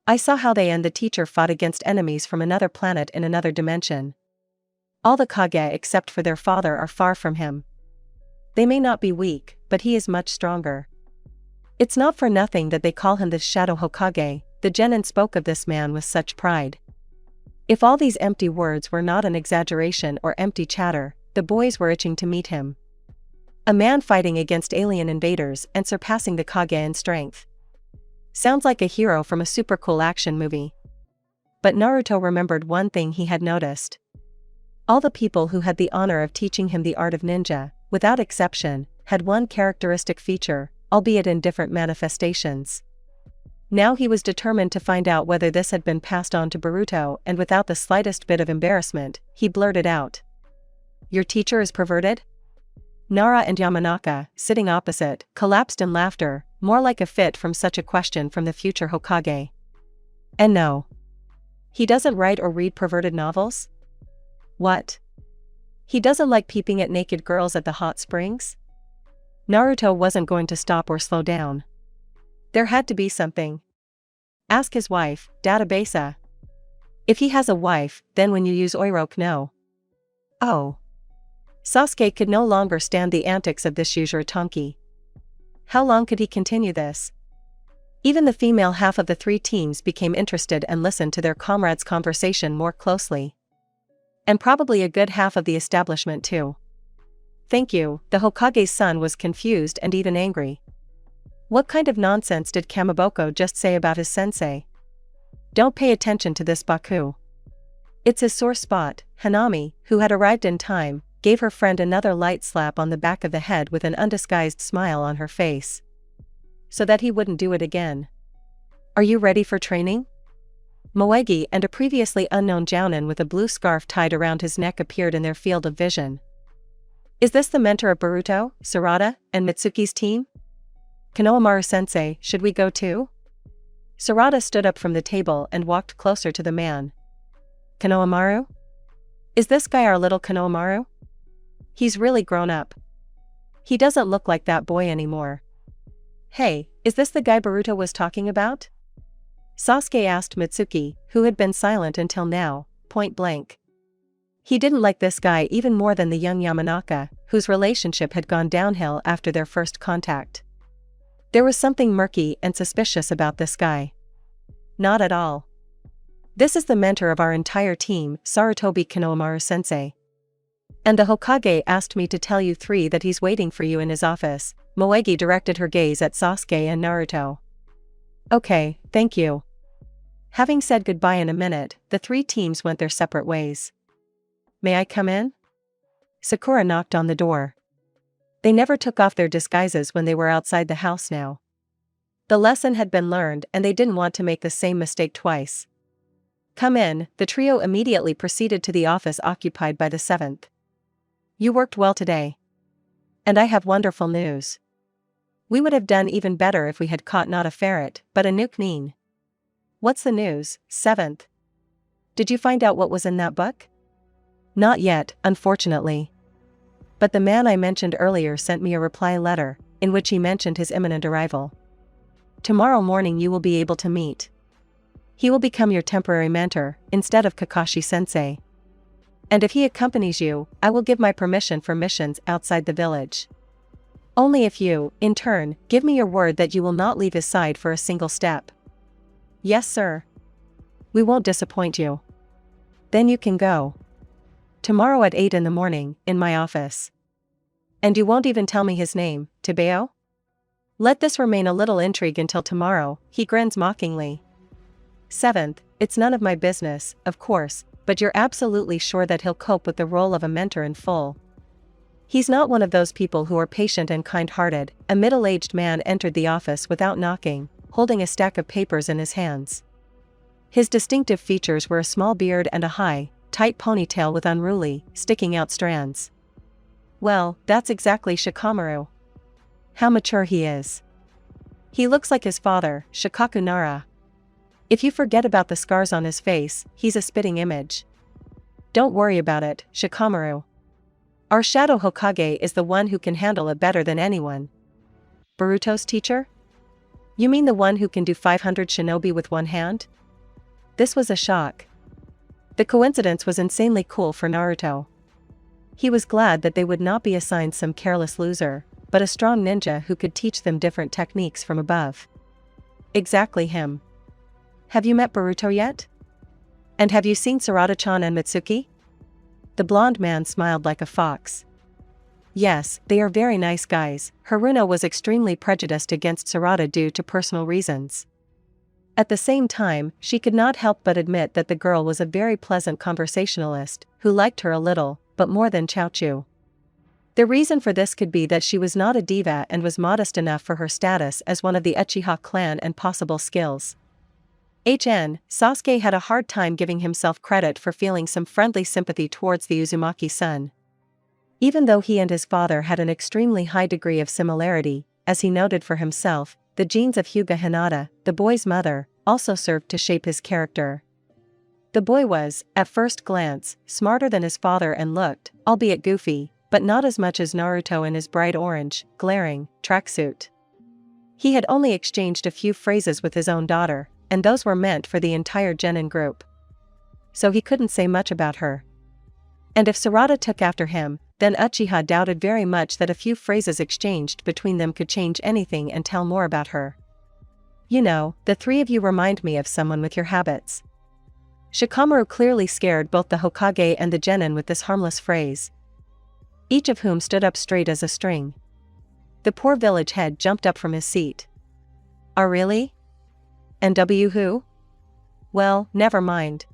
I saw how they and the teacher fought against enemies from another planet in another dimension. All the Kage except for their father are far from him. They may not be weak, but he is much stronger. It's not for nothing that they call him the Shadow Hokage. The genin spoke of this man with such pride. If all these empty words were not an exaggeration or empty chatter, the boys were itching to meet him. A man fighting against alien invaders and surpassing the Kage in strength. Sounds like a hero from a super cool action movie. But Naruto remembered one thing he had noticed. All the people who had the honor of teaching him the art of ninja, without exception, had one characteristic feature, albeit in different manifestations. Now he was determined to find out whether this had been passed on to Boruto, and without the slightest bit of embarrassment, he blurted out. "Your teacher is perverted?" Nara and Yamanaka, sitting opposite, collapsed in laughter, more like a fit from such a question from the future Hokage. And no. He doesn't write or read perverted novels? What? He doesn't like peeping at naked girls at the hot springs? Naruto wasn't going to stop or slow down. There had to be something. Ask his wife, Databasa. If he has a wife, then when you use Oiroke no. Oh. Sasuke could no longer stand the antics of this Yuzuritanki. How long could he continue this? Even the female half of the three teams became interested and listened to their comrades' conversation more closely. And probably a good half of the establishment too. Thank you, the Hokage's son was confused and even angry. What kind of nonsense did Kamaboko just say about his sensei? Don't pay attention to this Baku. It's his sore spot. Hanami, who had arrived in time, gave her friend another light slap on the back of the head with an undisguised smile on her face. So that he wouldn't do it again. Are you ready for training? Moegi and a previously unknown Jounin with a blue scarf tied around his neck appeared in their field of vision. Is this the mentor of Boruto, Sarada, and Mitsuki's team? Konohamaru-sensei, should we go too? Sarada stood up from the table and walked closer to the man. Konohamaru? Is this guy our little Konohamaru? He's really grown up. He doesn't look like that boy anymore. Hey, is this the guy Boruto was talking about? Sasuke asked Mitsuki, who had been silent until now, point blank. He didn't like this guy even more than the young Yamanaka, whose relationship had gone downhill after their first contact. There was something murky and suspicious about this guy. Not at all. This is the mentor of our entire team, Sarutobi Konohamaru-sensei. And the Hokage asked me to tell you three that he's waiting for you in his office. Moegi directed her gaze at Sasuke and Naruto. Okay, thank you. Having said goodbye in a minute, the three teams went their separate ways. May I come in? Sakura knocked on the door. They never took off their disguises when they were outside the house now. The lesson had been learned and they didn't want to make the same mistake twice. Come in, the trio immediately proceeded to the office occupied by the seventh. You worked well today. And I have wonderful news. We would have done even better if we had caught not a ferret, but a Nuknin. What's the news, seventh? Did you find out what was in that book? Not yet, unfortunately. But the man I mentioned earlier sent me a reply letter, in which he mentioned his imminent arrival. Tomorrow morning you will be able to meet. He will become your temporary mentor, instead of Kakashi-sensei. And if he accompanies you, I will give my permission for missions outside the village. Only if you, in turn, give me your word that you will not leave his side for a single step. Yes, sir. We won't disappoint you. Then you can go. Tomorrow at 8 in the morning, in my office. And you won't even tell me his name, Tebeo? Let this remain a little intrigue until tomorrow, he grins mockingly. Seventh, it's none of my business, of course, but you're absolutely sure that he'll cope with the role of a mentor in full. He's not one of those people who are patient and kind-hearted. A middle-aged man entered the office without knocking, holding a stack of papers in his hands. His distinctive features were a small beard and a high, tight ponytail with unruly, sticking out strands. Well, that's exactly Shikamaru. How mature he is. He looks like his father, Shikaku Nara. If you forget about the scars on his face, he's a spitting image. Don't worry about it, Shikamaru. Our Shadow Hokage is the one who can handle it better than anyone. Boruto's teacher? You mean the one who can do 500 shinobi with one hand? This was a shock. The coincidence was insanely cool for Naruto. He was glad that they would not be assigned some careless loser, but a strong ninja who could teach them different techniques from above. Exactly him. Have you met Boruto yet? And have you seen Sarada-chan and Mitsuki? The blonde man smiled like a fox. Yes, they are very nice guys. Haruno was extremely prejudiced against Sarada due to personal reasons. At the same time, she could not help but admit that the girl was a very pleasant conversationalist, who liked her a little, but more than Chaochu. The reason for this could be that she was not a diva and was modest enough for her status as one of the Uchiha clan and possible skills. Sasuke had a hard time giving himself credit for feeling some friendly sympathy towards the Uzumaki-san. Even though he and his father had an extremely high degree of similarity, as he noted for himself, the genes of Hyuga Hinata, the boy's mother, also served to shape his character. The boy was, at first glance, smarter than his father and looked, albeit goofy, but not as much as Naruto in his bright orange, glaring, tracksuit. He had only exchanged a few phrases with his own daughter, and those were meant for the entire genin group. So he couldn't say much about her. And if Sarada took after him, then Uchiha doubted very much that a few phrases exchanged between them could change anything and tell more about her. You know, the three of you remind me of someone with your habits. Shikamaru clearly scared both the Hokage and the genin with this harmless phrase, each of whom stood up straight as a string. The poor village head jumped up from his seat. "Oh really? NW who? Well, never mind.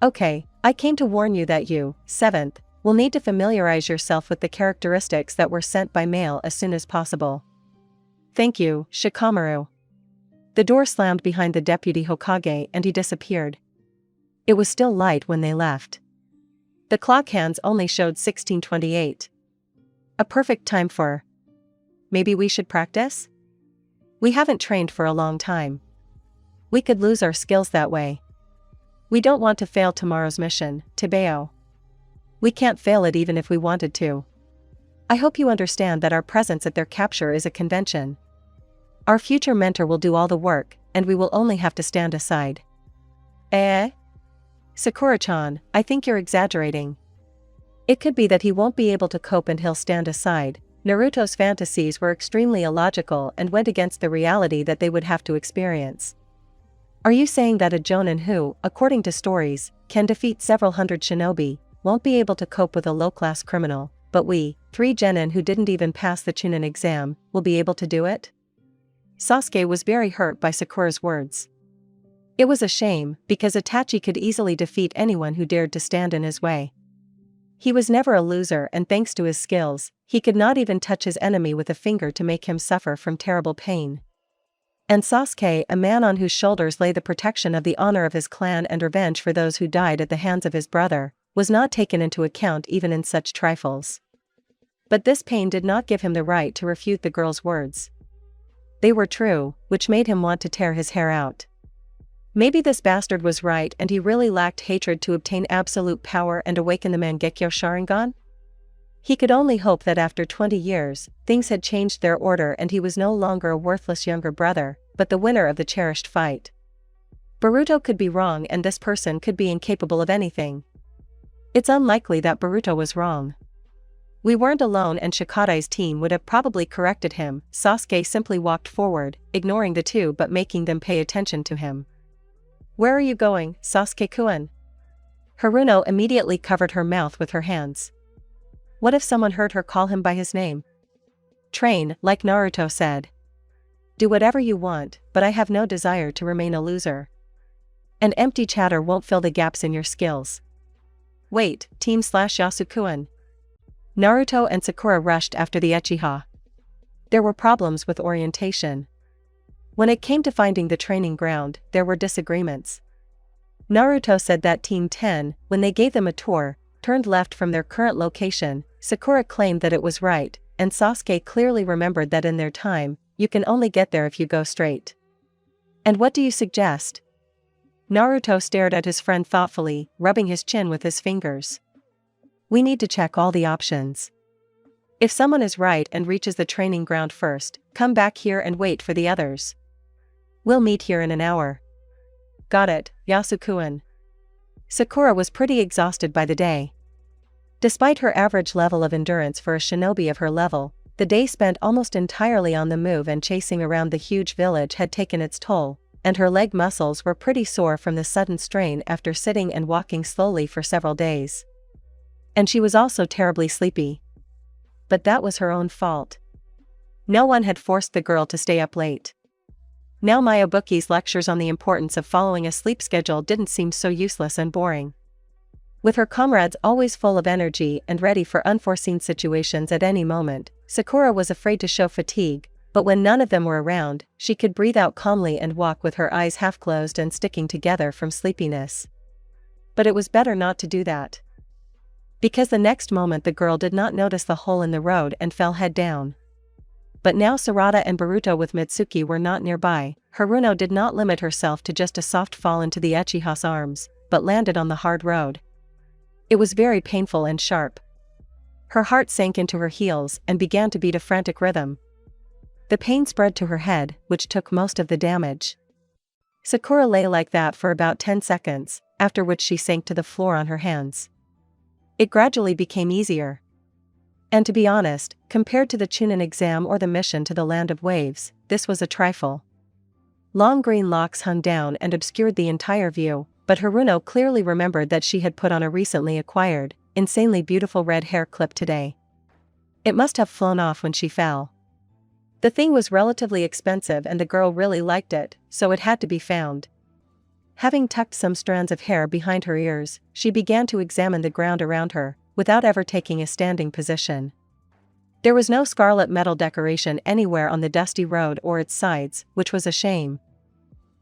Okay, I came to warn you that you, 7th, will need to familiarize yourself with the characteristics that were sent by mail as soon as possible." "Thank you, Shikamaru." The door slammed behind the deputy Hokage and he disappeared. It was still light when they left. The clock hands only showed 16:28. A perfect time for... Maybe we should practice? We haven't trained for a long time. We could lose our skills that way. We don't want to fail tomorrow's mission, Tibeo. We can't fail it even if we wanted to. I hope you understand that our presence at their capture is a convention. Our future mentor will do all the work, and we will only have to stand aside. Sakura-chan, I think you're exaggerating. It could be that he won't be able to cope and he'll stand aside. Naruto's fantasies were extremely illogical and went against the reality that they would have to experience. Are you saying that a jonin who, according to stories, can defeat several hundred shinobi, won't be able to cope with a low-class criminal, but we, 3 genin who didn't even pass the Chunin exam, will be able to do it? Sasuke was very hurt by Sakura's words. It was a shame, because Itachi could easily defeat anyone who dared to stand in his way. He was never a loser, and thanks to his skills, he could not even touch his enemy with a finger to make him suffer from terrible pain. And Sasuke, a man on whose shoulders lay the protection of the honor of his clan and revenge for those who died at the hands of his brother, was not taken into account even in such trifles. But this pain did not give him the right to refute the girl's words. They were true, which made him want to tear his hair out. Maybe this bastard was right and he really lacked hatred to obtain absolute power and awaken the Mangekyo Sharingan? He could only hope that after 20 years, things had changed their order and he was no longer a worthless younger brother, but the winner of the cherished fight. Boruto could be wrong and this person could be incapable of anything. It's unlikely that Boruto was wrong. We weren't alone and Shikadai's team would have probably corrected him. Sasuke simply walked forward, ignoring the two but making them pay attention to him. "Where are you going, Sasuke-kun?" Haruno immediately covered her mouth with her hands. What if someone heard her call him by his name? "Train, like Naruto said. Do whatever you want, but I have no desire to remain a loser. And empty chatter won't fill the gaps in your skills." "Wait, Team/Yasuku-kun." Naruto and Sakura rushed after the Uchiha. There were problems with orientation. When it came to finding the training ground, there were disagreements. Naruto said that Team 10, when they gave them a tour, turned left from their current location. Sakura claimed that it was right, and Sasuke clearly remembered that in their time, you can only get there if you go straight. "And what do you suggest?" Naruto stared at his friend thoughtfully, rubbing his chin with his fingers. "We need to check all the options. If someone is right and reaches the training ground first, come back here and wait for the others. We'll meet here in an hour." "Got it, Yasuku-kun." Sakura was pretty exhausted by the day. Despite her average level of endurance for a shinobi of her level, the day spent almost entirely on the move and chasing around the huge village had taken its toll, and her leg muscles were pretty sore from the sudden strain after sitting and walking slowly for several days. And she was also terribly sleepy. But that was her own fault. No one had forced the girl to stay up late. Now Miyabuki's lectures on the importance of following a sleep schedule didn't seem so useless and boring. With her comrades always full of energy and ready for unforeseen situations at any moment, Sakura was afraid to show fatigue, but when none of them were around, she could breathe out calmly and walk with her eyes half closed and sticking together from sleepiness. But it was better not to do that. Because the next moment the girl did not notice the hole in the road and fell head down. But now Sarada and Boruto with Mitsuki were not nearby. Haruno did not limit herself to just a soft fall into the Uchiha's arms, but landed on the hard road. It was very painful and sharp. Her heart sank into her heels and began to beat a frantic rhythm. The pain spread to her head, which took most of the damage. Sakura lay like that for about 10 seconds, after which she sank to the floor on her hands. It gradually became easier. And to be honest, compared to the Chunin exam or the mission to the Land of Waves, this was a trifle. Long green locks hung down and obscured the entire view, but Haruno clearly remembered that she had put on a recently acquired, insanely beautiful red hair clip today. It must have flown off when she fell. The thing was relatively expensive and the girl really liked it, so it had to be found. Having tucked some strands of hair behind her ears, she began to examine the ground around her, without ever taking a standing position. There was no scarlet metal decoration anywhere on the dusty road or its sides, which was a shame.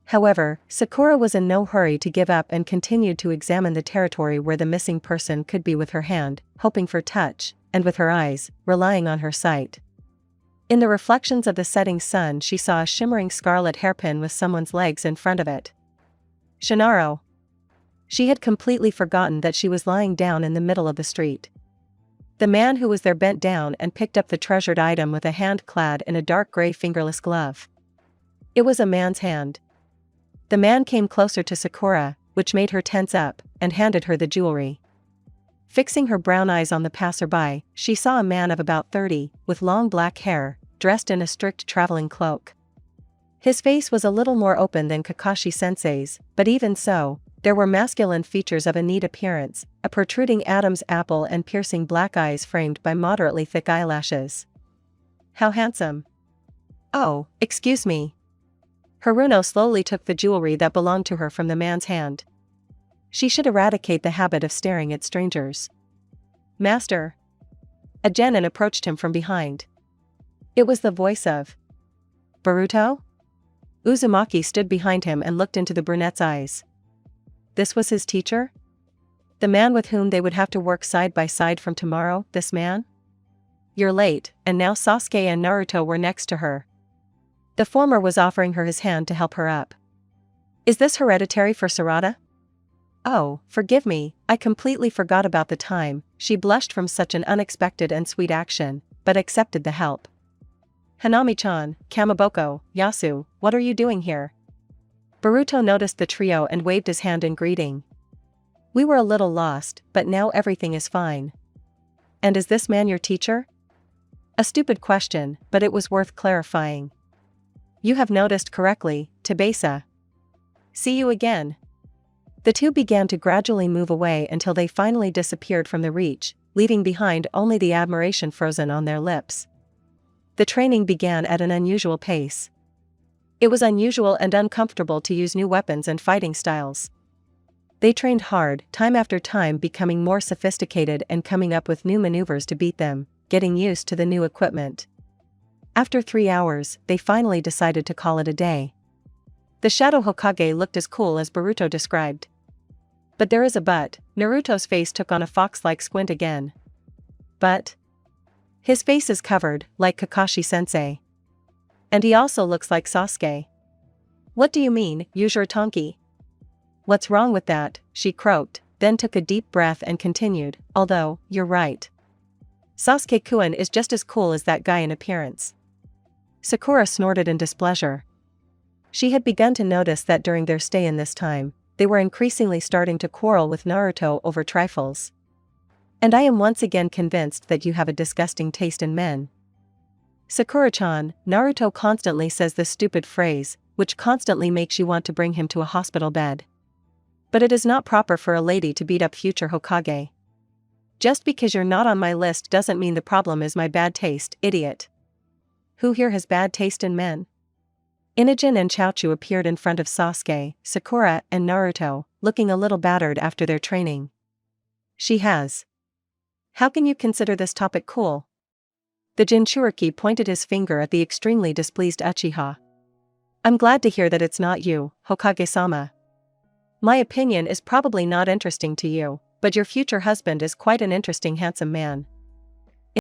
However, Sakura was in no hurry to give up and continued to examine the territory where the missing person could be with her hand, hoping for touch, and with her eyes, relying on her sight. In the reflections of the setting sun she saw a shimmering scarlet hairpin with someone's legs in front of it. Shinaro. She had completely forgotten that she was lying down in the middle of the street. The man who was there bent down and picked up the treasured item with a hand clad in a dark gray fingerless glove. It was a man's hand. The man came closer to Sakura, which made her tense up, and handed her the jewelry. Fixing her brown eyes on the passerby, she saw a man of about 30, with long black hair, dressed in a strict traveling cloak. His face was a little more open than Kakashi-sensei's, but even so, there were masculine features of a neat appearance, a protruding Adam's apple and piercing black eyes framed by moderately thick eyelashes. How handsome. Oh, excuse me. Haruno slowly took the jewelry that belonged to her from the man's hand. She should eradicate the habit of staring at strangers. Master. A genin approached him from behind. It was the voice of Boruto? Uzumaki stood behind him and looked into the brunette's eyes. This was his teacher? The man with whom they would have to work side by side from tomorrow, this man? You're late, and now Sasuke and Naruto were next to her. The former was offering her his hand to help her up. Is this hereditary for Sarada? Oh, forgive me, I completely forgot about the time. She blushed from such an unexpected and sweet action, but accepted the help. Hanami-chan, Kamaboko, Yasu, what are you doing here? Boruto noticed the trio and waved his hand in greeting. We were a little lost, but now everything is fine. And is this man your teacher? A stupid question, but it was worth clarifying. You have noticed correctly, Tabesa. See you again. The two began to gradually move away until they finally disappeared from the reach, leaving behind only the admiration frozen on their lips. The training began at an unusual pace. It was unusual and uncomfortable to use new weapons and fighting styles. They trained hard, time after time, becoming more sophisticated and coming up with new maneuvers to beat them, getting used to the new equipment. After 3 hours, they finally decided to call it a day. The Shadow Hokage looked as cool as Boruto described. But there is a but. Naruto's face took on a fox-like squint again. But his face is covered, like Kakashi-sensei. And he also looks like Sasuke. What do you mean, Yujiro Tonki? What's wrong with that? She croaked, then took a deep breath and continued, although, you're right. Sasuke-kun is just as cool as that guy in appearance. Sakura snorted in displeasure. She had begun to notice that during their stay in this time, they were increasingly starting to quarrel with Naruto over trifles. And I am once again convinced that you have a disgusting taste in men. Sakura-chan, Naruto constantly says this stupid phrase, which constantly makes you want to bring him to a hospital bed. But it is not proper for a lady to beat up future Hokage. Just because you're not on my list doesn't mean the problem is my bad taste, idiot. Who here has bad taste in men? Inajin and Chaochu appeared in front of Sasuke, Sakura, and Naruto, looking a little battered after their training. She has. How can you consider this topic cool? The Jinchuriki pointed his finger at the extremely displeased Uchiha. I'm glad to hear that it's not you, Hokage-sama. My opinion is probably not interesting to you, but your future husband is quite an interesting handsome man.